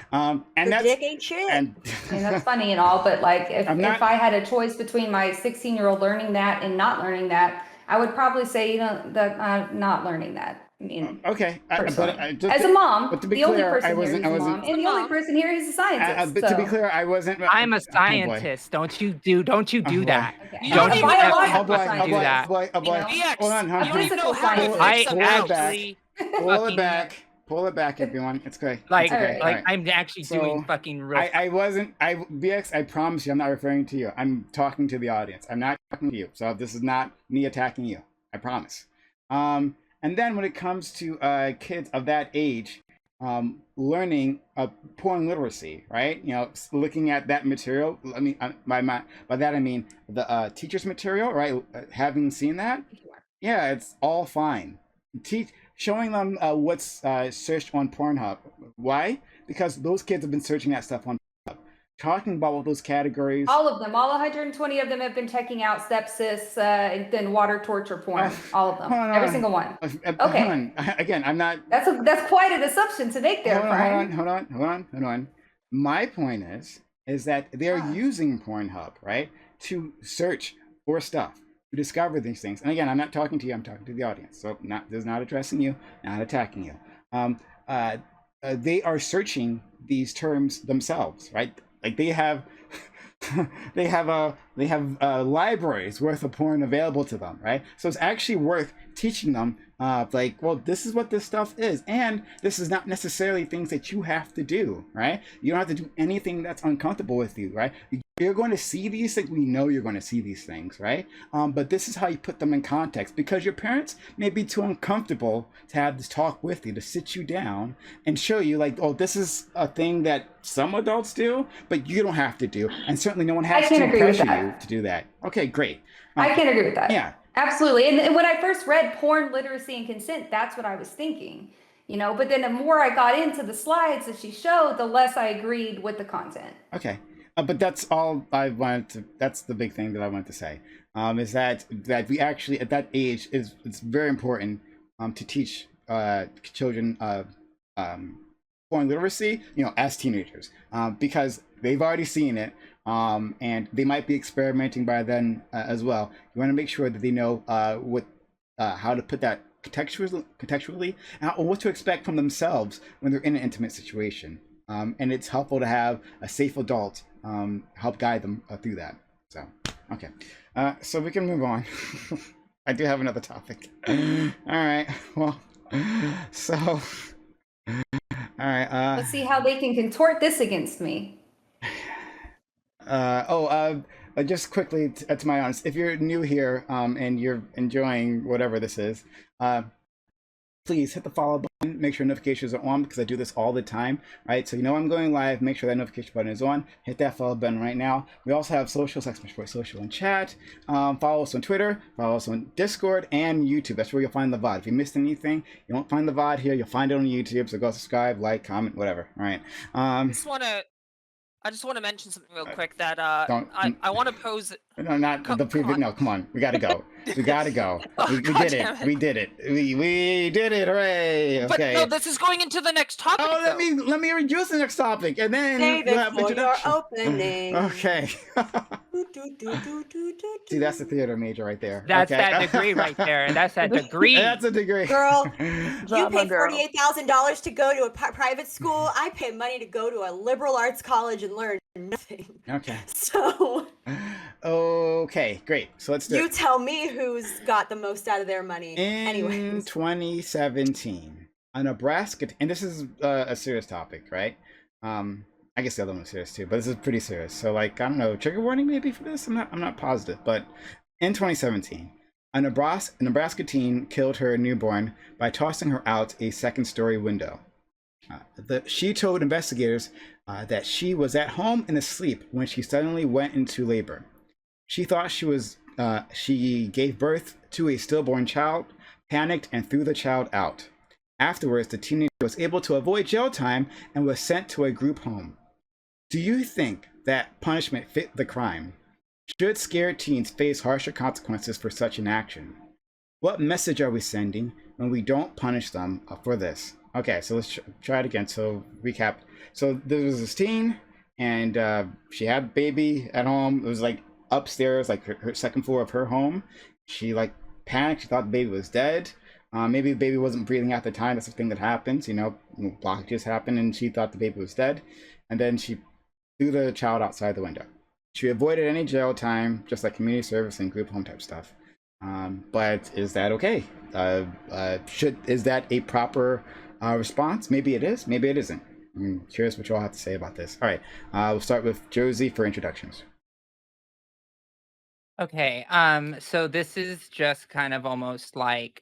And The that's dick ain't shit. and I mean, that's funny and all, but like if I had a choice between my 16-year-old learning that and not learning that, I would probably say, that I'm not learning that. I mean, okay. personally. As a mom, but to be the only clear, person I here wasn't. who's I a wasn't. mom, and the only person here who's a scientist. But to be so- clear, I wasn't. I'm a Oh, boy. scientist. Don't you do boy. that. Okay. You Don't don't you even ever know Oh how boy, fucking oh do boy, that. oh boy, oh boy. BX, Hold on, you hold don't on. even know how to Pull I fix a it mouse. back. actually Pull it fucking- back. Pull it back, everyone. It's okay. like It's okay. Alright. All right. I'm actually doing So, fucking real. I wasn't. BX. I promise you, I'm not referring to you. I'm talking to the audience. I'm not talking to you. So this is not me attacking you. I promise. And then when it comes to kids of that age, learning porn literacy, right? You know, looking at that material. I mean, by that I mean the teacher's material, right? Having seen that, yeah, it's all fine. Showing them what's searched on Pornhub. Why? Because those kids have been searching that stuff on Pornhub. Talking about what those categories. All of them, all 120 of them have been checking out sepsis and then water torture porn. All of them, hold on. every single one. Hold Okay. on. Again, I'm not. That's quite an assumption to make there, Brian. Hold on. My point is that they're using Pornhub, right, to search for stuff, to discover these things. And again, I'm not talking to you. I'm talking to the audience. So this is not addressing you, not attacking you. They are searching these terms themselves, right? Like they have libraries worth of porn available to them, right? So it's actually worth teaching them like, well, this is what this stuff is, and this is not necessarily things that you have to do, right? You don't have to do anything that's uncomfortable with you, right? You're going to see these things. We know you're going to see these things, right? But this is how you put them in context, because your parents may be too uncomfortable to have this talk with you, to sit you down and show you like, oh, this is a thing that some adults do, but you don't have to do. And certainly no one has to agree with pressure that. you to do that. Okay, great. I can agree with that. Yeah. Absolutely. And when I first read porn, literacy, and consent, that's what I was thinking, you know. But then the more I got into the slides that she showed, the less I agreed with the content. Okay. But that's all I wanted to. That's the big thing that I wanted to say. Is that we actually at that age it's very important to teach children porn literacy, as teenagers, because they've already seen it, and they might be experimenting by then as well. You want to make sure that they know how to put that contextually, and what to expect from themselves when they're in an intimate situation. And it's helpful to have a safe adult help guide them through that. So, okay. So we can move on. I do have another topic. All right. Well, so, all right. Let's see how they can contort this against me. Just quickly, to my honest, if you're new here and you're enjoying whatever this is, please hit the follow button. Make sure notifications are on because I do this all the time, right? So I'm going live. Make sure that notification button is on. Hit that follow button right now. We also have social, social and chat. Follow us on Twitter. Follow us on Discord and YouTube. That's where you'll find the VOD. If you missed anything, you won't find the VOD here. You'll find it on YouTube. So go subscribe, like, comment, whatever. All right. I just want to mention something real quick that I want to pose. No, not the previous. No, come on. We gotta go. We gotta go. we did it. We did it. We did it. Hooray! Okay. But no, this is going into the next topic. Oh, let me introduce the next topic, and then Save we'll it have for your introduction. opening. Okay. See, that's the theater major right there. That's okay. that degree right there. That's that degree. That's a degree. Girl, you Drama pay girl. $48,000 to go to a private school. I pay money to go to a liberal arts college and learn nothing. Okay. So. Okay, great. So let's do You it. tell me who's got the most out of their money. In Anyways. 2017, a Nebraska, and this is a serious topic, right? I guess the other one was serious too, but this is pretty serious. So I don't know, trigger warning maybe for this. I'm not positive, but in 2017, a Nebraska teen killed her newborn by tossing her out a second-story window. She told investigators that she was at home and asleep when she suddenly went into labor. She thought she gave birth to a stillborn child, panicked, and threw the child out. Afterwards, the teenager was able to avoid jail time and was sent to a group home. Do you think that punishment fit the crime? Should scared teens face harsher consequences for such an action? What message are we sending when we don't punish them for this? Okay, so let's try it again. So recap. So there was this teen, and she had a baby at home. It was upstairs, her second floor of her home. She panicked. She thought the baby was dead. Maybe the baby wasn't breathing at the time. That's the thing that happens. Blockages happen, and she thought the baby was dead. And then she threw the child outside the window. She avoided any jail time, just like community service and group home type stuff. But is that okay? Is that a proper response? Maybe it is. Maybe it isn't. I'm curious what you all have to say about this. All right. We'll start with Josie for introductions. Okay, so this is just kind of almost like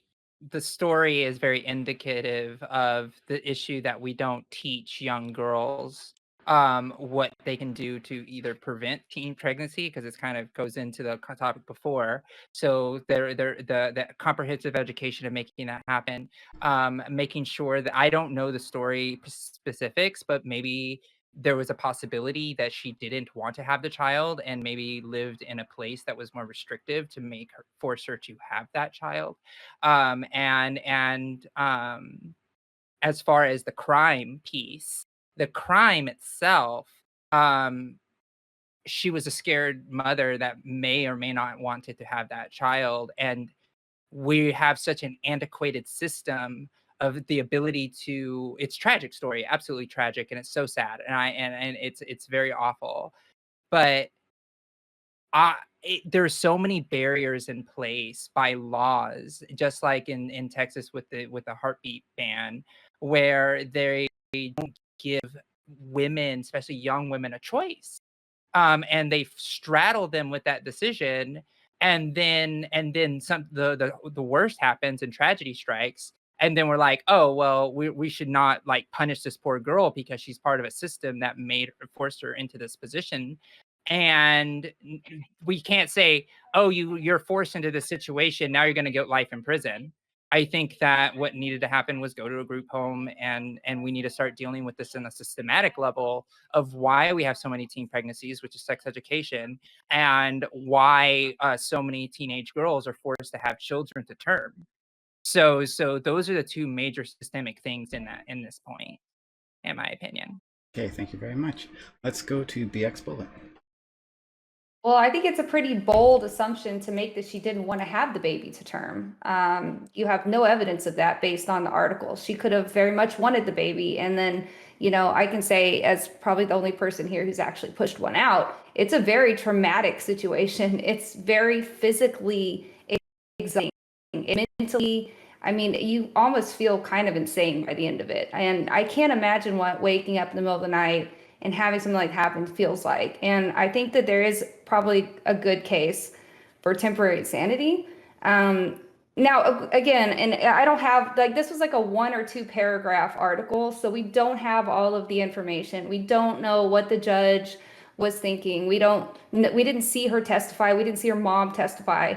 the story is very indicative of the issue that we don't teach young girls what they can do to either prevent teen pregnancy, because it kind of goes into the topic before. So the comprehensive education of making that happen, making sure that I don't know the story specifics, but maybe there was a possibility that she didn't want to have the child and maybe lived in a place that was more restrictive to force her to have that child. As far as the crime piece, the crime itself, she was a scared mother that may or may not wanted to have that child. And we have such an antiquated system of the ability to, it's tragic story, absolutely tragic, and it's so sad, and it's very awful, but there's so many barriers in place by laws, just like in Texas with the heartbeat ban, where they don't give women, especially young women, a choice, and they straddle them with that decision. And then the worst happens and tragedy strikes. And then we're like, oh, well, we should not punish this poor girl because she's part of a system that forced her into this position. And we can't say, oh, you're forced into this situation, now you're going to get life in prison. I think that what needed to happen was go to a group home, and we need to start dealing with this in a systematic level of why we have so many teen pregnancies, which is sex education, and why so many teenage girls are forced to have children to term. So those are the two major systemic things in this point, in my opinion. Okay, thank you very much. Let's go to BX Bullet. Well, I think it's a pretty bold assumption to make that she didn't want to have the baby to term. You have no evidence of that based on the article. She could have very much wanted the baby. And then, I can say, as probably the only person here who's actually pushed one out, it's a very traumatic situation. It's very physically exhausting. Mentally, you almost feel kind of insane by the end of it. And I can't imagine what waking up in the middle of the night and having something like happen feels like. And I think that there is probably a good case for temporary insanity. Now, again, and I don't have, this was like a 1 or 2 paragraph article, so we don't have all of the information. We don't know what the judge was thinking. We didn't see her testify. We didn't see her mom testify.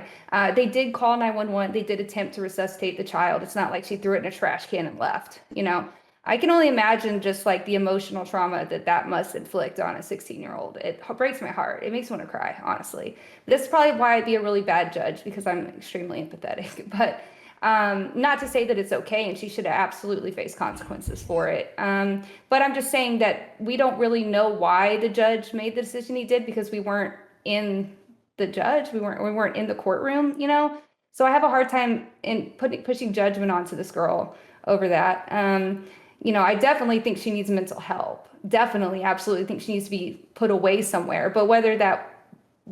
They did call 911. They did attempt to resuscitate the child. It's not like she threw it in a trash can and left, I can only imagine just like the emotional trauma that must inflict on a 16-year-old. It breaks my heart. It makes me want to cry, honestly. This is probably why I'd be a really bad judge, because I'm extremely empathetic. But not to say that it's okay and she should absolutely face consequences for it. But I'm just saying that we don't really know why the judge made the decision he did, because we weren't in the judge. We weren't in the courtroom, So I have a hard time in pushing judgment onto this girl over that. I definitely think she needs mental help. Definitely, absolutely think she needs to be put away somewhere. But whether that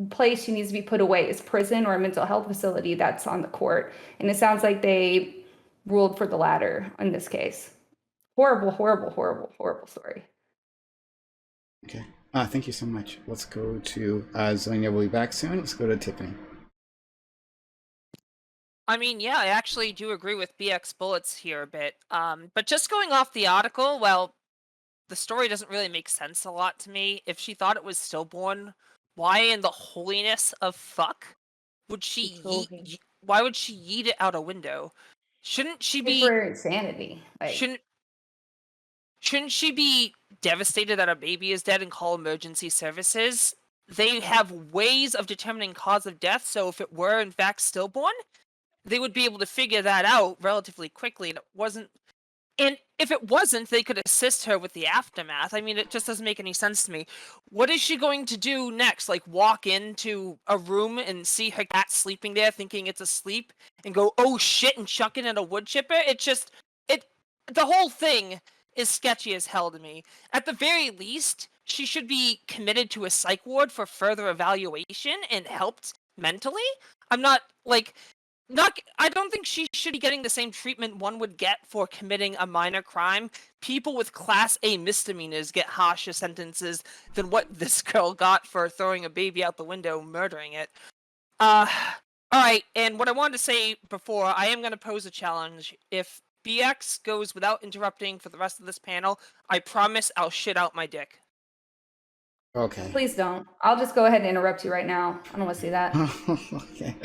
place she needs to be put away is prison or a mental health facility, that's on the court. And it sounds like they ruled for the latter in this case. Horrible, horrible, horrible, horrible story. Okay. Thank you so much. Let's go to Zonia will be back soon. Let's go to Tiffany. Yeah, I actually do agree with BX Bullets here a bit. But just going off the article, well, the story doesn't really make sense a lot to me. If she thought it was stillborn, why in the holiness of fuck would she why would she yeet it out a window? Shouldn't she be temporary insanity? Shouldn't she be devastated that a baby is dead and call emergency services? They have ways of determining cause of death, so if it were in fact stillborn, they would be able to figure that out relatively quickly. And if it wasn't, they could assist her with the aftermath. It just doesn't make any sense to me. What is she going to do next? Like walk into a room and see her cat sleeping there, thinking it's asleep, and go, "Oh shit," and chuck it in a wood chipper? The whole thing is sketchy as hell to me. At the very least, she should be committed to a psych ward for further evaluation and helped mentally. I don't think she should be getting the same treatment one would get for committing a minor crime. People with Class A misdemeanors get harsher sentences than what this girl got for throwing a baby out the window, murdering it. Alright, and what I wanted to say before, I am going to pose a challenge. If BX goes without interrupting for the rest of this panel, I promise I'll shit out my dick. Okay. Please don't. I'll just go ahead and interrupt you right now. I don't want to see that. Okay.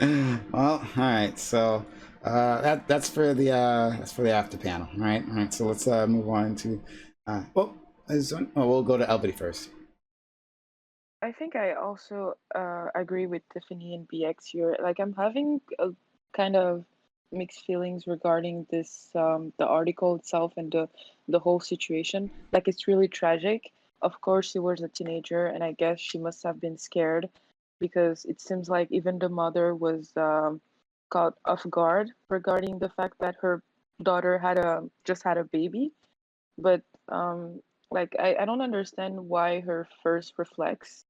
Well, all right. So that's for the after panel. All right. All right. So let's move on to we'll go to Elbity first. I think I also agree with Tiffany and BX here. I'm having a kind of mixed feelings regarding this, the article itself and the whole situation. It's really tragic. Of course, she was a teenager, and I guess she must have been scared, because it seems like even the mother was caught off guard regarding the fact that her daughter just had a baby. But I don't understand why her first reflect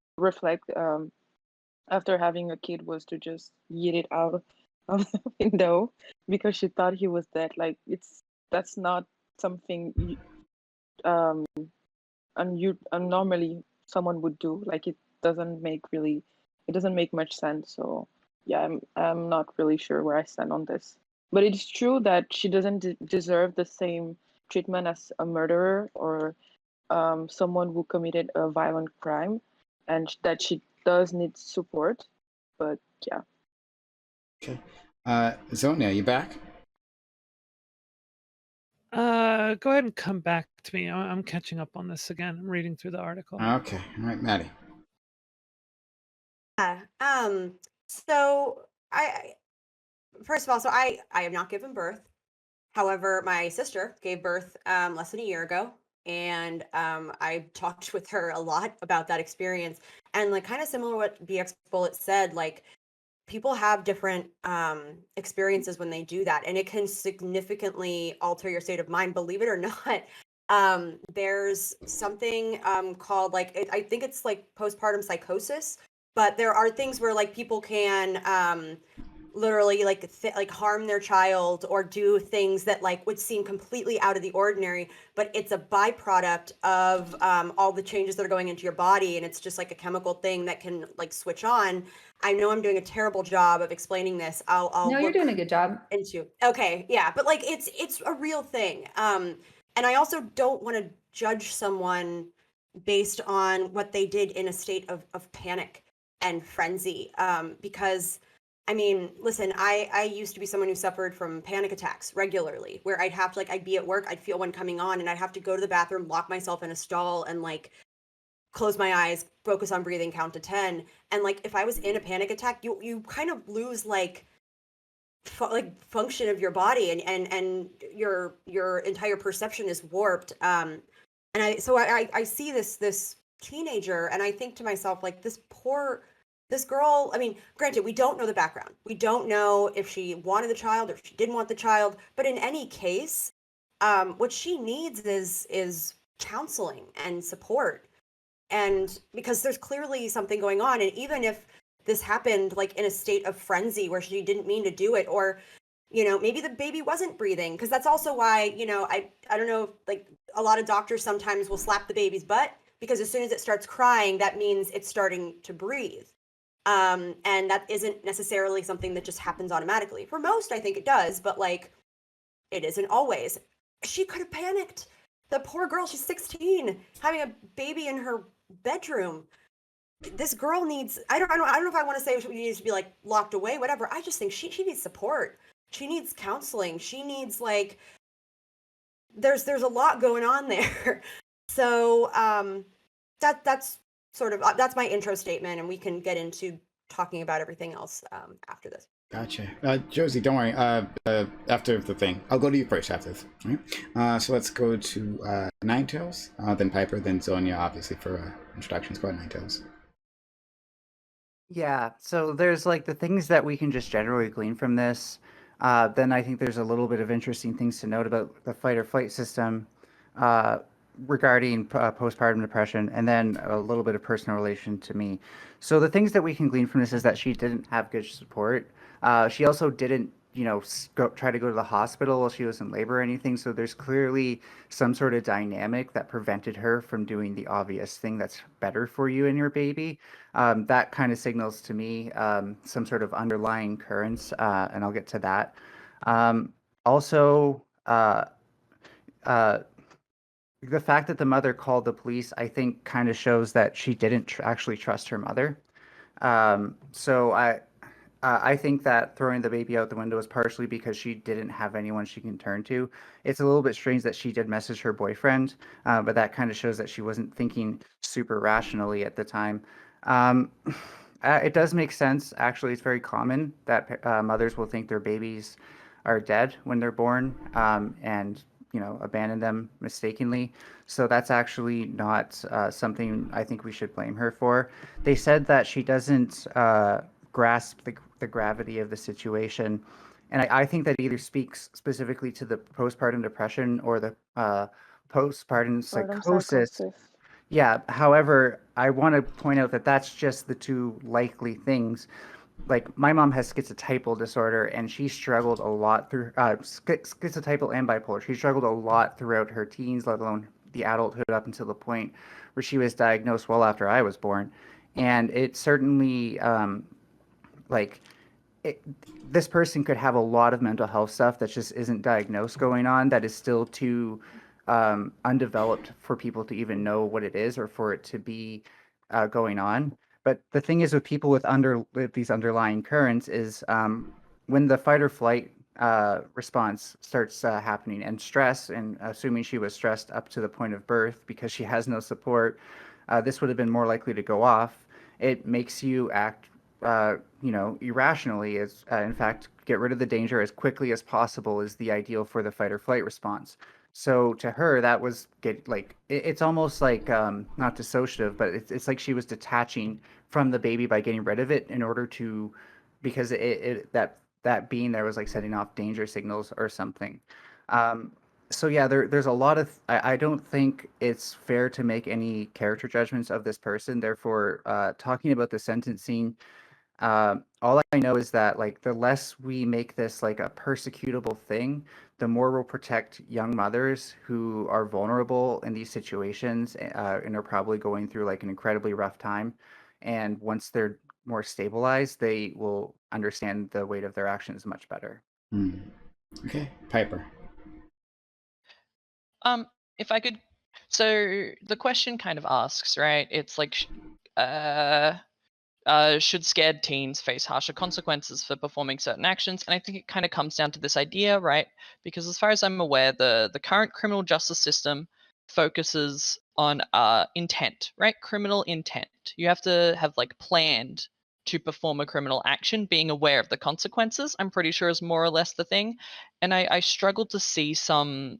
after having a kid was to just yeet it out of the window because she thought he was dead. That's not something normally someone would do. It doesn't make much sense. So yeah, I'm not really sure where I stand on this. But it's true that she doesn't deserve the same treatment as a murderer or someone who committed a violent crime, and that she does need support, but yeah. Okay. Zonia, you back? Go ahead and come back to me. I'm catching up on this again. I'm reading through the article. Okay. All right, Maddie. Yeah. So first of all, so I have not given birth. However, my sister gave birth less than a year ago, and I talked with her a lot about that experience. And like kind of similar to what BX Bullet said, like people have different experiences when they do that, and it can significantly alter your state of mind, believe it or not. There's something called I think it's like postpartum psychosis, but there are things where like people can literally like harm their child or do things that like would seem completely out of the ordinary, but it's a byproduct of all the changes that are going into your body, and it's just like a chemical thing that can like switch on. I know I'm doing a terrible job of explaining this. I'll No, you're look doing a good job. into. Okay, yeah, but like it's a real thing. And I also don't want to judge someone based on what they did in a state of panic and frenzy. Because I mean, listen, I used to be someone who suffered from panic attacks regularly, where I'd have to like I'd be at work, I'd feel one coming on, and I'd have to go to the bathroom, lock myself in a stall, and like close my eyes, focus on breathing, count to 10. And like if I was in a panic attack, you kind of lose like function of your body, and your entire perception is warped. And I see this teenager, and I think to myself, like, this girl, I mean, granted, we don't know the background, we don't know if she wanted the child or if she didn't want the child, but in any case, what she needs is counseling and support. And because there's clearly something going on, and even if this happened like in a state of frenzy where she didn't mean to do it, or maybe the baby wasn't breathing, because that's also why I don't know, like a lot of doctors sometimes will slap the baby's butt, because as soon as it starts crying, that means it's starting to breathe. And that isn't necessarily something that just happens automatically. For most, I think it does, but like it isn't always. She could have panicked. The poor girl, she's 16, having a baby in her bedroom. This girl needs, I don't know if I want to say she needs to be like locked away, whatever. I just think she needs support. She needs counseling. She needs like there's a lot going on there. So that's sort of that's my intro statement, and we can get into talking about everything else after this. Gotcha. Josie, don't worry. After the thing, I'll go to you first after this. All right? So let's go to Ninetales, then Piper, then Zonia, obviously, for introductions. Go ahead, Ninetales. Yeah, so there's like the things that we can just generally glean from this. Then I think there's a little bit of interesting things to note about the fight or flight system regarding postpartum depression, and then a little bit of personal relation to me. So the things that we can glean from this is that she didn't have good support. She also didn't, try to go to the hospital while she was in labor or anything. So there's clearly some sort of dynamic that prevented her from doing the obvious thing that's better for you and your baby. That kind of signals to me some sort of underlying currents, and I'll get to that. Also, the fact that the mother called the police, I think, kind of shows that she didn't actually trust her mother. So I think that throwing the baby out the window is partially because she didn't have anyone she can turn to. It's a little bit strange that she did message her boyfriend, but that kind of shows that she wasn't thinking super rationally at the time. It does make sense. Actually, it's very common that mothers will think their babies are dead when they're born, and abandon them mistakenly. So that's actually not something I think we should blame her for. They said that she doesn't grasp the gravity of the situation. And I think that either speaks specifically to the postpartum depression or the postpartum psychosis. Yeah. However, I want to point out that that's just the two likely things. Like my mom has schizotypal disorder, and she struggled a lot through schizotypal and bipolar. She struggled a lot throughout her teens, let alone the adulthood, up until the point where she was diagnosed well after I was born. And it certainly like this person could have a lot of mental health stuff that just isn't diagnosed going on, that is still too undeveloped for people to even know what it is or for it to be going on. But the thing is with people with these underlying currents is when the fight or flight response starts happening and stress, and assuming she was stressed up to the point of birth because she has no support, this would have been more likely to go off. It makes you act, irrationally. As in fact, get rid of the danger as quickly as possible is the ideal for the fight or flight response. So to her, that was it's almost like not dissociative, but it's like she was detaching from the baby by getting rid of it in order to, because that being there was like setting off danger signals or something. Um, so yeah, there's a lot of I don't think it's fair to make any character judgments of this person. Therefore, talking about the sentencing, all I know is that like the less we make this like a persecutable thing, the more we'll protect young mothers who are vulnerable in these situations and are probably going through like an incredibly rough time. And once they're more stabilized, they will understand the weight of their actions much better. Okay, Piper. If I could, so the question kind of asks, right? It's like, should scared teens face harsher consequences for performing certain actions? And I think it kind of comes down to this idea, right? Because as far as I'm aware, the current criminal justice system focuses on intent, right? Criminal intent. You have to have like planned to perform a criminal action, being aware of the consequences. I'm pretty sure is more or less the thing, and I struggle to see some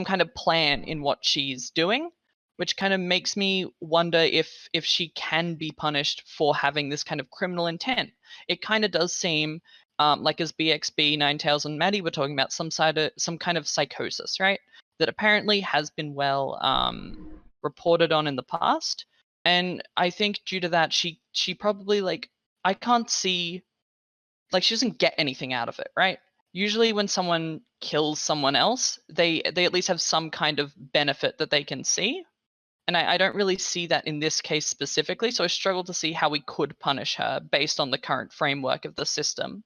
kind of plan in what she's doing, which kind of makes me wonder if she can be punished for having this kind of criminal intent. It kind of does seem like, as BXB, Ninetales, and Maddie were talking about, some kind of psychosis, right? That apparently has been well reported on in the past, and I think due to that, she probably, like, I can't see, like, she doesn't get anything out of it, right? Usually when someone kills someone else, they at least have some kind of benefit that they can see. And I don't really see that in this case specifically, so I struggle to see how we could punish her based on the current framework of the system.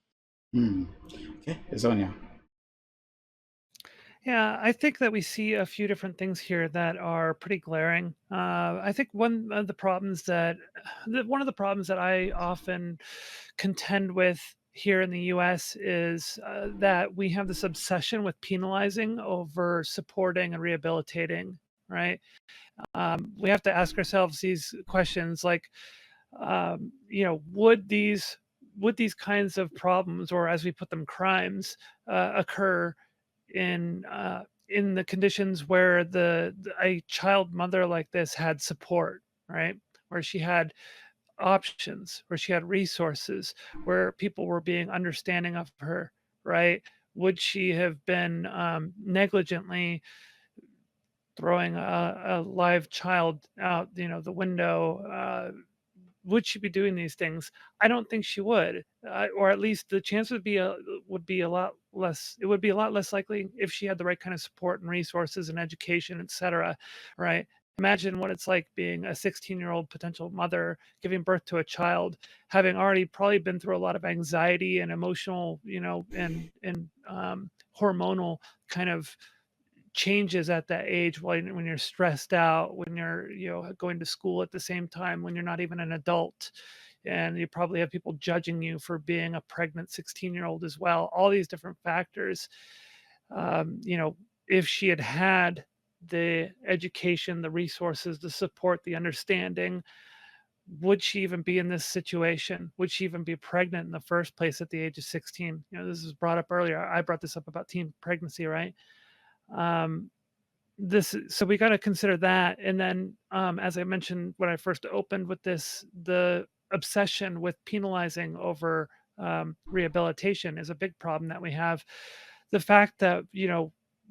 Okay, Zonia. Yeah, I think that we see a few different things here that are pretty glaring. I think one of the problems that I often contend with here in the U.S. is that we have this obsession with penalizing over supporting and rehabilitating. Right? We have to ask ourselves these questions, like, would these kinds of problems, or as we put them, crimes, occur in the conditions where a child mother like this had support, right? Where she had options, where she had resources, where people were being understanding of her, right? Would she have been negligently throwing a live child out, the window? Would she be doing these things? I don't think she would, or at least the chance would be a lot less. It would be a lot less likely if she had the right kind of support and resources and education, etc. Right? Imagine what it's like being a 16-year-old potential mother giving birth to a child, having already probably been through a lot of anxiety and emotional, and hormonal kind of changes at that age, when you're stressed out, when you're going to school at the same time, when you're not even an adult, and you probably have people judging you for being a pregnant 16-year-old as well. All these different factors. If she had had the education, the resources, the support, the understanding, would she even be in this situation? Would she even be pregnant in the first place at the age of 16? This was brought up earlier. I brought this up about teen pregnancy, right? um, so we got to consider that. And then, as I mentioned when I first opened with this, the obsession with penalizing over rehabilitation is a big problem that we have. The fact that,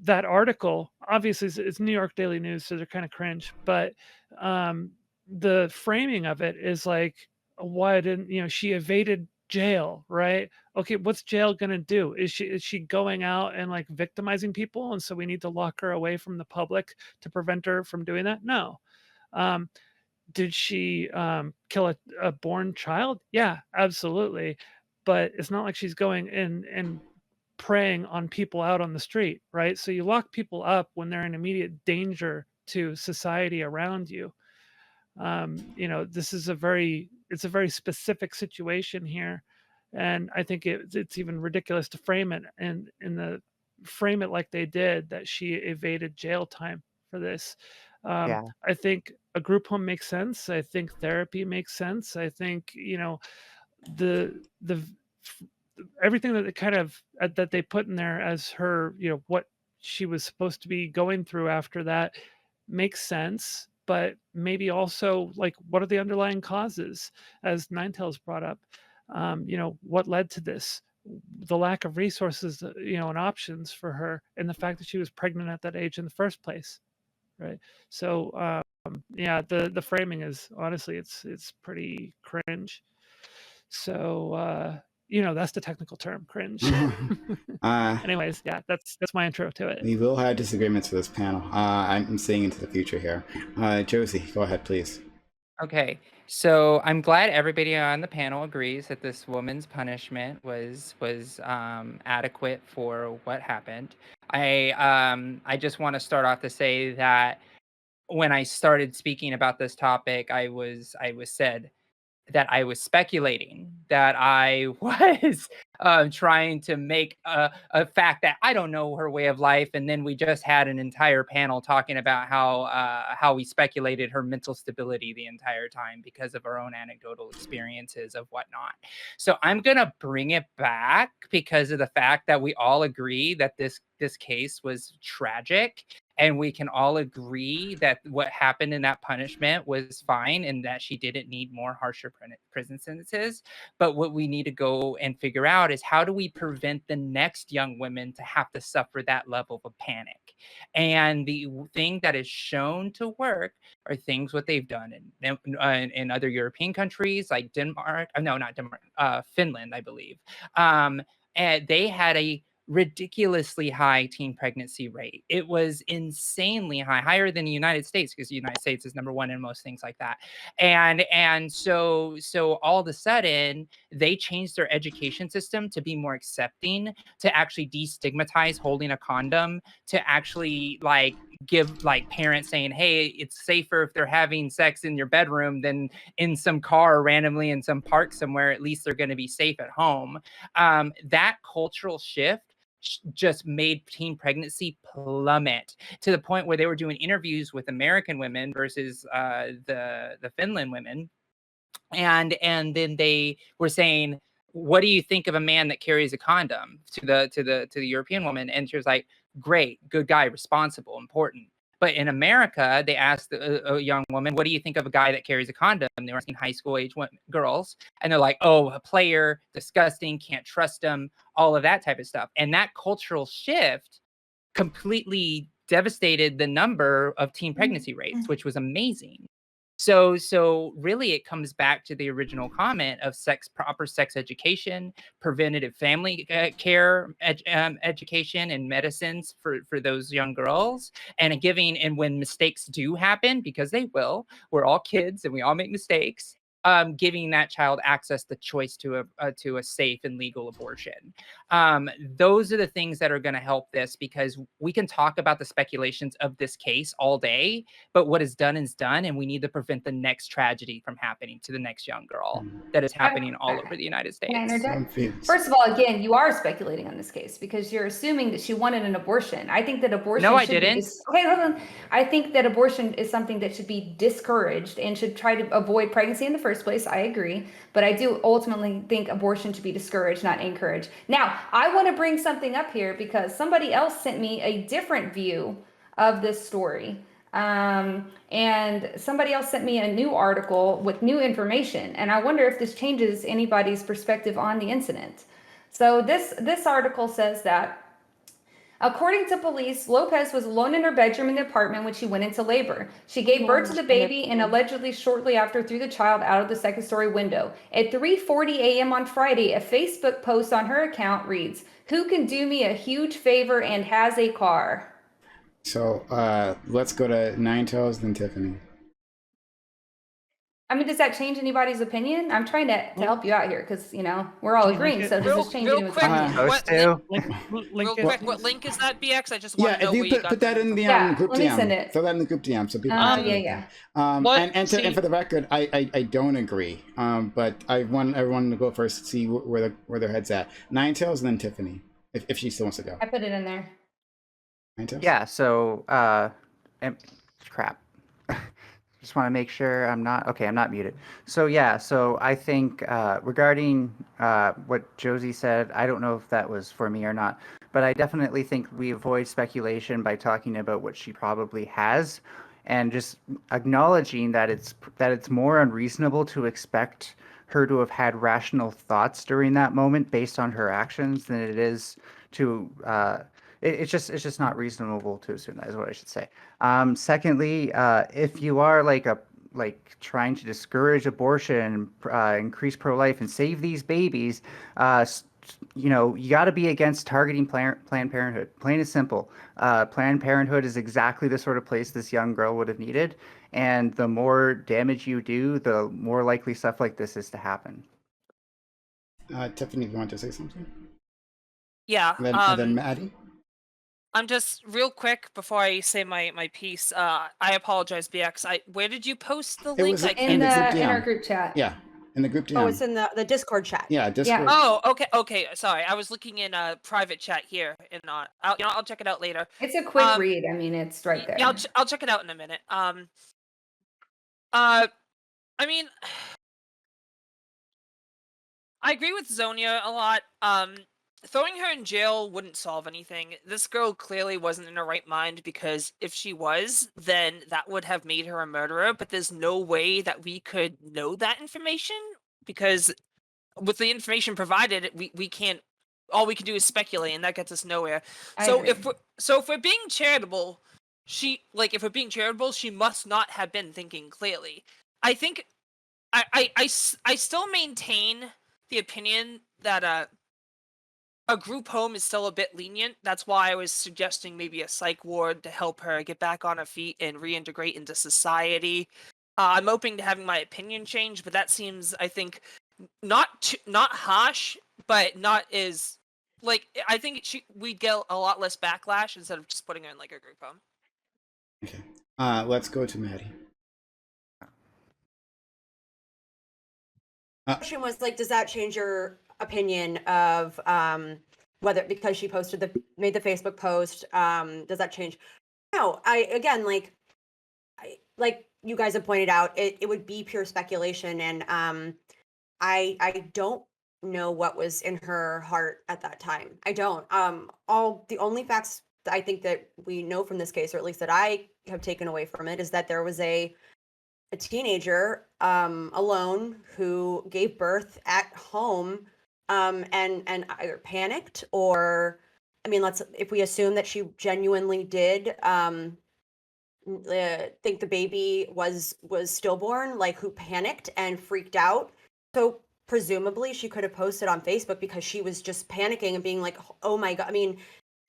that article obviously it's New York Daily News, so they're kind of cringe, but um, the framing of it is like, why didn't, she evaded jail, right? Okay, what's jail gonna do? Is she going out and like victimizing people, and so we need to lock her away from the public to prevent her from doing that? No. um did she kill a born child? Yeah, absolutely. But it's not like she's going in and preying on people out on the street, right? So you lock people up when they're in immediate danger to society around you. This is it's a very specific situation here, and I think it's even ridiculous to frame it and frame it like they did, that she evaded jail time for this. Yeah. I think a group home makes sense. I think therapy makes sense. I think the everything that they kind of that they put in there as her, what she was supposed to be going through after that makes sense. But maybe also, like, what are the underlying causes, as Ninetales brought up? What led to this? The lack of resources, and options for her, and the fact that she was pregnant at that age in the first place, right? So, yeah, the framing is, honestly, it's pretty cringe. So, that's the technical term, cringe. Anyways, yeah, that's my intro to it. We will have disagreements for this panel. I'm seeing into the future here. Josie, go ahead, please. Okay, so I'm glad everybody on the panel agrees that this woman's punishment was adequate for what happened. I just want to start off to say that when I started speaking about this topic, I was said that I was speculating, that I was trying to make a fact that I don't know her way of life, and then we just had an entire panel talking about how we speculated her mental stability the entire time because of our own anecdotal experiences of whatnot. So I'm gonna bring it back because of the fact that we all agree that this case was tragic, and we can all agree that what happened in that punishment was fine and that she didn't need more harsher prison sentences. But what we need to go and figure out is, how do we prevent the next young women to have to suffer that level of panic? And the thing that is shown to work are things what they've done in other European countries like Denmark. No, not Denmark. Finland, I believe. And they had a ridiculously high teen pregnancy rate. It was insanely high, higher than the United States, because the United States is number one in most things like that. And so all of a sudden they changed their education system to be more accepting, to actually destigmatize holding a condom, to actually like give like parents saying, hey, it's safer if they're having sex in your bedroom than in some car randomly in some park somewhere. At least they're going to be safe at home. That cultural shift just made teen pregnancy plummet to the point where they were doing interviews with American women versus the Finland women, and then they were saying, what do you think of a man that carries a condom, to the European woman? And she was like, great, good guy, responsible, important. But in America, they asked a young woman, what do you think of a guy that carries a condom? They were asking high school age girls, and they're like, oh, a player, disgusting, can't trust him, all of that type of stuff. And that cultural shift completely devastated the number of teen pregnancy rates, which was amazing. So really it comes back to the original comment of proper sex education, preventative family care education, and medicines for those young girls, and when mistakes do happen, because they will, we're all kids and we all make mistakes, giving that child access the choice to a safe and legal abortion. Those are the things that are going to help this, because we can talk about the speculations of this case all day, but what is done is done, and we need to prevent the next tragedy from happening to the next young girl that is happening all over the United States. Can I interject? First of all, again, you are speculating on this case because you're assuming that she wanted an abortion. I think that abortion. No, I didn't. Okay, hold on. I think that abortion is something that should be discouraged and should try to avoid pregnancy in the first place. I agree, but I do ultimately think abortion should be discouraged, not encouraged. Now, I want to bring something up here because somebody else sent me a different view of this story. And somebody else sent me a new article with new information, and I wonder if this changes anybody's perspective on the incident. So this article says that, according to police, Lopez was alone in her bedroom in the apartment when she went into labor. She gave birth to the baby and allegedly shortly after threw the child out of the second-story window. At 3:40 a.m. on Friday, a Facebook post on her account reads, "Who can do me a huge favor and has a car?" So let's go to Ninetales, then Tiffany. I mean, does that change anybody's opinion? I'm trying to help you out here because, we're all Can you link agreeing. it? So does this change Real anyone's quick, opinion? Supposed what to. Link real it. quick, what please. link is that, BX? I just want Yeah, to know if you where you got put that in the Yeah, group let me DM, send it. throw that in the group DM so people Yeah, can see yeah. What? And See, for the record, I don't agree. But I want everyone to go first, see where their head's at. Ninetales, and then Tiffany, if she still wants to go. I put it in there. Ninetales. Yeah. So, crap. Just want to make sure I'm not okay. I'm not muted. So yeah. So I think regarding what Josie said, I don't know if that was for me or not, but I definitely think we avoid speculation by talking about what she probably has, and just acknowledging that it's more unreasonable to expect her to have had rational thoughts during that moment based on her actions than it is to it's just not reasonable to assume that, is what I should say. Secondly, if you are like trying to discourage abortion, increase pro-life, and save these babies, you got to be against targeting Planned Parenthood. Plain and simple. Planned Parenthood is exactly the sort of place this young girl would have needed, and the more damage you do, the more likely stuff like this is to happen. Tiffany, if you want to say something, Yeah. and then Maddie. I'm just real quick before I say my piece. I apologize, BX. Where did you post the It link? was I in can't. the group In our DM. group chat. Yeah, in the group DM. Oh, it's in the Discord chat. Yeah, Discord. Oh, okay. Sorry, I was looking in a private chat here, and I'll check it out later. It's a quick read. I mean, it's right there. Yeah, I'll check it out in a minute. I mean, I agree with Zonia a lot. Throwing her in jail wouldn't solve anything. This girl clearly wasn't in her right mind, because if she was, then that would have made her a murderer, but there's no way that we could know that information, because with the information provided, we can't, all we can do is speculate, and that gets us nowhere. So if we're being charitable, she must not have been thinking clearly. I think I still maintain the opinion that a group home is still a bit lenient. That's why I was suggesting maybe a psych ward to help her get back on her feet and reintegrate into society. I'm open to having my opinion change, but that seems, I think, not harsh, but not as I think we'd get a lot less backlash instead of just putting her in like a group home. Okay. Let's go to Maddie. The question was does that change your opinion of whether, because she made the Facebook post, does that change? No, like you guys have pointed out, it would be pure speculation, and I don't know what was in her heart at that time. I don't. The only facts that I think that we know from this case, or at least that I have taken away from it, is that there was a teenager alone who gave birth at home, and either panicked, or if we assume that she genuinely did think the baby was stillborn, who panicked and freaked out. So presumably she could have posted on Facebook because she was just panicking and being like, oh my God.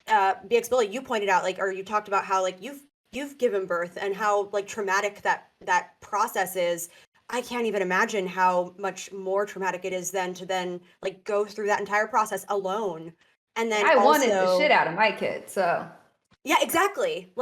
BX Billy, you pointed out, or you talked about how you've given birth and how traumatic that process is. I can't even imagine how much more traumatic it is to go through that entire process alone. And then I wanted the shit out of my kid, so yeah, exactly.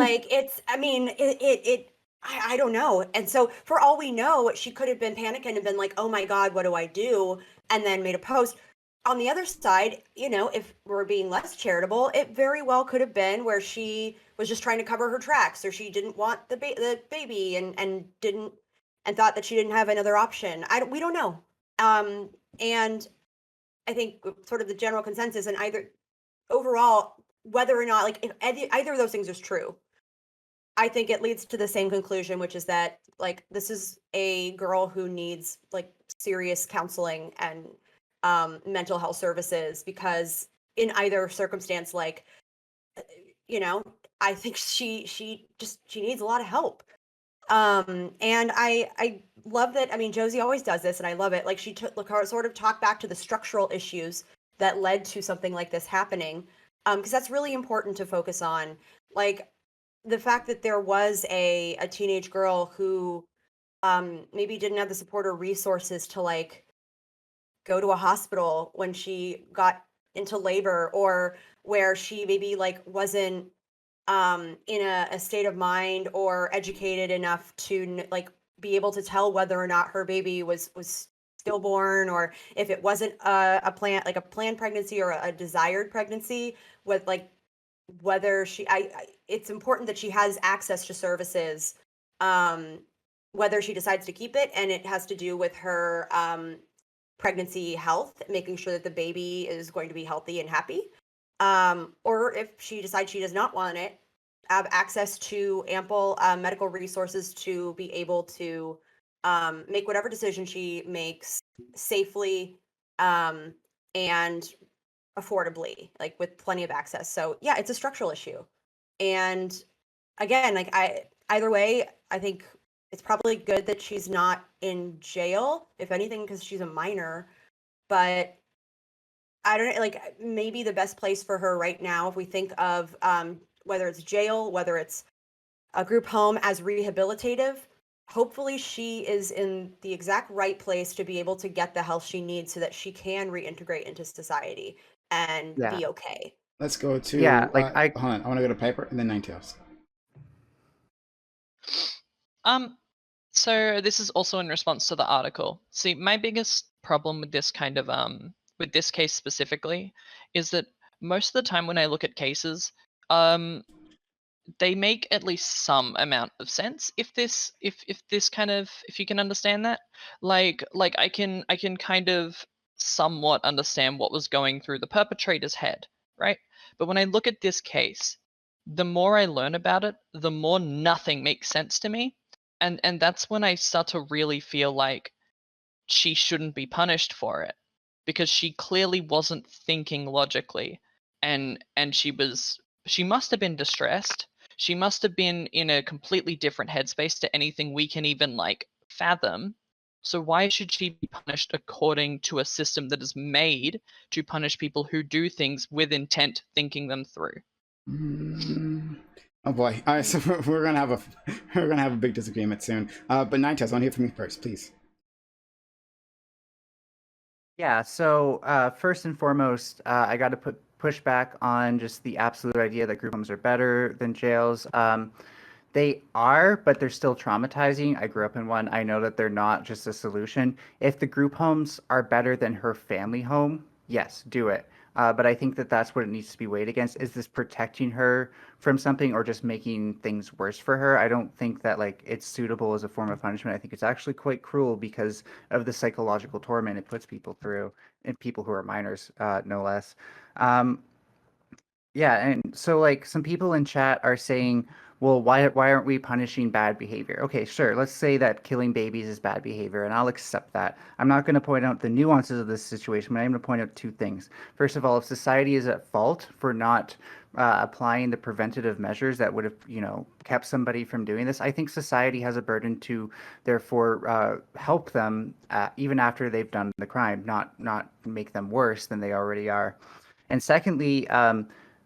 I don't know. And so for all we know, she could have been panicking and been like, oh my God, what do I do? And then made a post. On the other side, if we're being less charitable, it very well could have been where she was just trying to cover her tracks, or she didn't want the baby and thought that she didn't have another option. We don't know. And I think sort of the general consensus, and overall, whether or not if either of those things is true, I think it leads to the same conclusion, which is that this is a girl who needs serious counseling and mental health services, because in either circumstance, I think she needs a lot of help. And I love that. Josie always does this, and I love it. She sort of talked back to the structural issues that led to something like this happening, because that's really important to focus on. The fact that there was a teenage girl who maybe didn't have the support or resources to like go to a hospital when she got into labor, or where she maybe like wasn't in a state of mind or educated enough to like be able to tell whether or not her baby was stillborn, or if it wasn't a planned pregnancy or a desired pregnancy, with like whether it's important that she has access to services, whether she decides to keep it, and it has to do with her pregnancy health, making sure that the baby is going to be healthy and happy, or if she decides she does not want it, have access to ample medical resources to be able to make whatever decision she makes safely, and affordably, like with plenty of access. So yeah, it's a structural issue. And again, like either way, I think it's probably good that she's not in jail, if anything, because she's a minor. But I don't know, like maybe the best place for her right now, if we think of whether it's jail, whether it's a group home as rehabilitative, hopefully she is in the exact right place to be able to get the help she needs so that she can reintegrate into society and Yeah. be okay. Let's go to Yeah, like hold on. I want to go to Piper and then Ninetales. So this is also in response to the article. See, my biggest problem with this kind of with this case specifically is that most of the time when I look at cases, they make at least some amount of sense if this kind of, if you can understand that. Like I can kind of somewhat understand what was going through the perpetrator's head, right? But when I look at this case, the more I learn about it, the more nothing makes sense to me. And that's when I start to really feel like she shouldn't be punished for it, because she clearly wasn't thinking logically, and she must have been distressed. She must have been in a completely different headspace to anything we can even like fathom. So why should she be punished according to a system that is made to punish people who do things with intent, thinking them through? Oh boy! All right, so we're gonna have a big disagreement soon. But Ninetales, I want to hear from you first, please. Yeah, so first and foremost, I got to push back on just the absolute idea that group homes are better than jails. They are, but they're still traumatizing. I grew up in one. I know that they're not just a solution. If the group homes are better than her family home, yes, do it. But I think that that's what it needs to be weighed against. Is this protecting her from something or just making things worse for her? I don't think that like it's suitable as a form of punishment. I think it's actually quite cruel because of the psychological torment it puts people through, and people who are minors, no less. Um, yeah, and so like some people in chat are saying, well, why aren't we punishing bad behavior? Okay, sure. Let's say that killing babies is bad behavior, and I'll accept that. I'm not going to point out the nuances of this situation, but I'm going to point out two things. First of all, if society is at fault for not applying the preventative measures that would have, kept somebody from doing this, I think society has a burden to therefore help them even after they've done the crime, not make them worse than they already are. And secondly,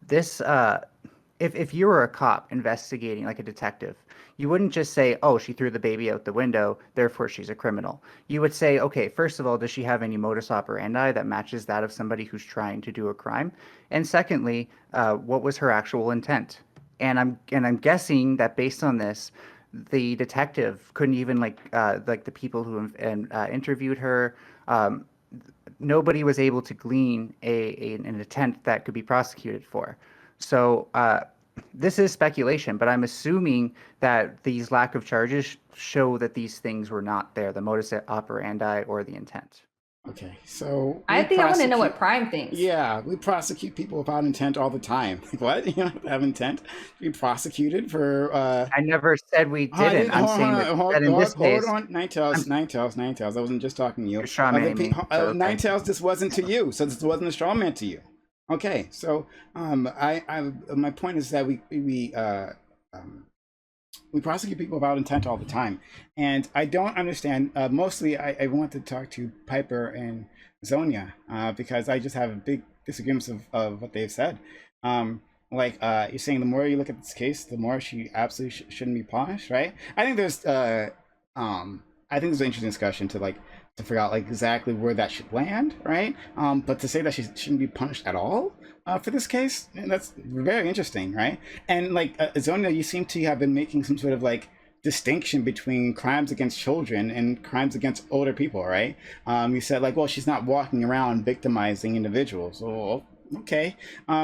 this if you were a cop investigating like a detective, you wouldn't just say, oh, she threw the baby out the window, therefore she's a criminal. You would say, okay, first of all, does she have any modus operandi that matches that of somebody who's trying to do a crime? And secondly, what was her actual intent? And I'm guessing that based on this, the detective couldn't even like the people who interviewed her, nobody was able to glean an intent that could be prosecuted for. So this is speculation, but I'm assuming that these lack of charges show that these things were not there, the modus operandi or the intent. Okay, so I think I want to know what Prime thinks. Yeah, we prosecute people without intent all the time. Like, what? You don't have intent to be prosecuted for. I never said we didn't. I'm saying that in this case. Hold on, Ninetales. I wasn't just talking to you. Straw manning me. Ninetales, this wasn't to you, so this wasn't a straw man to you. Okay, so my point is that we prosecute people without intent all the time, and I don't understand. Mostly, I want to talk to Piper and Zonia because I just have big disagreements of what they've said. You're saying the more you look at this case, the more she absolutely shouldn't be punished, right? I think there's I think there's an interesting discussion to figure out exactly where that should land, right? But to say that she shouldn't be punished at all for this case, that's very interesting, right? And Zonia, you seem to have been making some sort of distinction between crimes against children and crimes against older people, right? You said well, she's not walking around victimizing individuals. Oh, okay.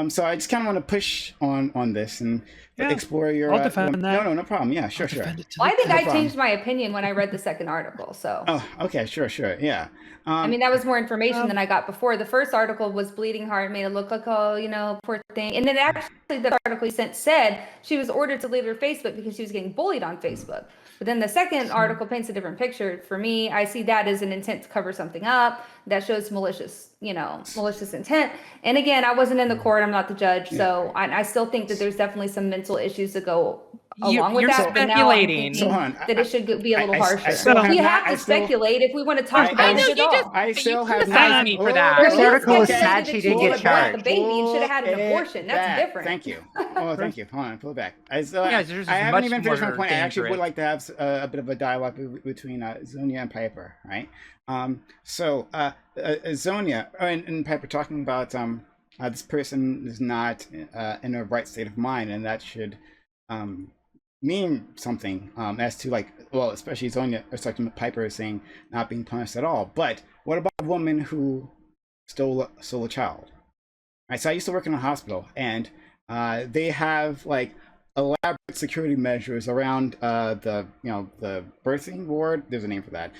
So I just kind of want to push on this and explore your. I'll defend that. No problem. Yeah, sure. Well, I think I changed my opinion when I read the second article. So. Oh, okay, sure, yeah. I mean, that was more information than I got before. The first article was bleeding heart, made it look like, oh, poor thing. And then actually the article he sent said she was ordered to leave her Facebook because she was getting bullied on Facebook. But then the second article paints a different picture. For me, I see that as an intent to cover something up that shows malicious intent. And again, I wasn't in the court. I'm not the judge. So I still think that there's definitely some mental issues that go along with You're that. speculating. But now I'm thinking that it should be a little harsher. I You have to speculate if we want to talk about it at all. I still have criticize me for that. This article is Okay. sad she didn't get charged. The baby and should have had an abortion. That's different. Thank you. Oh, thank you. Hold on, pull it back. I yours is haven't much even finished my more point. I actually would dangerous. like to have a bit of a dialogue between Zonia and Piper, right? So Zonia and Piper talking about this person is not in a right state of mind, and that should mean something as to especially Zonia, or Piper is saying not being punished at all. But what about a woman who stole a child? Right. So I used to work in a hospital, and they have elaborate security measures around the birthing ward. There's a name for that.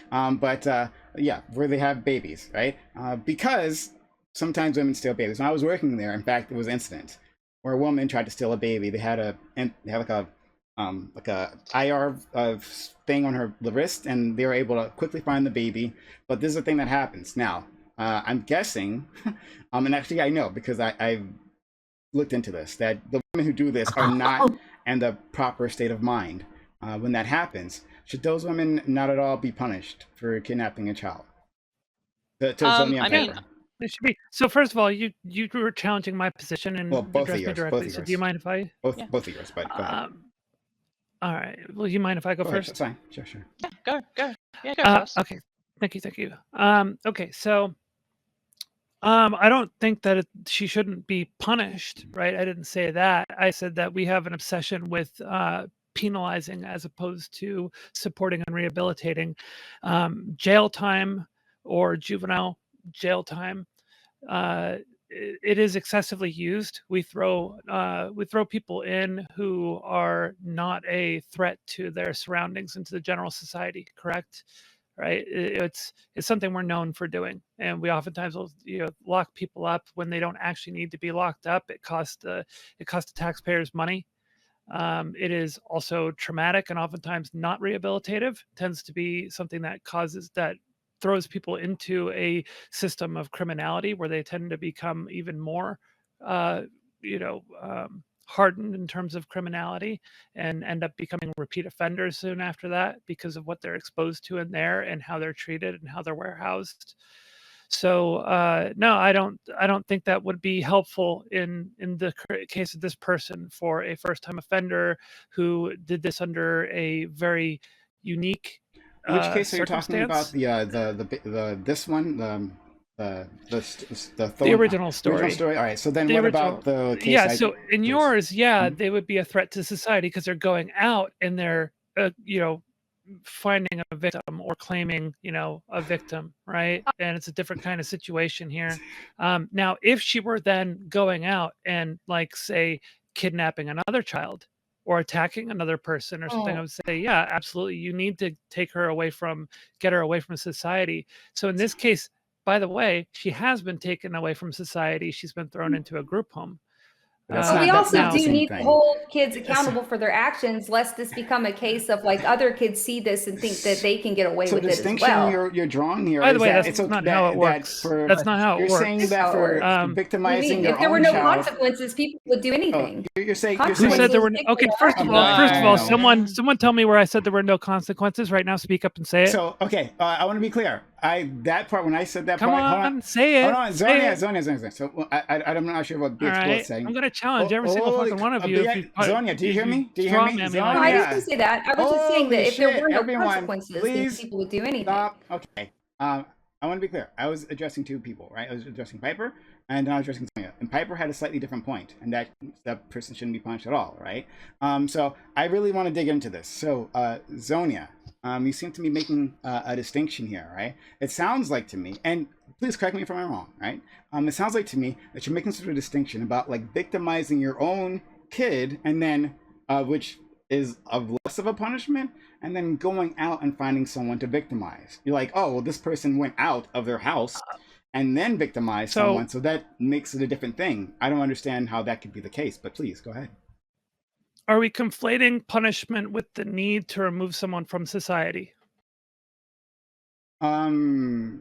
Where they have babies, right? Because sometimes women steal babies. When I was working there, in fact, there was an incident where a woman tried to steal a baby. They had a IR thing on her wrist, and they were able to quickly find the baby. But this is the thing that happens now. I'm guessing, and actually I know because I've looked into this, that the women who do this are not in the proper state of mind when that happens. Should those women not at all be punished for kidnapping a child? To Zonia and Piper. It should be. So first of all, you were challenging my position and both of addressed me yours. directly. Both of So yours. do you mind if I? Both of yours, but go ahead. All right. Well, you mind if I go Go ahead, first? that's fine. Sure. Yeah, go. Yeah, go first. Okay. Thank you. Okay. So, I don't think that she shouldn't be punished, right? I didn't say that. I said that we have an obsession with penalizing as opposed to supporting and rehabilitating. Jail time or juvenile jail time, it is excessively used. We throw people in who are not a threat to their surroundings and to the general society. Correct? Right? It's something we're known for doing, and we oftentimes will lock people up when they don't actually need to be locked up. It costs the taxpayers money. It is also traumatic and oftentimes not rehabilitative. It tends to be something that throws people into a system of criminality where they tend to become even more hardened in terms of criminality and end up becoming repeat offenders soon after that because of what they're exposed to in there and how they're treated and how they're warehoused. So no, I don't think that would be helpful in the case of this person for a first-time offender who did this under a very unique Which case are you talking about? circumstance. This one, The original story. Original story. All right. So then, what about the case? Yeah. So in yours, Mhm. they would be a threat to society because they're going out and they're, finding a victim or claiming, a victim, right? And it's a different kind of situation here. Now, if she were then going out and, say, kidnapping another child or attacking another person or something, I would say, yeah, absolutely. You need to get her away from society. So in this case, by the way, she has been taken away from society. She's been thrown into a group home. But we also do need to hold kids accountable for their actions, lest this become a case of other kids see this and think that they can get away with it as well. So the distinction you're drawing here. By the way, that's not how it works. That's not how it works. You're saying that for victimizing your own child. If there were no consequences, people would do anything. You're saying Who said there were? Okay, first of all, No. someone tell me where I said there were no consequences. Right now, speak up and say it. So okay, I want to be clear. That part when I said that Come part, on, say it. Hold on, Zonia. So I'm not sure what Big Exploit's saying. I'm gonna challenge every single fucking one of you. Zonia, do you hear me? Do you hear me? No, I didn't say that. I was just saying that if there were no everyone, consequences, please then people would do anything. Stop. Okay. I want to be clear. I was addressing two people, right? I was addressing Piper, and then I was addressing Zonia. And Piper had a slightly different point, and that person shouldn't be punished at all, right? So I really want to dig into this. So, Zonia, you seem to be making a distinction here, right? It sounds like to me, and please correct me if I'm wrong, right? It sounds like to me that you're making sort of a distinction about like victimizing your own kid, and then which is of less of a punishment, and then going out and finding someone to victimize. You're like, oh, well, this person went out of their house and then victimized someone, so that makes it a different thing. I don't understand how that could be the case, but please go ahead. Are we conflating punishment with the need to remove someone from society? No.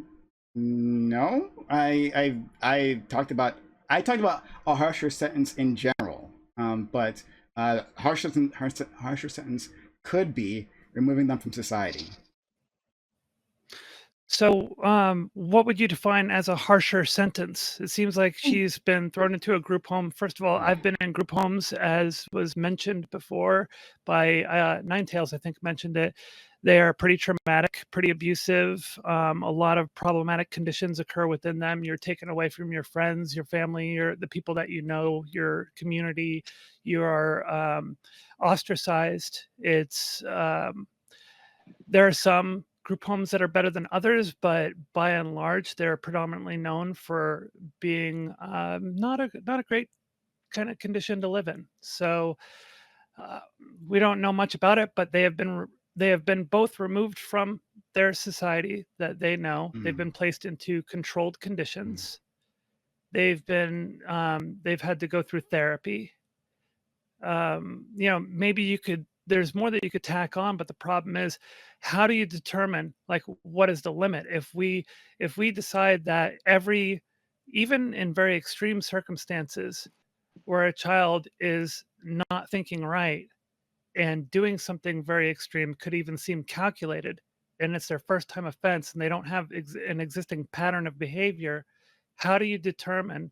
I talked about a harsher sentence in general, but harsher sentence could be removing them from society. So, what would you define as a harsher sentence? It seems like she's been thrown into a group home. First of all, I've been in group homes, as was mentioned before by Ninetales, I think mentioned it. They are pretty traumatic, pretty abusive. A lot of problematic conditions occur within them. You're taken away from your friends, your family, the people that you know, your community. You are ostracized. There are some group homes that are better than others, but by and large, they're predominantly known for being not a great kind of condition to live in. So we don't know much about it, but they have been both removed from their society that they know. They've been placed into controlled conditions. They've had to go through therapy. Maybe there's more that you could tack on, but the problem is, how do you determine like what is the limit? If we decide that even in very extreme circumstances where a child is not thinking right and doing something very extreme could even seem calculated, and it's their first time offense and they don't have an existing pattern of behavior, how do you determine,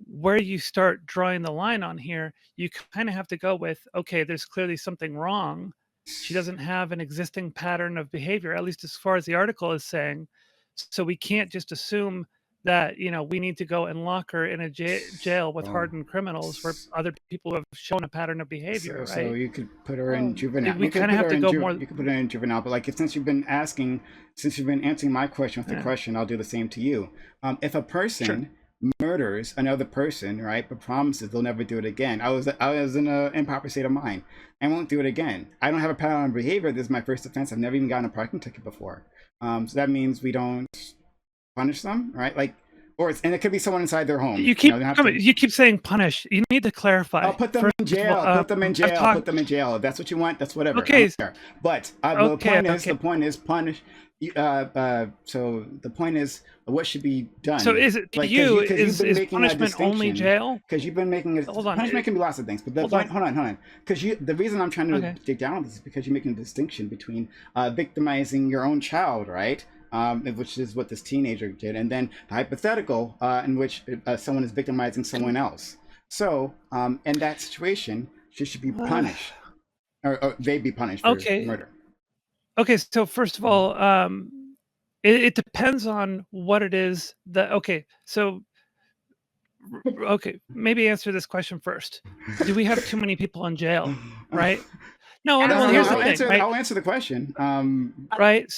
where you start drawing the line on here? You kind of have to go with, okay, there's clearly something wrong. She doesn't have an existing pattern of behavior, at least as far as the article is saying. So we can't just assume that, we need to go and lock her in a jail with hardened criminals where other people have shown a pattern of behavior, right? So you could put her in juvenile. We kind of have to go more. You could put her in juvenile, but like since you've been answering my question with the question, I'll do the same to you. If a person murders another person, right, but promises they'll never do it again. I was in an improper state of mind. I won't do it again. I don't have a pattern of behavior. This is my first offense. I've never even gotten a parking ticket before. So that means we don't punish them, right? Like, and it could be someone inside their home. You keep saying punish. You need to clarify. I'll put them in jail. Put them in jail. Put them in jail. If that's what you want, that's whatever. Okay. But the point is punish. So the point is, what should be done? So is it is punishment only jail? Because you've been making it. Hold on. Punishment can be lots of things, but hold on. Because the reason I'm trying to dig down on this is because you're making a distinction between victimizing your own child, right? Which is what this teenager did, and then the hypothetical in which someone is victimizing someone else. So in that situation, she should be punished, or they be punished for murder. Okay, so first of all, it depends on what it is that. Maybe answer this question first. Do we have too many people in jail? Right. No, here's the thing. Right? I'll answer the question. Right.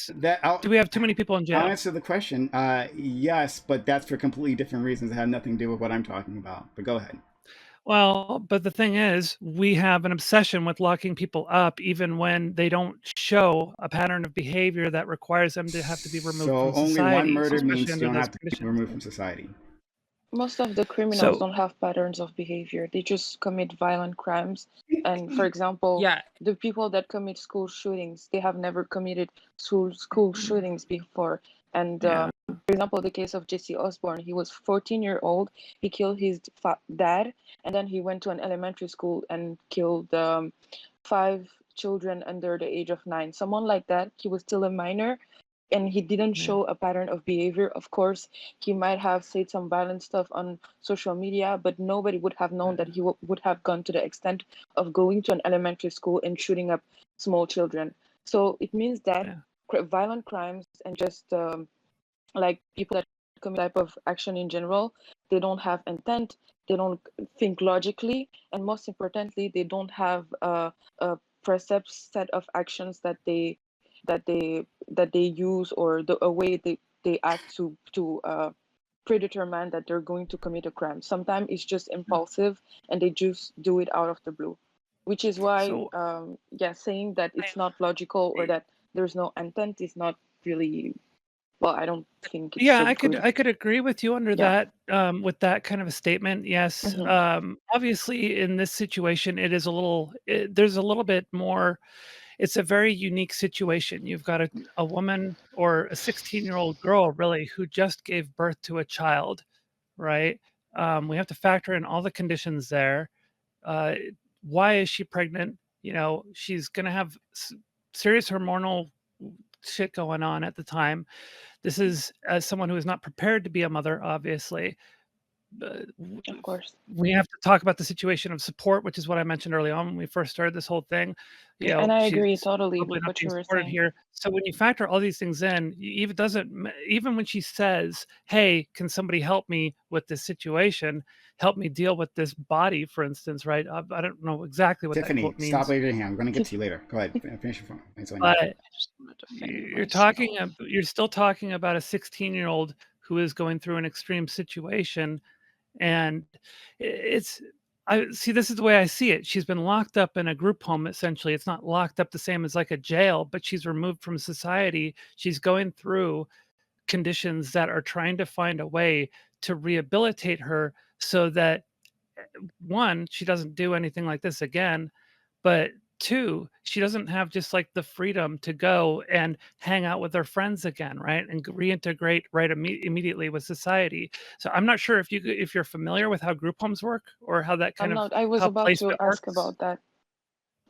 Do we have too many people in jail? I'll answer the question. Yes, but that's for completely different reasons that have nothing to do with what I'm talking about. But go ahead. Well, but the thing is, we have an obsession with locking people up even when they don't show a pattern of behavior that requires them to have to be removed from society. So only one murder means you don't have to be removed from society. Most of the criminals So don't have patterns of behavior. They just commit violent crimes. And for example, Yeah, the people that commit school shootings, they have never committed school shootings before. And yeah, for example, the case of Jesse Osborne, he was 14-year-old. He killed his dad, and then he went to an elementary school and killed 5 children under the age of 9. Someone like that, he was still a minor, and he didn't yeah. show a pattern of behavior. Of course, he might have said some violent stuff on social media, but nobody would have known that he would have gone to the extent of going to an elementary school and shooting up small children. So it means that Yeah. violent crimes and just like people that commit type of action in general, they don't have intent, they don't think logically, and most importantly, they don't have a percept set of actions that they use, or a way they act to predetermine that they're going to commit a crime. Sometimes it's just impulsive and they just do it out of the blue, which is why So saying that it's not logical or that there's no intent is not really, well, I don't think it's yeah, so good. I could agree with you under Yeah. that, with that kind of a statement. Yes. Obviously, in this situation, there's a little bit more. It's a very unique situation. You've got a woman or a 16-year-old girl, really, who just gave birth to a child, right? We have to factor in all the conditions there. Uh, why is she pregnant? She's going to have serious hormonal shit going on at the time. This is as someone who is not prepared to be a mother, obviously. Of course. We have to talk about the situation of support, which is what I mentioned early on when we first started this whole thing. Yeah, and I agree She's totally probably with not what you being were supported saying. here. So when you factor all these things in, even when she says, "Hey, can somebody help me with this situation? Help me deal with this body," for instance, right? I don't know exactly what that Tiffany, quote stop means, waving your hand. I'm going to get to you later. Go ahead. Finish your phone. It's on you. but I just want to defend you're still talking about a 16-year-old who is going through an extreme situation, and it's I see, this is the way I see it. She's been locked up in a group home, essentially. It's not locked up the same as like a jail, but she's removed from society. She's going through conditions that are trying to find a way to rehabilitate her so that, one, she doesn't do anything like this again, but two, she doesn't have just like the freedom to go and hang out with her friends again, right? And reintegrate right immediately with society. So I'm not sure if you're familiar with how group homes work or how that I'm kind of not. I was how about to placement ask works. about that,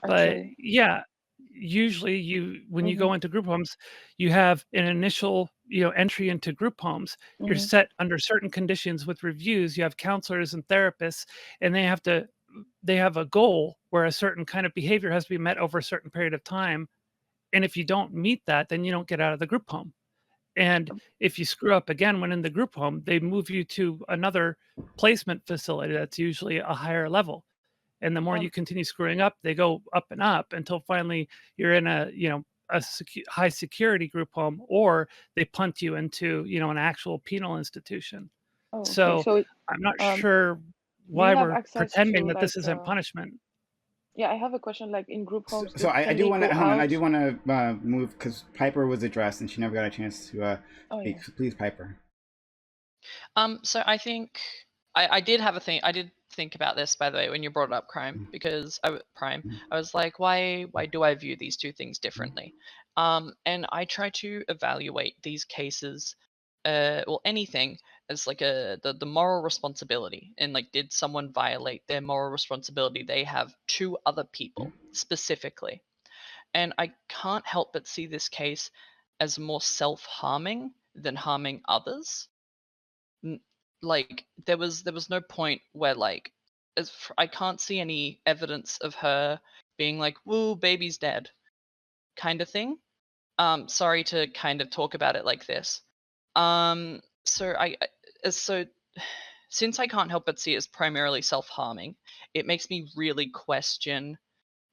But actually. yeah, usually when you go into group homes, you have an initial, entry into group homes. You're Mm-hmm. set under certain conditions with reviews. You have counselors and therapists, and they have a goal where a certain kind of behavior has to be met over a certain period of time. And if you don't meet that, then you don't get out of the group home. And if you screw up again when in the group home, they move you to another placement facility that's usually a higher level. And the more you Um, continue screwing up, they go up and up until finally you're in a high security group home, or they punt you into, an actual penal institution. oh, okay. So So, I'm not um, sure do you why have we're access pretending to that this like, isn't punishment. yeah, I have a question. Like in group So, homes, so I can do they want to go hold on. I out? do want to move because Piper was addressed and she never got a chance to Oh speak. yeah. So please, Piper. So I think I did have a thing. I did think about this, by the way, when you brought up crime, because I was like, why do I view these two things differently? And I try to evaluate these cases, well, anything as like the moral responsibility, and like, did someone violate their moral responsibility they have to other people specifically? And I can't help but see this case as more self-harming than harming others. Like, there was no point where, like, I can't see any evidence of her being like, "Woo, baby's dead," kind of thing. Sorry to kind of talk about it like this. So so since I can't help but see it as primarily self-harming, it makes me really question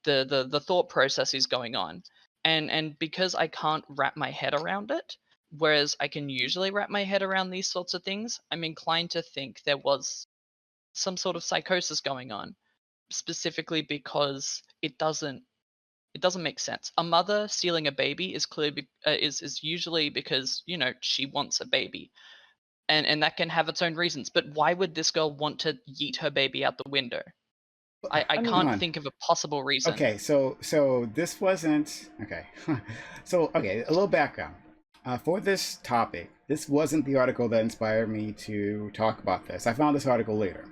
the thought processes going on. And because I can't wrap my head around it, whereas I can usually wrap my head around these sorts of things, I'm inclined to think there was some sort of psychosis going on, specifically because it doesn't make sense. A mother stealing a baby is clearly is usually because, she wants a baby. and that can have its own reasons. But why would this girl want to yeet her baby out the window? I I mean, can't think of a possible reason. Okay, so this wasn't okay. So okay, a little background for this topic. This wasn't the article that inspired me to talk about this. I found this article later.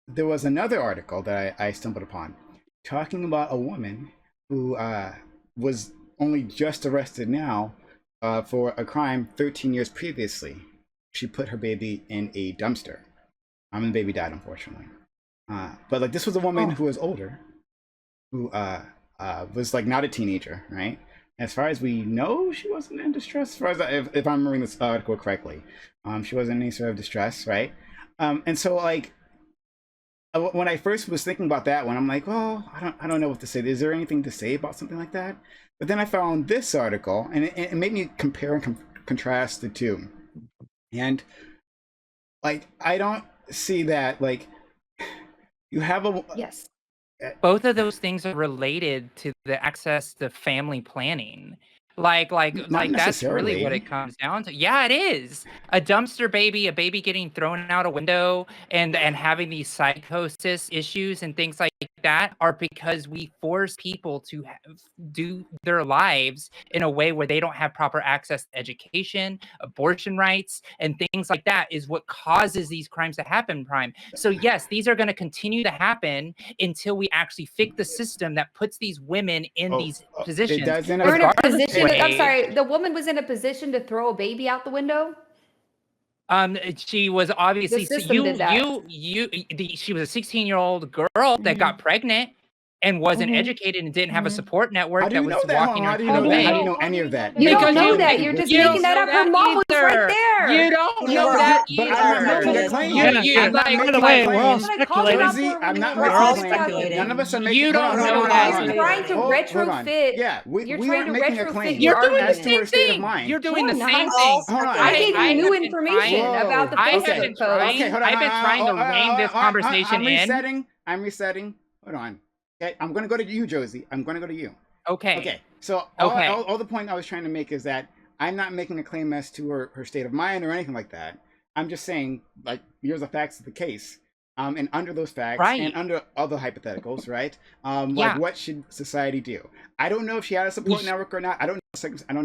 There was another article that I stumbled upon talking about a woman who was only just arrested now for a crime 13 years previously. She put her baby in a dumpster. And the baby died, unfortunately. But like this was a woman who was older, who was like not a teenager, right? As far as we know, she wasn't in distress. As far as if I'm remembering this article correctly, she wasn't in any sort of distress, right? And so like when I first was thinking about that one, I'm like, well, I don't know what to say. Is there anything to say about something like that? But then I found this article, and it made me compare and contrast the two, and like I don't see that like. You have a Yes. Both of those things are related to the access to family planning. Like that's really what necessarily. it comes down to. Yeah, it is. A dumpster baby, a baby getting thrown out a window and having these psychosis issues and things like that are because we force people to do their lives in a way where they don't have proper access to education, abortion rights, and things like that is what causes these crimes to happen, Prime. So yes, these are going to continue to happen until we actually fix the system that puts these women in these positions. It doesn't. We're in a regardless of position. I'm age. sorry. The woman was in a position to throw a baby out the window. She was obviously The system did that. she was a 16-year-old girl that got pregnant and wasn't educated and didn't have a support How network do that you know was that? walking her How do through you know the that? way. How do you know any of that? You don't Because know you- that. You're just you making don't that know up. that Her mom was right either. there. You don't You know are that But I'm not either. making a Yes, claim. Yeah, yeah. I'm not By the making way, a we're all claim. speculating. Josie, I'm not We're making all a claim. speculating. None of us are making. You don't hold on, know hold on, that. hold on. You're trying to Hold on. retrofit. Yeah, You're we trying aren't to making a retrofit claim your You're doing the as to argument. her same state of thing. mind. You're doing the No, same not. thing. Hold on. I'm giving I you new have been information trying- about the I have Facebook been post. trying. Okay, hold on. I've been trying to rein this conversation I'm in. resetting. I'm resetting. Hold on. Okay, I'm going to go to you, Josie. I'm going to go to you. Okay. Okay. So Okay. all the point I was trying to make is that I'm not making a claim as to her state of mind or anything like that. I'm just saying, like, here's the facts of the case. And under those facts Right. and under other hypotheticals, right? Yeah. Like, what should society do? I don't know if she had a support sh- network or not. I don't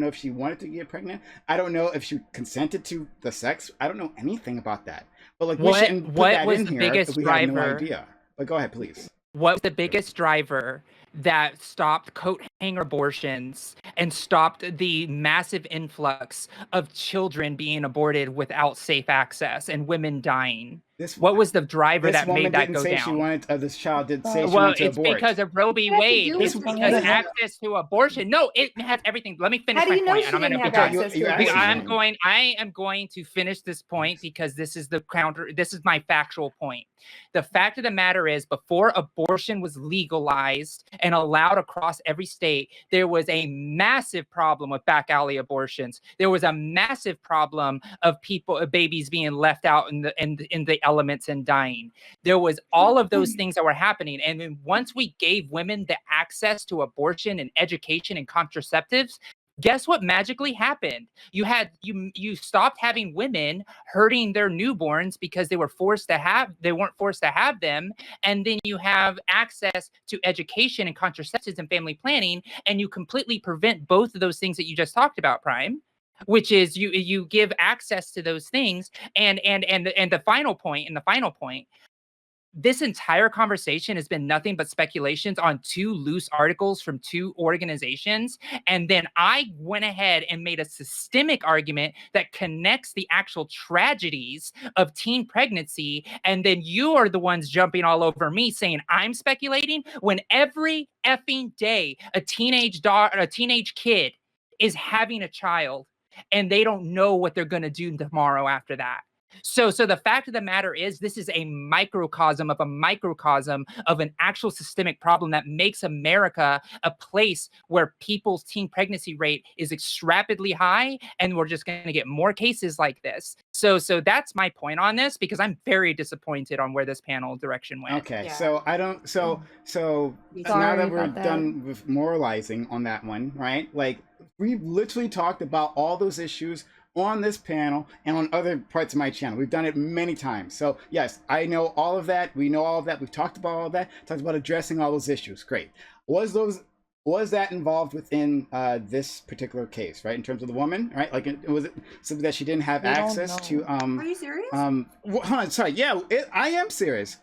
know if she wanted to get pregnant. I don't know if she consented to the sex. I don't know anything about that. But like, we shouldn't put what that was in the here biggest if we have no driver? idea. But go ahead, please. What was the biggest driver that stopped coat hanger abortions and stopped the massive influx of children being aborted without safe access and women dying? What was the driver This that woman made that didn't go say she down? wanted. This child did say she Well, wanted to it's abort. because of Roe v. What does that have to Wade. do It's with because anything? access to abortion. No, it has everything. Let me finish How do my you know point, she and I'm going didn't to have be done. access to You abortion? actually- I am going to finish this point because this is the counter. This is my factual point. The fact of the matter is, before abortion was legalized and allowed across every state, there was a massive problem with back alley abortions. There was a massive problem of babies being left out in the elements and dying. There was all of those things that were happening, and then once we gave women the access to abortion and education and contraceptives, guess what magically happened? You stopped having women hurting their newborns because they weren't forced to have them, and then you have access to education and contraceptives and family planning, and you completely prevent both of those things that you just talked about, Prime, which is you give access to those things, and the final point, this entire conversation has been nothing but speculations on two loose articles from two organizations. And then I went ahead and made a systemic argument that connects the actual tragedies of teen pregnancy. And then you are the ones jumping all over me saying I'm speculating when every effing day a teenage kid is having a child and they don't know what they're going to do tomorrow after that. So the fact of the matter is, this is a microcosm of an actual systemic problem that makes America a place where people's teen pregnancy rate is rapidly high, and we're just going to get more cases like this. So that's my point on this, because I'm very disappointed on where this panel direction went. Okay, Yeah. so I don't. So now Sorry that we're about that. done with moralizing on that one, right? Like, we've literally talked about all those issues on this panel and on other parts of my channel. We've done it many times. So yes, I know all of that. We know all of that. We've talked about all of that. Talked about addressing all those issues. Great. Was that involved within this particular case, right? In terms of the woman, right? Like, was it something that she didn't have We don't access to? know. Are you serious? Hold on, sorry. Yeah, I am serious.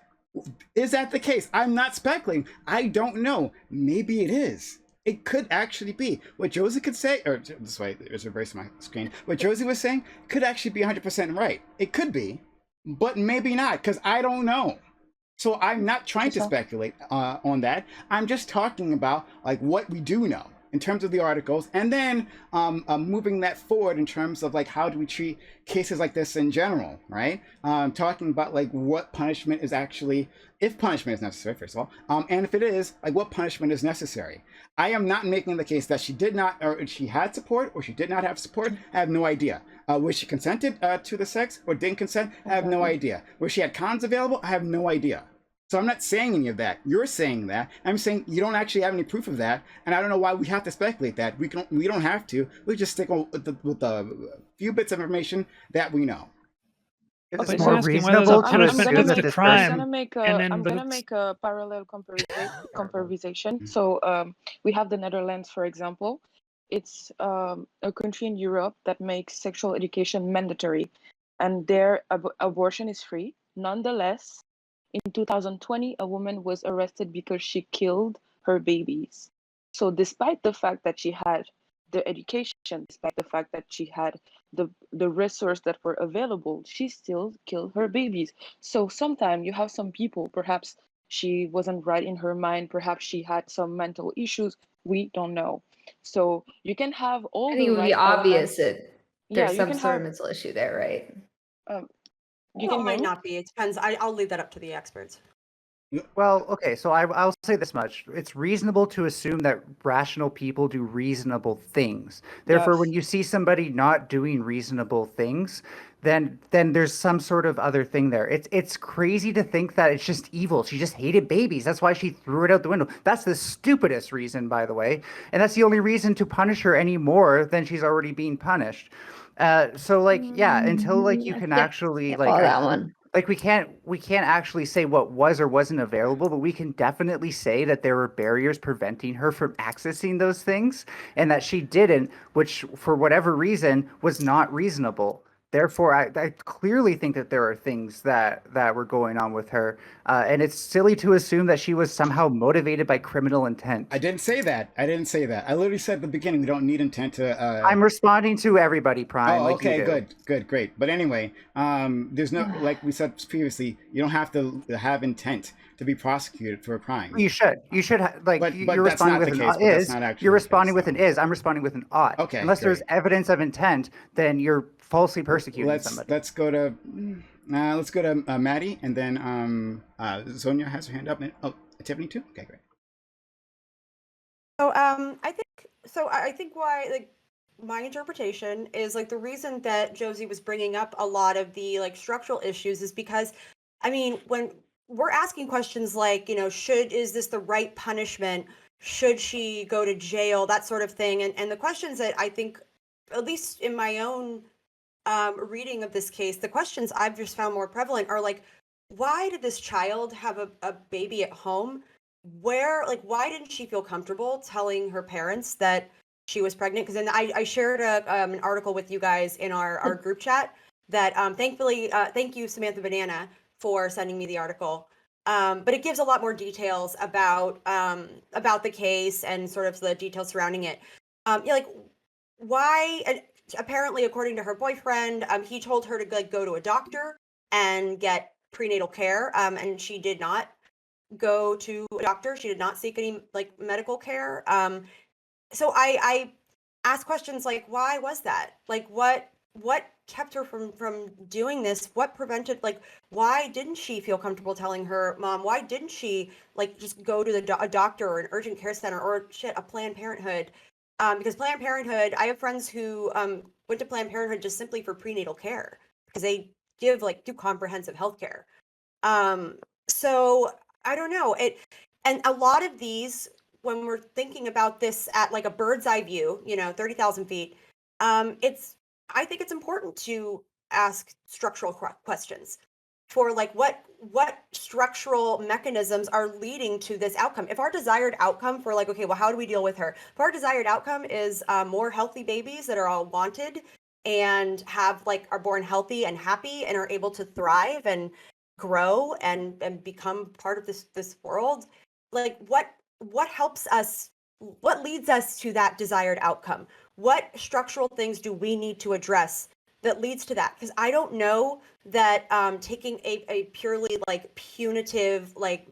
Is that the case? I'm not speculating. I don't know. Maybe it is. It could actually be. What Josie could say, or this way, there's reverse my screen. What Josie was saying could actually be 100% right. It could be, but maybe not, because I don't know. So I'm not trying to So- speculate on that. I'm just talking about like what we do know in terms of the articles, and then moving that forward in terms of like how do we treat cases like this in general, right? Talking about like what punishment is actually, if punishment is necessary, first of all, and if it is, like what punishment is necessary. I am not making the case that she did not, or she had support, or she did not have support. I have no idea. Was she consented to the sex or didn't consent? I have no idea. Was she had condoms available? I have no idea. So I'm not saying any of that. You're saying that. I'm saying you don't actually have any proof of that, and I don't know why we have to speculate that. We don't have to. We just stick with the few bits of information that we know. Is But it he's more asking whether the reasonable to punishment assume is that the this crime. I'm gonna make a and then I'm the- gonna make a parallel comparison. So we have the Netherlands, for example. It's a country in Europe that makes sexual education mandatory, and their abortion is free. Nonetheless, in 2020, a woman was arrested because she killed her babies. So despite the fact that she had the education, despite the fact that she had the resource that were available, she still killed her babies. So sometimes you have some people, perhaps she wasn't right in her mind, perhaps she had some mental issues, we don't know. So you can have all I think the it would be right obvious elements. that Yeah, there's you some can sort have of mental issue there, right? you Well, can it hear might me? not be. It depends. I'll leave that up to the experts. Well, okay, so I'll say this much. It's reasonable to assume that rational people do reasonable things. Therefore, when Yes. you see somebody not doing reasonable things, then there's some sort of other thing there. It's crazy to think that it's just evil. She just hated babies. That's why she threw it out the window. That's the stupidest reason, by the way. And that's the only reason to punish her any more than she's already being punished. So like, yeah, until like you can actually Can't like follow that one. like we can't actually say what was or wasn't available, but we can definitely say that there were barriers preventing her from accessing those things, and that she didn't, which for whatever reason was not reasonable. Therefore, I clearly think that there are things that were going on with her, and it's silly to assume that she was somehow motivated by criminal intent. I didn't say that. I literally said at the beginning we don't need intent to. I'm responding to everybody, Prime. Oh, like okay, you do. good, great. But anyway, there's no, like we said previously, you don't have to have intent to be prosecuted for a crime. You should. Like But you're that's responding not with the an case, but that's is. not actually You're the case, responding with so. an is. I'm responding with an ought. Okay, Unless there's great. evidence of intent, then you're falsely persecuting somebody. Let's go to Maddie, and then Sonia has her hand up. And, Tiffany too. Okay, great. So I think why, like, my interpretation is like the reason that Josie was bringing up a lot of the like structural issues is because, I mean, when we're asking questions like, you know, is this the right punishment? Should she go to jail? That sort of thing. And the questions that I think, at least in my own reading of this case, the questions I've just found more prevalent are like, why did this child have a baby at home? Why didn't she feel comfortable telling her parents that she was pregnant? Because then I shared an article with you guys in our group chat that thankfully, thank you, Samantha Banana, for sending me the article. But it gives a lot more details about the case and sort of the details surrounding it. Like why? Apparently, according to her boyfriend, he told her to go to a doctor and get prenatal care, and she did not go to a doctor. She did not seek any like medical care. So I asked questions like, why was that? Like, what kept her from doing this? What prevented, like, why didn't she feel comfortable telling her mom? Why didn't she like just go to a doctor or an urgent care center or a Planned Parenthood? Because Planned Parenthood, I have friends who went to Planned Parenthood just simply for prenatal care because they do comprehensive health care. So I don't know it, and a lot of these, when we're thinking about this at like a bird's eye view, 30,000 feet, it's I think it's important to ask structural questions for like what structural mechanisms are leading to this outcome. If our desired outcome for like, okay, well, how do we deal with her? If our desired outcome is more healthy babies that are all wanted and have like are born healthy and happy and are able to thrive and grow and become part of this world, like what helps us, what leads us to that desired outcome? What structural things do we need to address that leads to that? Because I don't know that taking a purely like punitive, like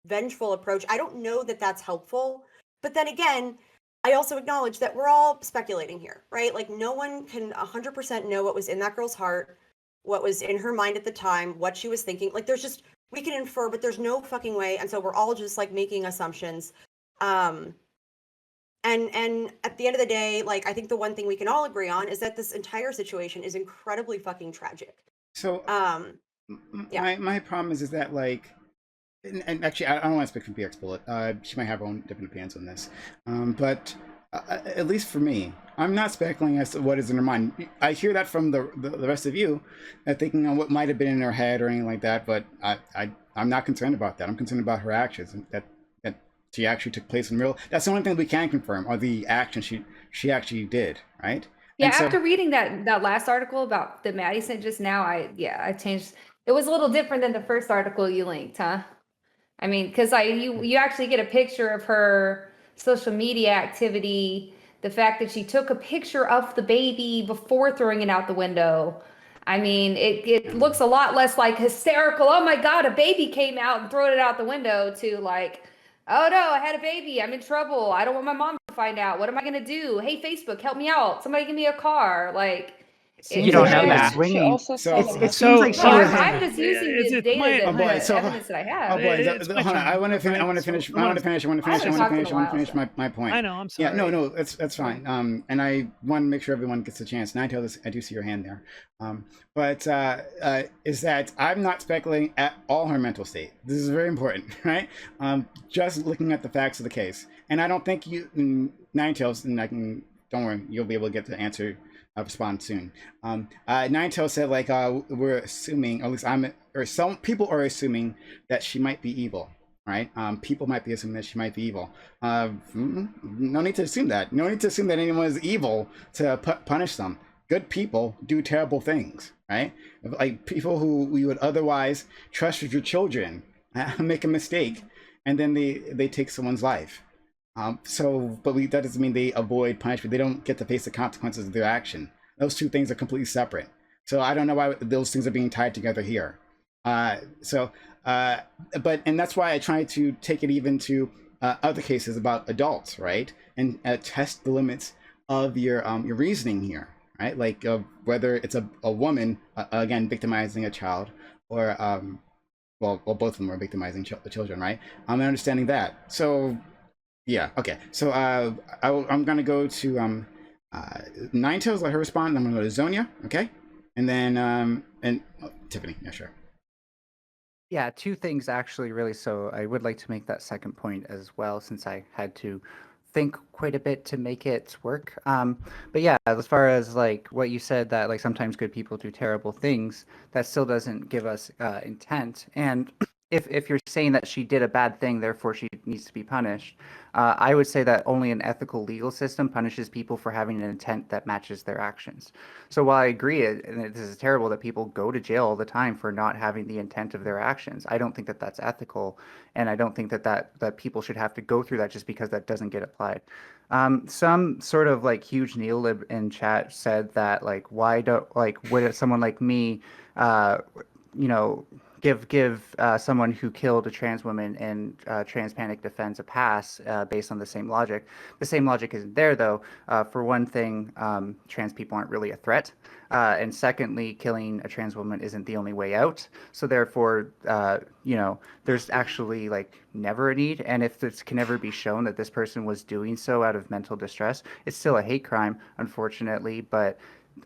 vengeful approach, I don't know that that's helpful. But then again, I also acknowledge that we're all speculating here, right? Like no one can 100% know what was in that girl's heart, what was in her mind at the time, what she was thinking. Like there's just, we can infer, but there's no fucking way. And so we're all just like making assumptions. And at the end of the day, like I think the one thing we can all agree on is that this entire situation is incredibly fucking tragic. So Yeah. my problem is that like, and actually I don't want to speak for BX Bullet. She might have her own different opinions on this, but at least for me, I'm not speculating as to what is in her mind. I hear that from the rest of you, thinking on what might have been in her head or anything like that. But I'm not concerned about that. I'm concerned about her actions, and that she actually took place in real. That's the only thing we can confirm are the actions she actually did, right? Yeah, And so, after reading that last article about that Maddie sent just now, I changed. It was a little different than the first article you linked, huh? I mean, because you actually get a picture of her social media activity, the fact that she took a picture of the baby before throwing it out the window. I mean, it looks a lot less like hysterical, oh my God, a baby came out and threw it out the window, to like, oh no, I had a baby, I'm in trouble, I don't want my mom to find out, what am I gonna do? Hey, Facebook, help me out, somebody give me a car. Like, Seems You don't like know she was that. She swinging. also So- sent a It message. seems like she no, was. I'm just using the it's data, my- that Oh, boy, so- evidence that I have. oh boy, It's my hold on. turn, I want to finish. right? I want to finish. So, I want to finish. I want to I finish. I haven't want to talked in finish. a I want to while, finish my point. I know, I'm Yeah, sorry. no, that's fine. And I want to make sure everyone gets a chance. Ninetales, I do see your hand there. But is that I'm not speculating at all her mental state. This is very important, right? Just looking at the facts of the case, and I don't think you, Ninetales, and I can. Don't worry, you'll be able to get the answer. Respond soon. Ninetales said like we're assuming, or at least or some people are assuming that she might be evil, right? People might be assuming that she might be evil. No need to assume that. No need to assume that anyone is evil to punish them. Good people do terrible things, right? Like people who you would otherwise trust with your children make a mistake, and then they take someone's life. That doesn't mean they avoid punishment. They don't get to face the consequences of their action. Those two things are completely separate. So I don't know why those things are being tied together here. And that's why I try to take it even to other cases about adults, right? And test the limits of your reasoning here, right? Like whether it's a woman again victimizing a child, or well, both of them are victimizing the children, right? I'm understanding that. So yeah, okay. So I'm gonna go to Ninetales, let her respond. I'm gonna go to Zonia, okay, and then Tiffany. Yeah, sure. Yeah, two things actually, really. So I would like to make that second point as well, since I had to think quite a bit to make it work. But yeah, as far as like what you said, that like sometimes good people do terrible things, that still doesn't give us intent. And if you're saying that she did a bad thing, therefore she needs to be punished, I would say that only an ethical legal system punishes people for having an intent that matches their actions. So while I agree, and this is terrible that people go to jail all the time for not having the intent of their actions, I don't think that that's ethical, and I don't think that people should have to go through that just because that doesn't get applied. Some sort of like huge neolib in chat said that like would someone like me, you know, give someone who killed a trans woman in trans panic defense a pass based on the same logic. The same logic isn't there, though. For one thing, trans people aren't really a threat. And secondly, killing a trans woman isn't the only way out. So therefore, there's actually like never a need. And if this can ever be shown that this person was doing so out of mental distress, it's still a hate crime, unfortunately. But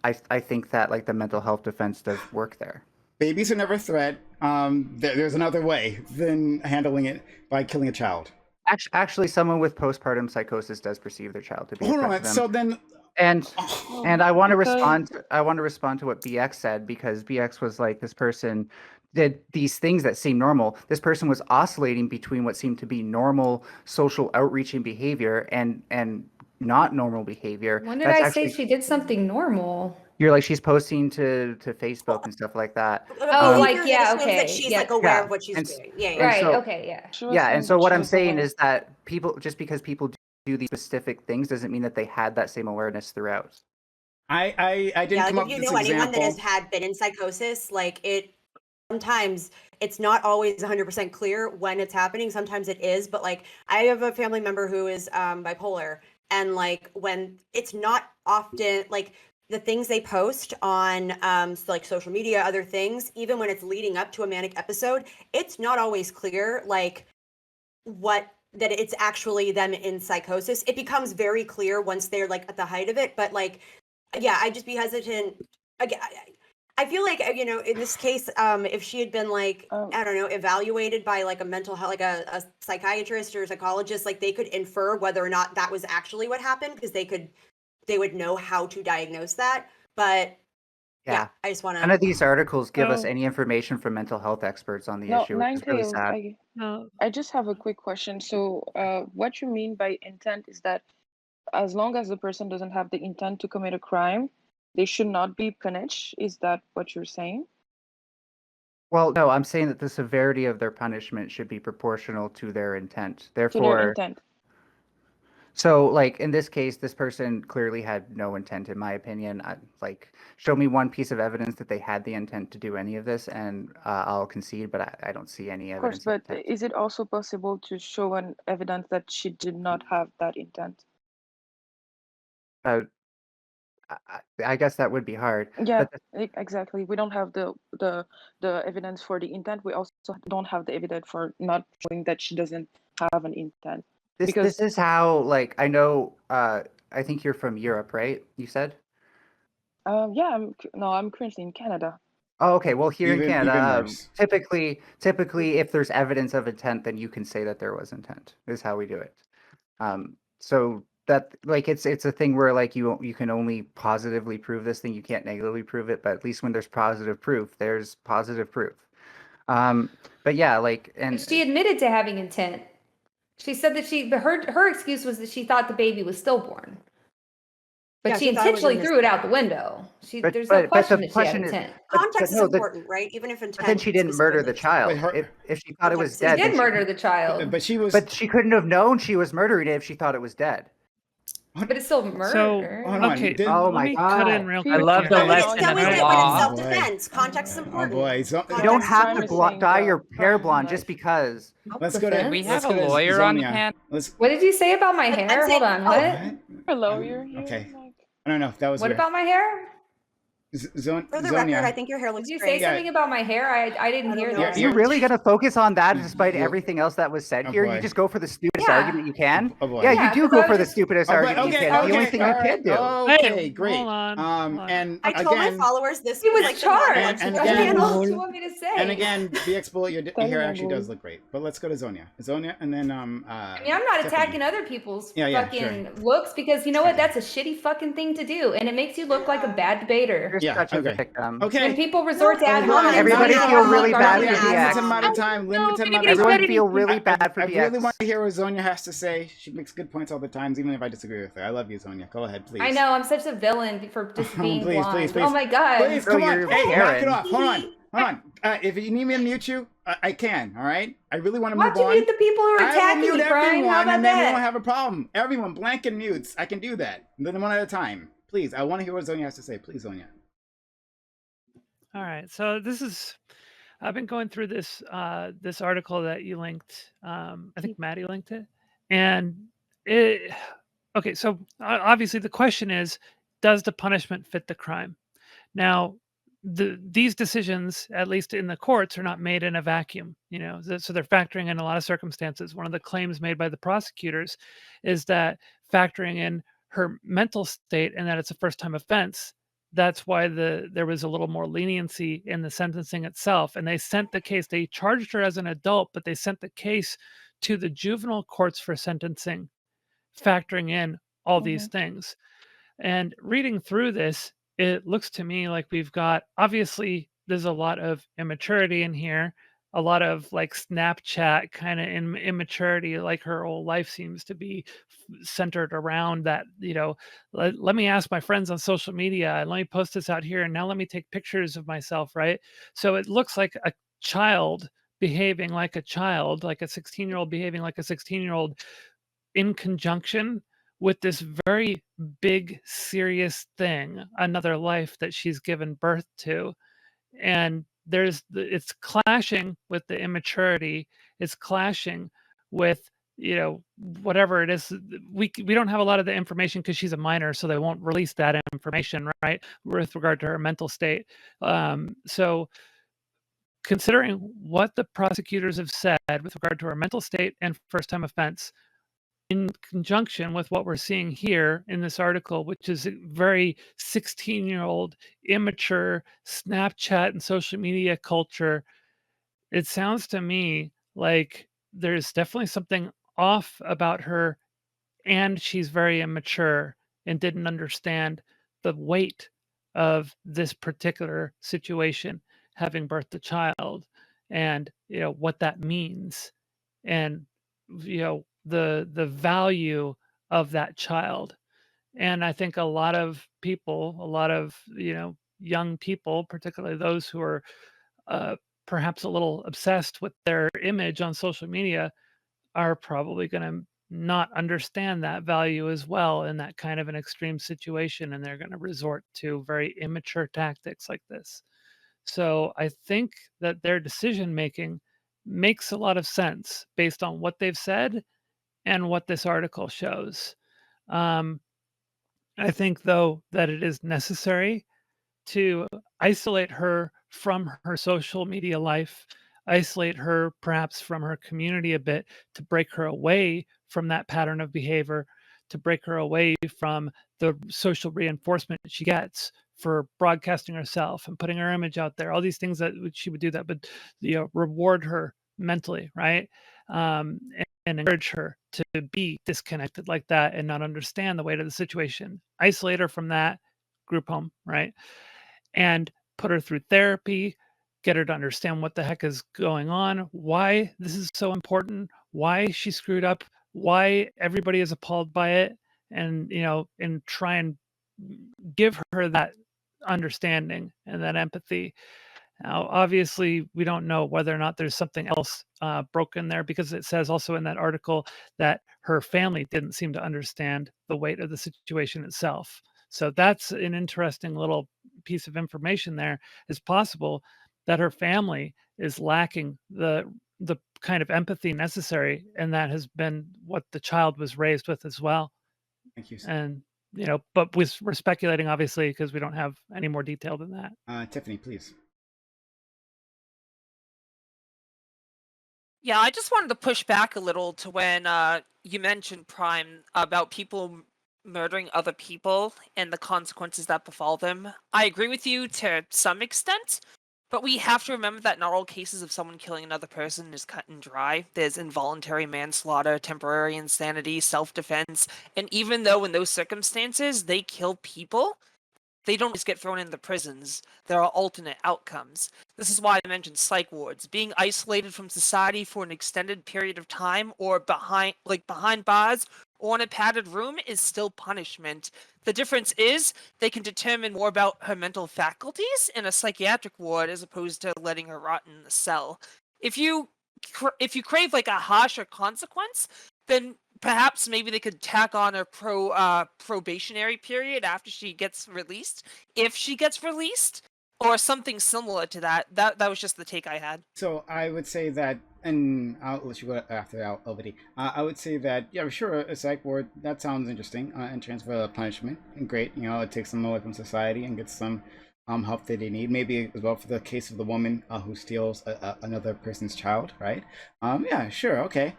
I think that like the mental health defense does work there. Babies are never a threat. There's another way than handling it by killing a child. Actually, someone with postpartum psychosis does perceive their child to be a Hold threat on. to them. So then, And No, and I want to because respond to what BX said, because BX was like, this person did these things that seem normal. This person was oscillating between what seemed to be normal social outreaching behavior and not normal behavior. When did That's I say actually, she did something normal? you're like, she's posting to Well, Facebook and stuff like that. Oh, like, behavior that yeah, assumes that okay, she's yeah. like aware Yeah, of what she's and doing. Yeah, and yeah. Right, so okay, yeah. she was yeah, saying and so that what she I'm was saying aware. is that people, just because people do these specific things doesn't mean that they had that same awareness throughout. I Yeah, didn't like come if up you with this know anyone that has example. been in psychosis, like it sometimes it's not always 100% clear when it's happening. Sometimes it is, but like I have a family member who is bipolar, and like when it's not often like the things they post on like social media, other things, even when it's leading up to a manic episode, it's not always clear like what that it's actually them in psychosis. It becomes very clear once they're like at the height of it, but like yeah, I'd just be hesitant. Again, I feel like you know, in this case, if she had been like Um, I don't know, evaluated by like a mental health, like a psychiatrist or a psychologist, like they could infer whether or not that was actually what happened because they would know how to diagnose that. But yeah, Yeah. I just want None to. of these articles give us So, any information from mental health experts on the no, issue, which Nine is really Tails. sad. I just have a quick question. So, what you mean by intent is that as long as the person doesn't have the intent to commit a crime, they should not be punished. Is that what you're saying? Well, no, I'm saying that the severity of their punishment should be proportional to their intent. To their Therefore, intent. so like in this case, this person clearly had no intent, in my opinion. Like, show me one piece of evidence that they had the intent to do any of this, and I'll concede. But I don't see any Of course, evidence of but intent. is it also possible to show an evidence that she did not have that intent? Uh, I guess that would be hard. Yeah, But exactly. We don't have the evidence for the intent. We also don't have the evidence for not showing that she doesn't have an intent. this Because is how, like, I know. I think you're from Europe, right? You said. yeah, I'm currently in Canada. Oh, okay. Well, here in Even Canada, worse. typically, if there's evidence of intent, then you can say that there was intent. Is how we do it. So that, like, it's a thing where like you can only positively prove this thing. You can't negatively prove it, but at least when there's positive proof, there's positive proof. But yeah, like, But and she admitted to having intent. She said that her excuse was that she thought the baby was stillborn. But Yeah, she she thought it was in intentionally this through it thing. out the window. but There's no but question the that she had question is, intent. Context is no, important, right? Even if but then intent she didn't murder the specifically. child. But If she thought it was Context is She dead, then did murder the child. but she was. but she couldn't have known she was murdering it if she thought it was dead. But it's still so murder. Hold on. okay, Didn't, Oh let my me cut in God. real I quick love here. the But it's lesson still of in the it when it's law. self-defense. Context is Oh important. boy. You Context don't is have Time to is saying dye the your hair crime blonde life. just because. Let's go to. Self-defense? We Let's have a go to lawyer on the Zonia. panel. What did you say about my I'm hair? saying- Hold on. oh, What? What? A lawyer here. Okay. Like, I don't know. That was What weird. about my hair? For the record, I Zonia. think your hair Did looks you great. say something about my hair? I didn't I don't hear know. that. You're really gonna focus on that despite you- everything else that was said Oh, here? boy. You just go for the stupidest Yeah. argument you can? Oh, boy. Yeah, Yeah, you do 'cause go I for the was just- stupidest Oh, but argument you okay, can. It's the only okay, thing all you right. can do. Okay, Hey, great. hold on, hold on. And I told my again, followers this He was like the number one charged. and super again- channel. What do you want me to say? and again, BX Bullet, your Tell hair me, actually Bullet. does look great. But let's go to Zonia. Zonia, and then I mean, I'm not Tiffany. attacking other people's Yeah, yeah, fucking looks because you know what? Okay. That's a shitty fucking thing to do, and it makes you look like a bad debater. You're Yeah, such a okay. victim. Okay. When people resort to ad Hold on. hominem, Everybody Now we feel have- really now bad we for have BX. limited amount of time. Limited amount of Everyone time. feel really bad for I really BX. want to hear what Zonia has to say. She makes good points all the time, even if I disagree with her. I love you, Zonia. Go ahead, please. I know I'm such a villain for just being Please, blind. please. Oh my god! Please, Girl, come on. you're Hey, knock Karen. it off. Hold on. If you need me to mute you, I can. All right. I really want to Why move don't you on. mute the people who are I will attacking mute me, Brian? How everyone, about and then we that? won't have a problem. Everyone, blanket mutes. I can do that. Then one at a time. Please, I want to hear what Zonia has to say. Please, Zonia. All right. So this is I've been going through this this article that you linked. I think Maddie linked it, and it. Okay, so obviously the question is, does the punishment fit the crime? Now, these decisions, at least in the courts, are not made in a vacuum. You know, so they're factoring in a lot of circumstances. One of the claims made by the prosecutors is that factoring in her mental state and that it's a first-time offense, that's why there was a little more leniency in the sentencing itself. And they sent the case. They charged her as an adult, but they sent the case to the juvenile courts for sentencing, factoring in all these things. And reading through this, it looks to me like we've got, obviously, there's a lot of immaturity in here, a lot of like Snapchat kind of immaturity, like her whole life seems to be centered around that, let me ask my friends on social media and let me post this out here and now let me take pictures of myself, right? So it looks like a child behaving like a child, like a 16-year-old behaving like a 16-year-old, in conjunction with this very big, serious thing, another life that she's given birth to. And it's clashing with the immaturity. It's clashing with, whatever it is. We don't have a lot of the information because she's a minor, so they won't release that information, right, with regard to her mental state. So considering what the prosecutors have said with regard to her mental state and first time offense, in conjunction with what we're seeing here in this article, which is a very 16-year-old, immature Snapchat and social media culture, it sounds to me like there's definitely something off about her, and she's very immature and didn't understand the weight of this particular situation, having birthed a child, and what that means, and the value of that child. And I think a lot of people, a lot of young people, particularly those who are uh, perhaps a little obsessed with their image on social media, are probably going to not understand that value as well in that kind of an extreme situation, and they're going to resort to very immature tactics like this. So I think that their decision making makes a lot of sense based on what they've said and what this article shows. Um, I think, though, that it is necessary to isolate her from her social media life, isolate her perhaps from her community a bit, to break her away from that pattern of behavior, to break her away from the social reinforcement she gets for broadcasting herself and putting her image out there, all these things that she would do that, but reward her mentally, right? And encourage her to be disconnected like that and not understand the weight of the situation. Isolate her from that, group home, right? And put her through therapy, get her to understand what the heck is going on, why this is so important, why she screwed up, why everybody is appalled by it, and and try and give her that understanding and that empathy. Now, obviously, we don't know whether or not there's something else broken there, because it says also in that article that her family didn't seem to understand the weight of the situation itself. So that's an interesting little piece of information there. It's possible that her family is lacking the kind of empathy necessary, and that has been what the child was raised with as well. Thank you. And but we're speculating, obviously, because we don't have any more detail than that. Tiffany, please. Yeah, I just wanted to push back a little to when you mentioned, Prime, about people murdering other people and the consequences that befall them. I agree with you to some extent, but we have to remember that not all cases of someone killing another person is cut and dry. There's involuntary manslaughter, temporary insanity, self-defense, and even though in those circumstances they kill people, they don't just get thrown into prisons. There are alternate outcomes. This is why I mentioned psych wards. Being isolated from society for an extended period of time, or behind bars or in a padded room, is still punishment. The difference is they can determine more about her mental faculties in a psychiatric ward as opposed to letting her rot in the cell. If you crave like a harsher consequence, then perhaps maybe they could tack on a probationary period after she gets released, if she gets released, or something similar to that. That was just the take I had. So I would say that, and I'll let you go after LVD. I would say that, yeah, sure, a psych ward, that sounds interesting in terms of punishment, and great. It takes them away from society and gets some help that they need. Maybe as well for the case of the woman who steals another person's child, right? Yeah, sure, okay.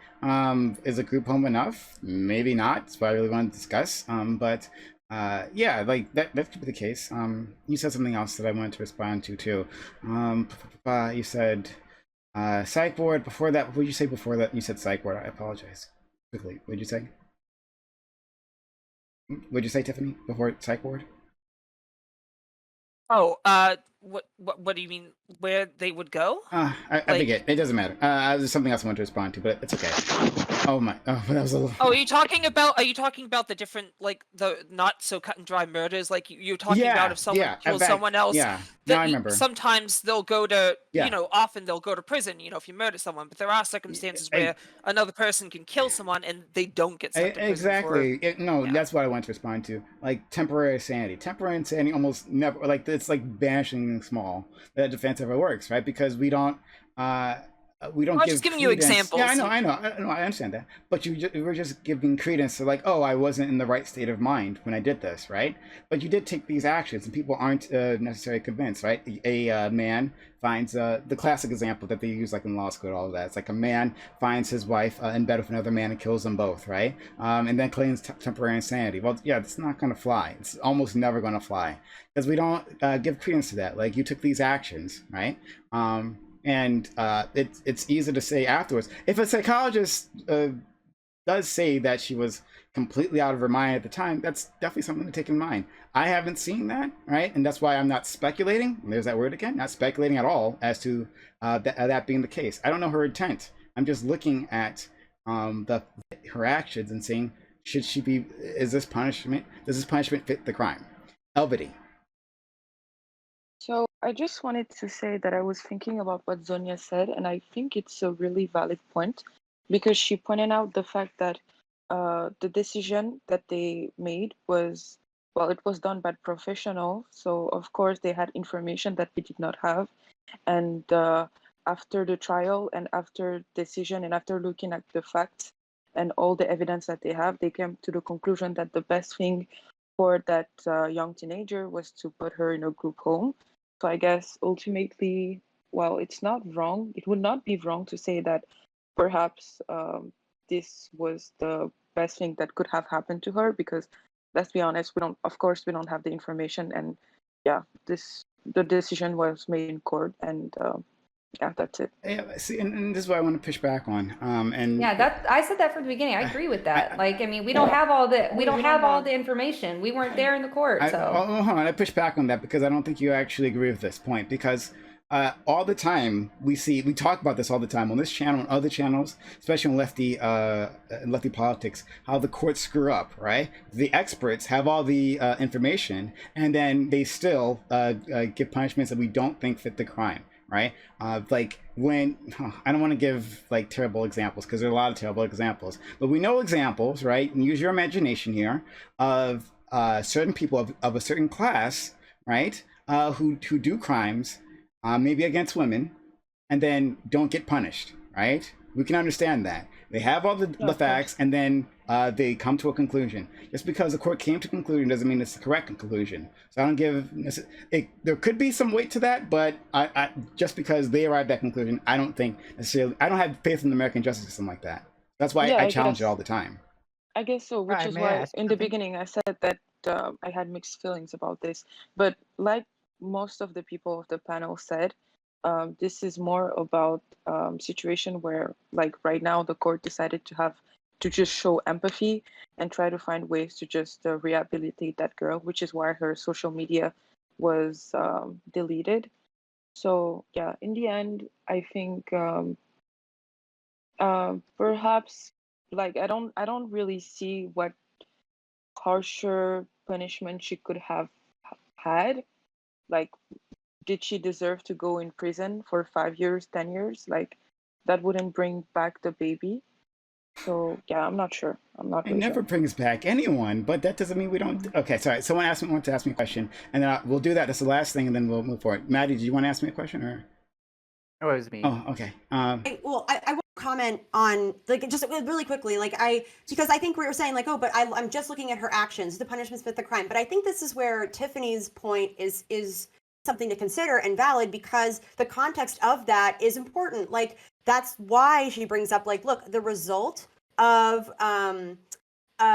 Is a group home enough? Maybe not. It's what I really want to discuss. But yeah, like that could be the case. You said something else that I wanted to respond to too. You said psych ward. Before that, what did you say before that? You said psych ward. I apologize. Quickly, what did you say? What'd you say, Tiffany, before psych ward? Oh, what do you mean? Where they would go? I Like- forget. It doesn't matter. There's something else I want to respond to, but it's okay. Oh my! Oh, that was a little. Oh, are you talking about the different, like, the not so cut and dry murders? Like you're talking about if someone kills in fact, someone else. Yeah, that now I remember. Sometimes they'll go to, Yeah. often they'll go to prison, if you murder someone. But there are circumstances where another person can kill someone and they don't get sent to prison. Exactly. Yeah. That's what I want to respond to. Like temporary insanity. Temporary insanity almost never, like, it's like banishing small. That defense ever works, right? Because we don't give just giving you credence. examples. Yeah, I know, I understand that. But we're just giving credence to, like, oh, I wasn't in the right state of mind when I did this, right? But you did take these actions, and people aren't necessarily convinced, right? A man finds the classic example that they use, like in law school, all of that. It's like a man finds his wife in bed with another man and kills them both, right? And then claims temporary insanity. Well, yeah, it's not going to fly. It's almost never going to fly because we don't give credence to that. Like, you took these actions, right? And it's easy to say afterwards. If a psychologist does say that she was completely out of her mind at the time, that's definitely something to take in mind. I haven't seen that, right? And that's why I'm not speculating. There's that word again, not speculating at all as to that being the case. I don't know her intent. I'm just looking at her actions and saying, does this punishment fit the crime? Elvity. So I just wanted to say that I was thinking about what Zonia said, and I think it's a really valid point because she pointed out the fact that the decision that they made was, well, it was done by professionals. So of course they had information that we did not have, and after the trial and after decision and after looking at the facts and all the evidence that they have, they came to the conclusion that the best thing for that young teenager was to put her in a group home. So I guess ultimately, well, it's not wrong. It would not be wrong to say that perhaps this was the best thing that could have happened to her because, let's be honest, of course, we don't have the information. And yeah, the decision was made in court, and yeah, that's it. Yeah, see, and this is what I want to push back on. And yeah, I said that from the beginning. I agree with that. I mean, we don't have all the information. We weren't there in the court. So hold on, I push back on that because I don't think you actually agree with this point. Because all the time we talk about this all the time on this channel and other channels, especially on lefty politics, how the courts screw up, right? The experts have all the information, and then they still give punishments that we don't think fit the crime. Right? Like when, I don't want to give like terrible examples because there are a lot of terrible examples, but we know examples, right? And use your imagination here of certain people of a certain class, right? Who do crimes, maybe against women, and then don't get punished, right? We can understand that. They have all the facts, and then they come to a conclusion. Just because the court came to a conclusion doesn't mean it's the correct conclusion. So I don't give there could be some weight to that, but I just because they arrived at that conclusion, I don't think necessarily. I don't have faith in the American justice system like that. That's why I challenge it all the time. I guess so, which is why in the beginning I said that I had mixed feelings about this. But like most of the people of the panel said, this is more about situation where, like right now, the court decided to just show empathy and try to find ways to just rehabilitate that girl, which is why her social media was deleted. So yeah, in the end, I think perhaps like I don't really see what harsher punishment she could have had. Like, did she deserve to go in prison for 5 years, 10 years? Like, that wouldn't bring back the baby. So yeah, I'm not sure. It never brings back anyone, but that doesn't mean we don't. Okay, sorry. Someone wanted to ask me a question, and then we'll do that. That's the last thing, and then we'll move forward. Maddie, do you want to ask me a question, or? Oh, it was me. Oh, okay. I want to comment on, like, just really quickly, like, because I think we were saying, like, oh, but I'm just looking at her actions, the punishments fit the crime. But I think this is where Tiffany's point is something to consider and valid, because the context of that is important. Like, that's why she brings up, like, look, the result of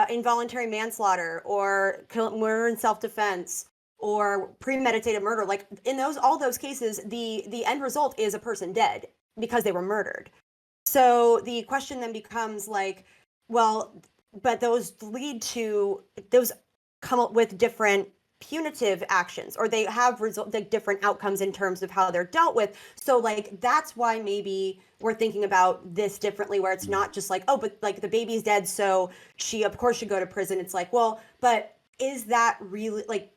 involuntary manslaughter or murder in self-defense or premeditated murder, like in all those cases, the end result is a person dead because they were murdered. So the question then becomes like, well, but those lead to those come up with different punitive actions, or they have like different outcomes in terms of how they're dealt with. So like that's why maybe we're thinking about this differently, where it's not just like, oh, but like the baby's dead, so she of course should go to prison. It's like, well, but is that really like,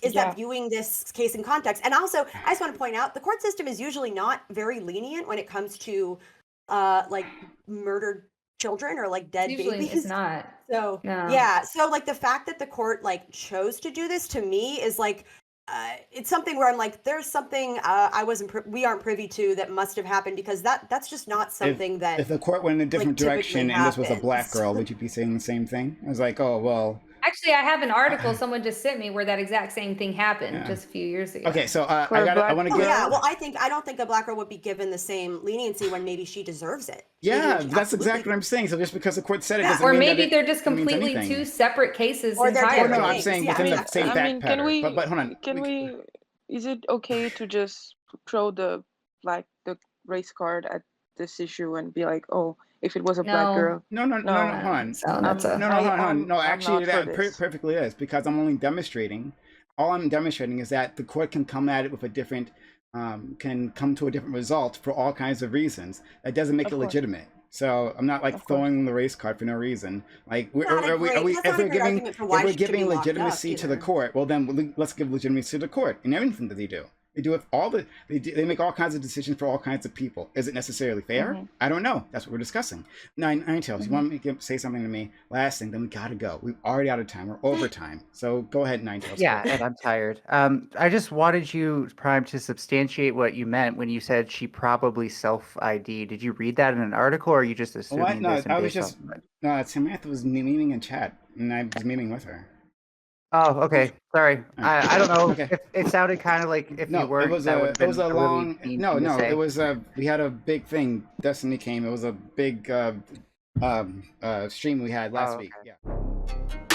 is Yeah. that viewing this case in context? And also, I just want to point out the court system is usually not very lenient when it comes to like murdered children or like dead Usually babies. it's not. So No. yeah, so like the fact that the court like chose to do this to me is like it's something where I'm like, there's something we aren't privy to that must have happened, because that's just not something that if the court went in a different typically direction and this was a black happens. girl, would you be saying the same thing? I was like, oh well. Actually, I have an article someone just sent me where that exact same thing happened just a few years ago. Okay, so For a I want to black get. Yeah, well, I don't think a black girl would be given the same leniency when maybe she deserves it. Yeah, Maybe that's absolutely. exactly what I'm saying. So just because the court said it doesn't Or mean maybe that they're just it means completely anything. two separate cases Or they're Oh entirely. no, I'm things. saying Yeah, within I the mean, same I fact mean, can pattern. we But hold on. can we is it okay to just throw the race card at this issue and be like, oh, if it was a black No. girl? No, hold on. So that's No, a hold on. No, I'm actually, not for that this. perfectly is, because I'm only demonstrating. All I'm demonstrating is that the court can come at it with a different, can come to a different result for all kinds of reasons. That doesn't make Of it course. legitimate. So I'm not like Of course. throwing the race card for no reason. Like, That's not a great argument for why if we're she should be giving locked up legitimacy to the either. court, well then let's give legitimacy to the court in everything that they do. They do it they make all kinds of decisions for all kinds of people. Is it necessarily fair? Mhm. I don't know. That's what we're discussing. Nine Tails, you want me to say something to me? Last thing, then we gotta go. We're already out of time. We're over time. So go ahead, Nine Tails. Yeah, and I'm tired. I just wanted you, Prime, to substantiate what you meant when you said she probably self-ID. Did you read that in an article, or are you just assuming What? No, this? And I was based just off of it? no. Samantha was memeing in chat, and I was memeing with her. Oh, okay. Sorry. I don't know. Okay. It sounded kind of like if you No, weren't, that would have been a long. really mean No, thing to no, say. it was we had a big thing. Destiny came. It was a big stream we had last Oh, week. okay. Yeah.